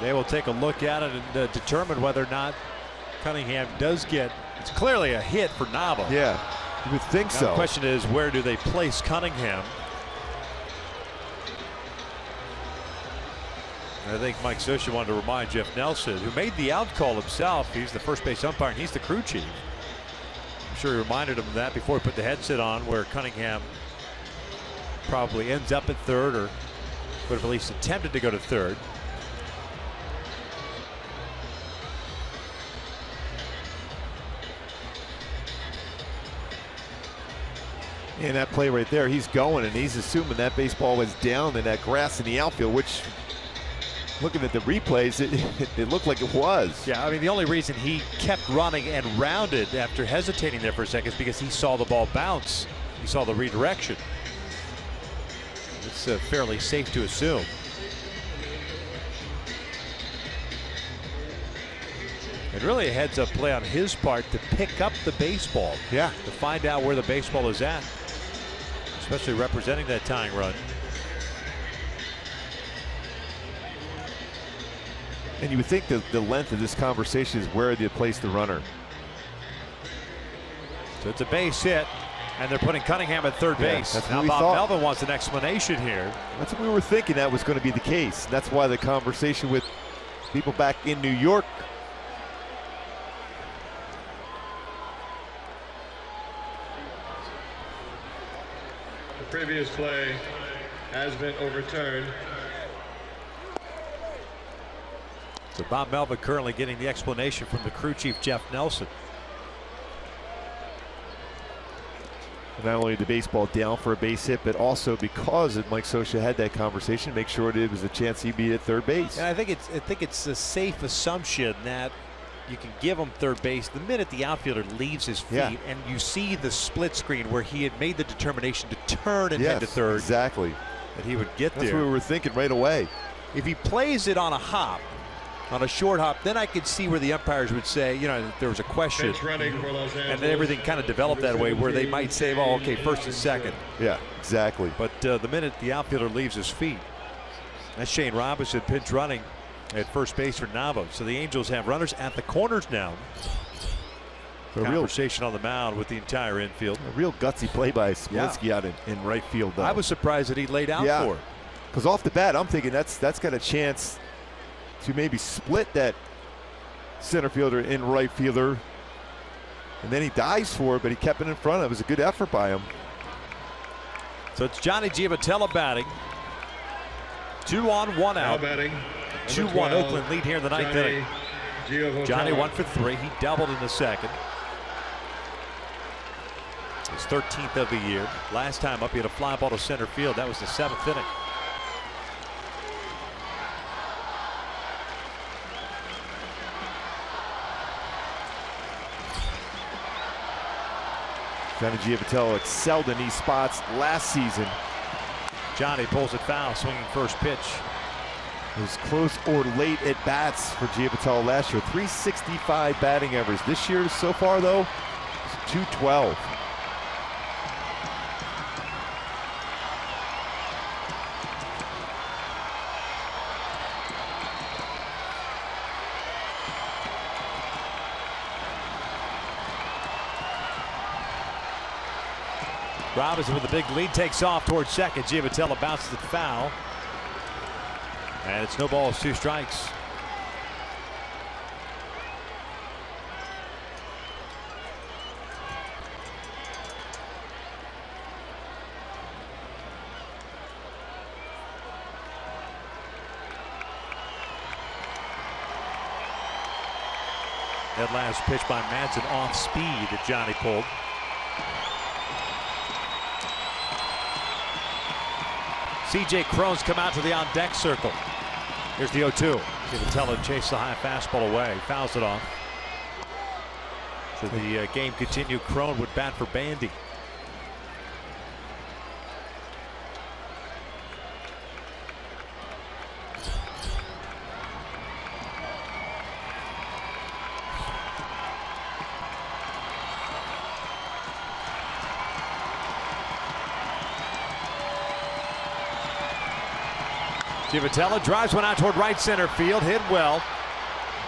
They will take a look at it and determine whether or not Cunningham does get. It's clearly a hit for Nava. Yeah, you would think so. The question is, where do they place Cunningham? I think Mike Scioscia wanted to remind Jeff Nelson, who made the out call himself. He's the first base umpire and he's the crew chief. I'm sure he reminded him of that before he put the headset on, where Cunningham probably ends up at third, or would have at least attempted to go to third. And that play right there, he's going and he's assuming that baseball was down in that grass in the outfield, which, looking at the replays, it looked like it was. Yeah, I mean, the only reason he kept running and rounded after hesitating there for a second is because he saw the ball bounce. He saw the redirection. It's fairly safe to assume. And really a heads-up play on his part to pick up the baseball. Yeah. To find out where the baseball is at, especially representing that tying run. And you would think that the length of this conversation is where they place the runner. So it's a base hit, and they're putting Cunningham at third base. That's now what we Bob thought. Melvin wants an explanation here. That's what we were thinking that was going to be the case. That's why the conversation with people back in New York. The previous play has been overturned. So Bob Melvin currently getting the explanation from the crew chief, Jeff Nelson. Not only the baseball down for a base hit, but also because Mike Scioscia had that conversation, make sure it was a chance he'd be at third base. And I think it's a safe assumption that you can give him third base the minute the outfielder leaves his feet, and you see the split screen where he had made the determination to turn and head to third. Exactly. That he would get there. That's what we were thinking right away. If he plays it on a hop, on a short hop, then I could see where the umpires would say, you know, there was a question. And then everything kind of developed that way, where they might say, oh, okay, first and second. Yeah, exactly. But the minute the outfielder leaves his feet, that's Shane Robinson pinch running at first base for Nava. So the Angels have runners at the corners now. Conversation on the mound with the entire infield. A real gutsy play by Smolinski out in right field, though. I was surprised that he laid out for it. Because off the bat, I'm thinking that's got a chance to maybe split that center fielder and right fielder. And then he dives for it, but he kept it in front. It was a good effort by him. So it's Johnny Giavotella batting. 2 on, 1 out. 2-1 Oakland lead here in the ninth inning. Johnny 1 for 3. He doubled in the second. His 13th of the year. Last time up, he had a fly ball to center field. That was the 7th inning. Johnny Giavotella excelled in these spots last season. Johnny pulls it foul, swinging first pitch. It was close or late at bats for Giavotella last year. 365 batting average. This year so far, though, it's 212. Robinson with the big lead takes off towards second. Giavotella bounces it foul. And it's no balls, 2 strikes. That last pitch by Madsen off speed that Johnny pulled. C.J. Cron's come out to the on-deck circle. Here's the 0-2. Giavotella chased the high fastball away. Fouls it off. So the game continued. Cron would bat for Bandy. Giavotella drives one out toward right center field. Hit well.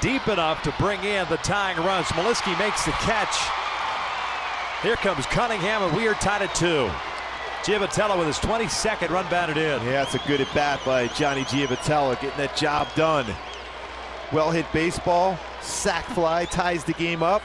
Deep enough to bring in the tying run. Smolensky makes the catch. Here comes Cunningham, and we are tied at 2. Giavotella with his 22nd run batted in. Yeah, it's a good at bat by Johnny Giavotella, getting that job done. Well hit baseball. Sac fly ties the game up.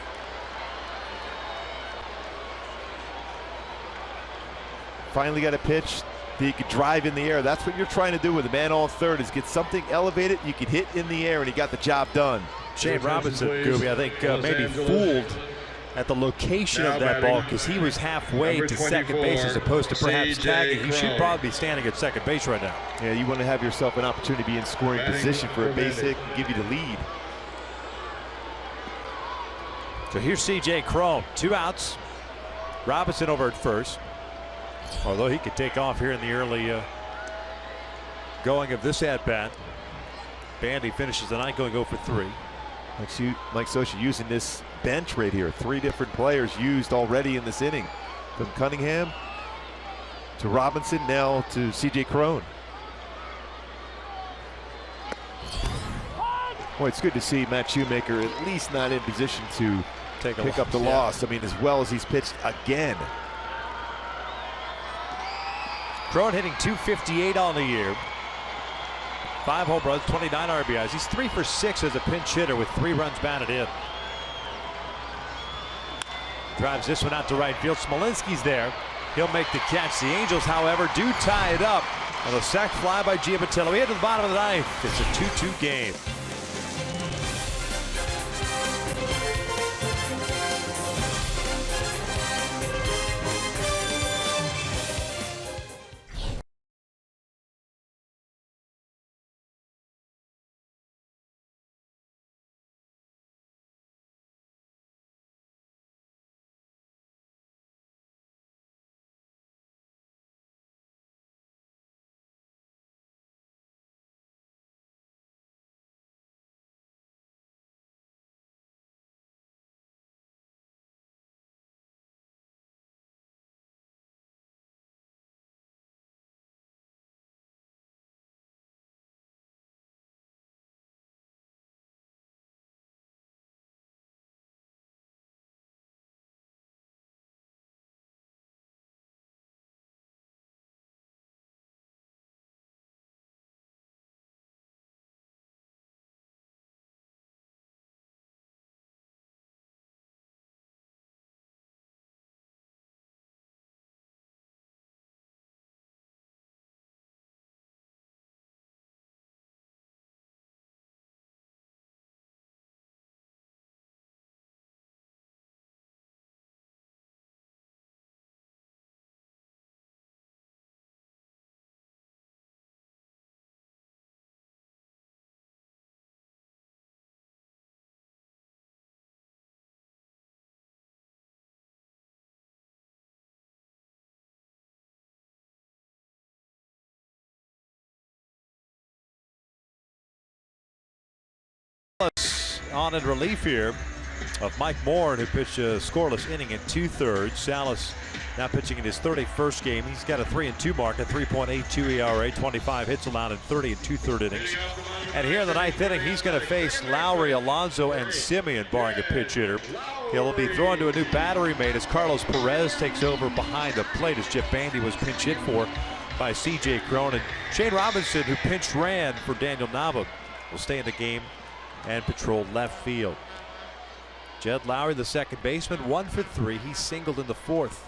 Finally got a pitch that you could drive in the air. That's what you're trying to do with a man on third, is get something elevated you could hit in the air, and he got the job done. Shane Robinson, Gooby, I think maybe fooled at the location of that ball, because he was halfway to second base as opposed to perhaps tagging. He should probably be standing at second base right now. Yeah, you want to have yourself an opportunity to be in scoring position for a base hit and give you the lead. So here's C.J. Cron, 2 outs. Robinson over at first. Although he could take off here in the early going of this at-bat. Bandy finishes the night going 0 for 3. Mike Scioscia using this bench right here. 3 different players used already in this inning. From Cunningham to Robinson, now to C.J. Cron. Boy, it's good to see Matt Shoemaker at least not in position to pick up the loss. I mean, as well as he's pitched again. Cron hitting .258 on the year. 5 home runs, 29 RBIs. He's 3 for 6 as a pinch hitter with 3 runs batted in. Drives this one out to right field. Smolensky's there. He'll make the catch. The Angels, however, do tie it up on a sac fly by Giavotella. We head to the bottom of the 9th. It's a 2-2 game. On in relief here. of Mike Moore, who pitched a scoreless inning in 2/3. Salas now pitching in his 31st game. He's got a 3-2 mark, a 3.82 ERA, 25 hits allowed in 30 and 2/3 innings. And here in the 9th inning, he's going to face Lowry, Alonso, and Simeon, barring a pinch hitter. He'll be thrown to a new battery mate as Carlos Perez takes over behind the plate as Jeff Bandy was pinch hit for by C.J. Cronin. Shane Robinson, who pinch ran for Daniel Nava, will stay in the game and patrol left field. Jed Lowry, the second baseman, 1 for 3. He singled in the 4th.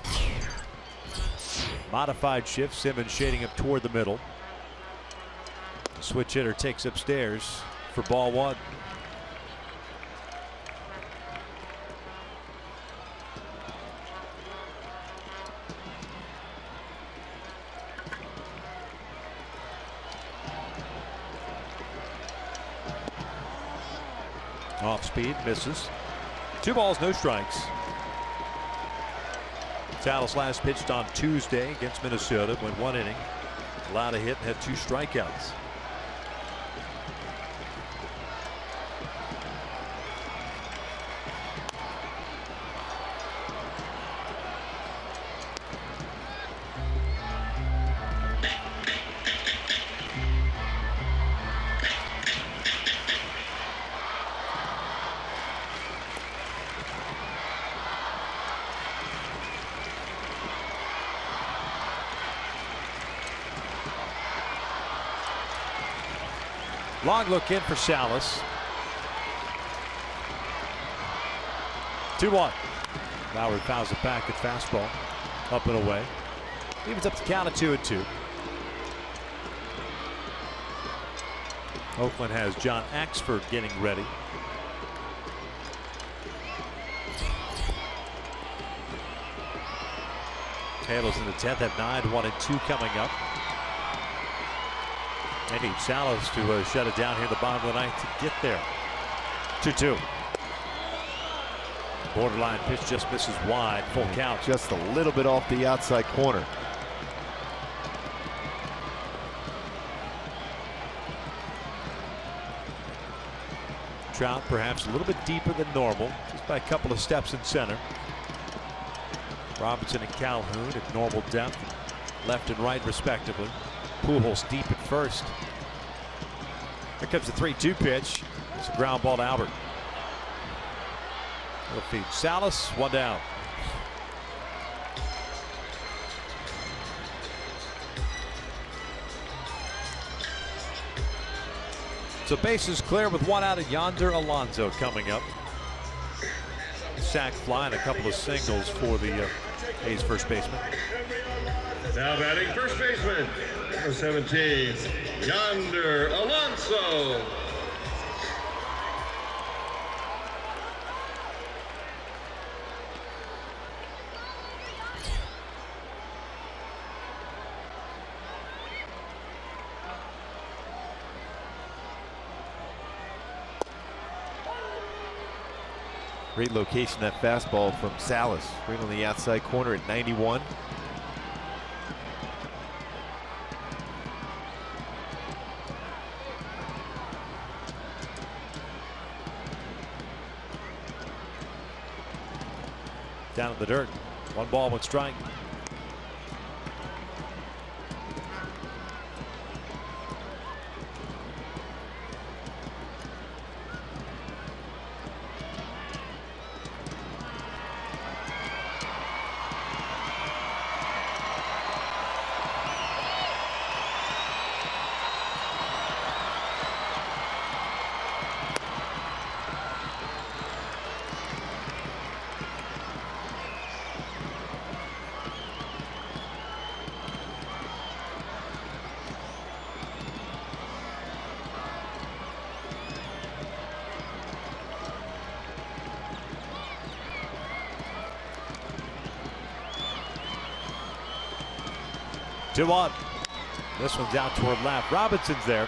Modified shift, Simmons shading him toward the middle. The switch hitter takes upstairs for ball 1. Off speed, misses. 2 balls, no strikes. Salas last pitched on Tuesday against Minnesota, went 1 inning, allowed a hit and had 2 strikeouts. Long look in for Salas. 2-1. Lowry fouls it back at fastball. Up and away. Evens up the count at 2-2. Oakland has John Axford getting ready. Halos in the 10th have 9, 1 and 2 coming up. They need Salas to shut it down here in the bottom of the 9th to get there. 2-2. Borderline pitch just misses wide. Full count. Just a little bit off the outside corner. Trout perhaps a little bit deeper than normal, just by a couple of steps in center. Robinson and Calhoun at normal depth, left and right respectively. Pujols deep at first. Here comes the 3-2 pitch. It's a ground ball to Albert. He'll feed Salas, 1 down. So bases clear with 1 out. At Yonder Alonso coming up. Sack fly and a couple of singles for the A's first baseman. Now batting first baseman, number 17, Yonder Alonso. Great location, that fastball from Salas. Right on the outside corner at 91. Down in the dirt. 1 ball, 1 strike. Two on. This one's out toward left. Robinson's there.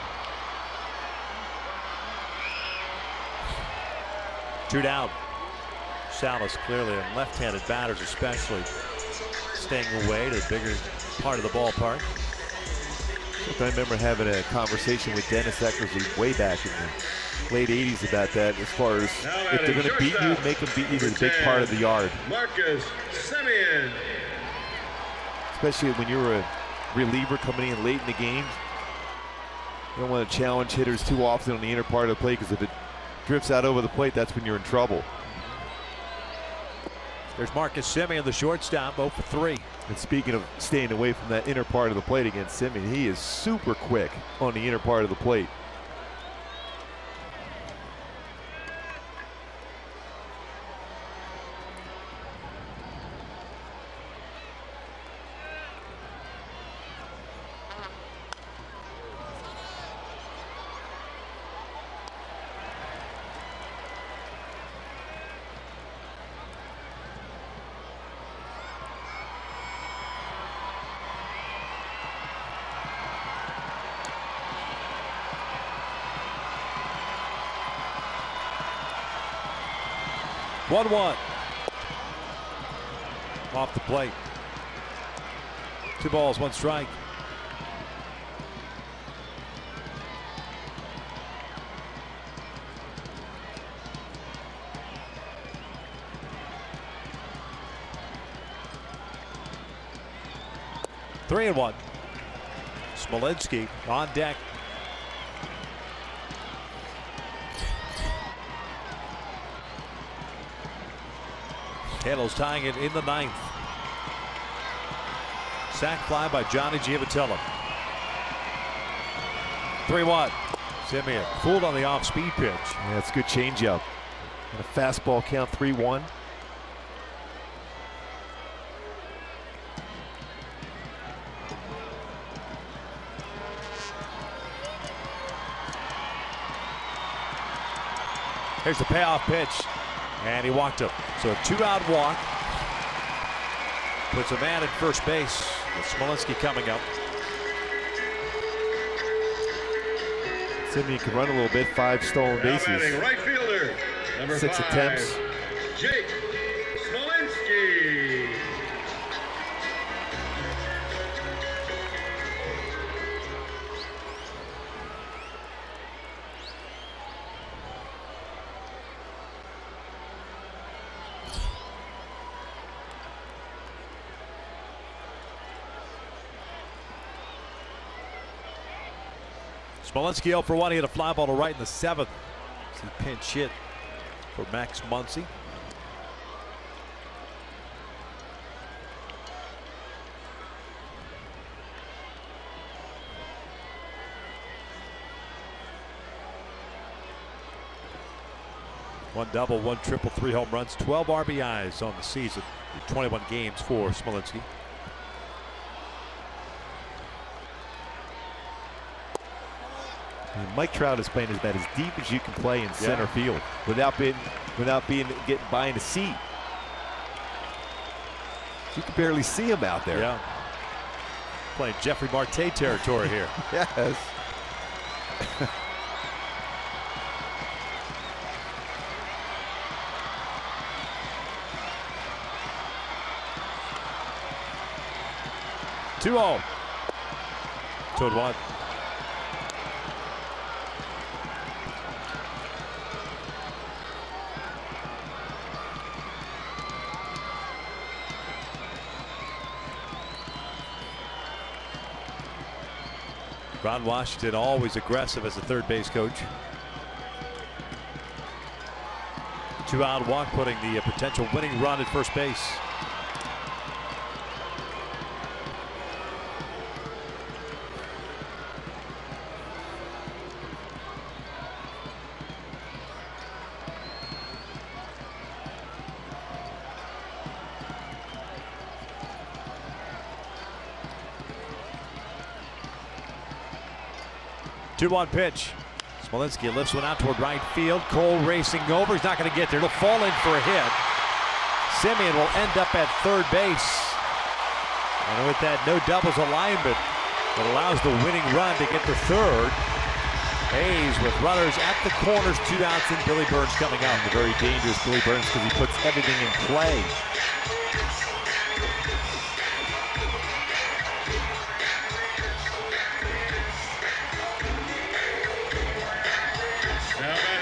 2 down. Salas clearly, and left-handed batters especially, staying away to the bigger part of the ballpark. I remember having a conversation with Dennis Eckersley way back in the late 80s about that as far as if they're going to beat you, make them beat you to the big part of the yard. Marcus Semien. Especially when you're a reliever coming in late in the game. You don't want to challenge hitters too often on the inner part of the plate, because if it drifts out over the plate, that's when you're in trouble. There's Marcus Semien, the shortstop, 0 for 3. And speaking of staying away from that inner part of the plate against Semien, he is super quick on the inner part of the plate. One off the plate. 2 balls, 1 strike. Three and 1. Smolinski on deck. Halos tying it in the 9th. Sac fly by Johnny Giavitello. 3-1. Semien fooled on the off-speed pitch. Yeah, it's a good changeup. And a fastball count, 3-1. Here's the payoff pitch. And he walked him. So a 2-out walk. Puts a man at first base with Smolinski coming up. Semien can run a little bit, 5 stolen bases. Right fielder, number 6 5, attempts. Jake Smolinski. Smolinski 0 for 1. He had a fly ball to right in the 7th. He pinch hit for Max Muncy. One double, 1 triple, 3 home runs, 12 RBIs on the season, 21 games for Smolinski. Mike Trout is playing about as deep as you can play in center field without getting by in a seat. You can barely see him out there. Yeah. Playing Jeffrey Marte territory here. Yes. Two 0. 2-1. Ron Washington always aggressive as a third base coach. 2-out walk, putting the potential winning run at first base. Two-one pitch. Smolinski lifts one out toward right field. Cole racing over. He's not going to get there. He'll fall in for a hit. Semien will end up at third base. And with that no doubles alignment, it allows the winning run to get to third. Hayes with runners at the corners, 2 outs, and Billy Burns coming up. The very dangerous Billy Burns, because he puts everything in play. Now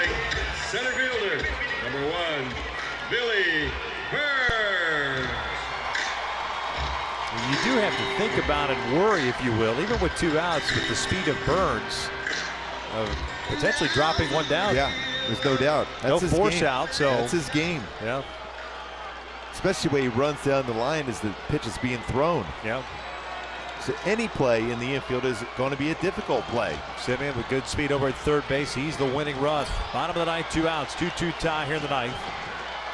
Billy Burns. You do have to think about and worry, if you will, even with 2 outs, with the speed of Burns, of potentially dropping one down. Yeah, there's no doubt. That's no force out, so that's his game. Yeah. Especially when he runs down the line as the pitch is being thrown. Yeah. So any play in the infield is going to be a difficult play. Simeon with good speed over at third base. He's the winning run. Bottom of the ninth, 2 outs, 2-2 tie here in the ninth.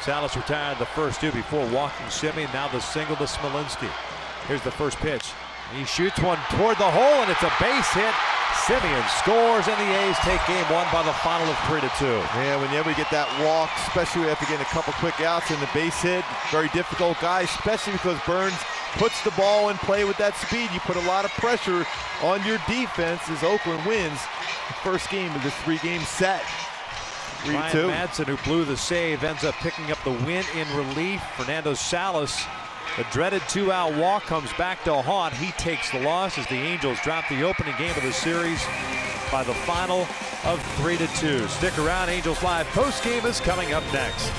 Salas retired the first 2 before walking Simeon. Now the single to Smolinski. Here's the first pitch. He shoots one toward the hole, and it's a base hit. Simeon scores, and the A's take game 1 by the final of 3-2. Yeah, whenever you get that walk, especially after getting a couple quick outs and the base hit, very difficult guy, especially because Burns puts the ball in play with that speed. You put a lot of pressure on your defense as Oakland wins the first game of this 3-game set. 3-2. Ryan Madsen, who blew the save, ends up picking up the win in relief. Fernando Salas, the dreaded 2-out walk, comes back to haunt. He takes the loss as the Angels drop the opening game of the series by the final of 3-2. Stick around. Angels Live postgame is coming up next.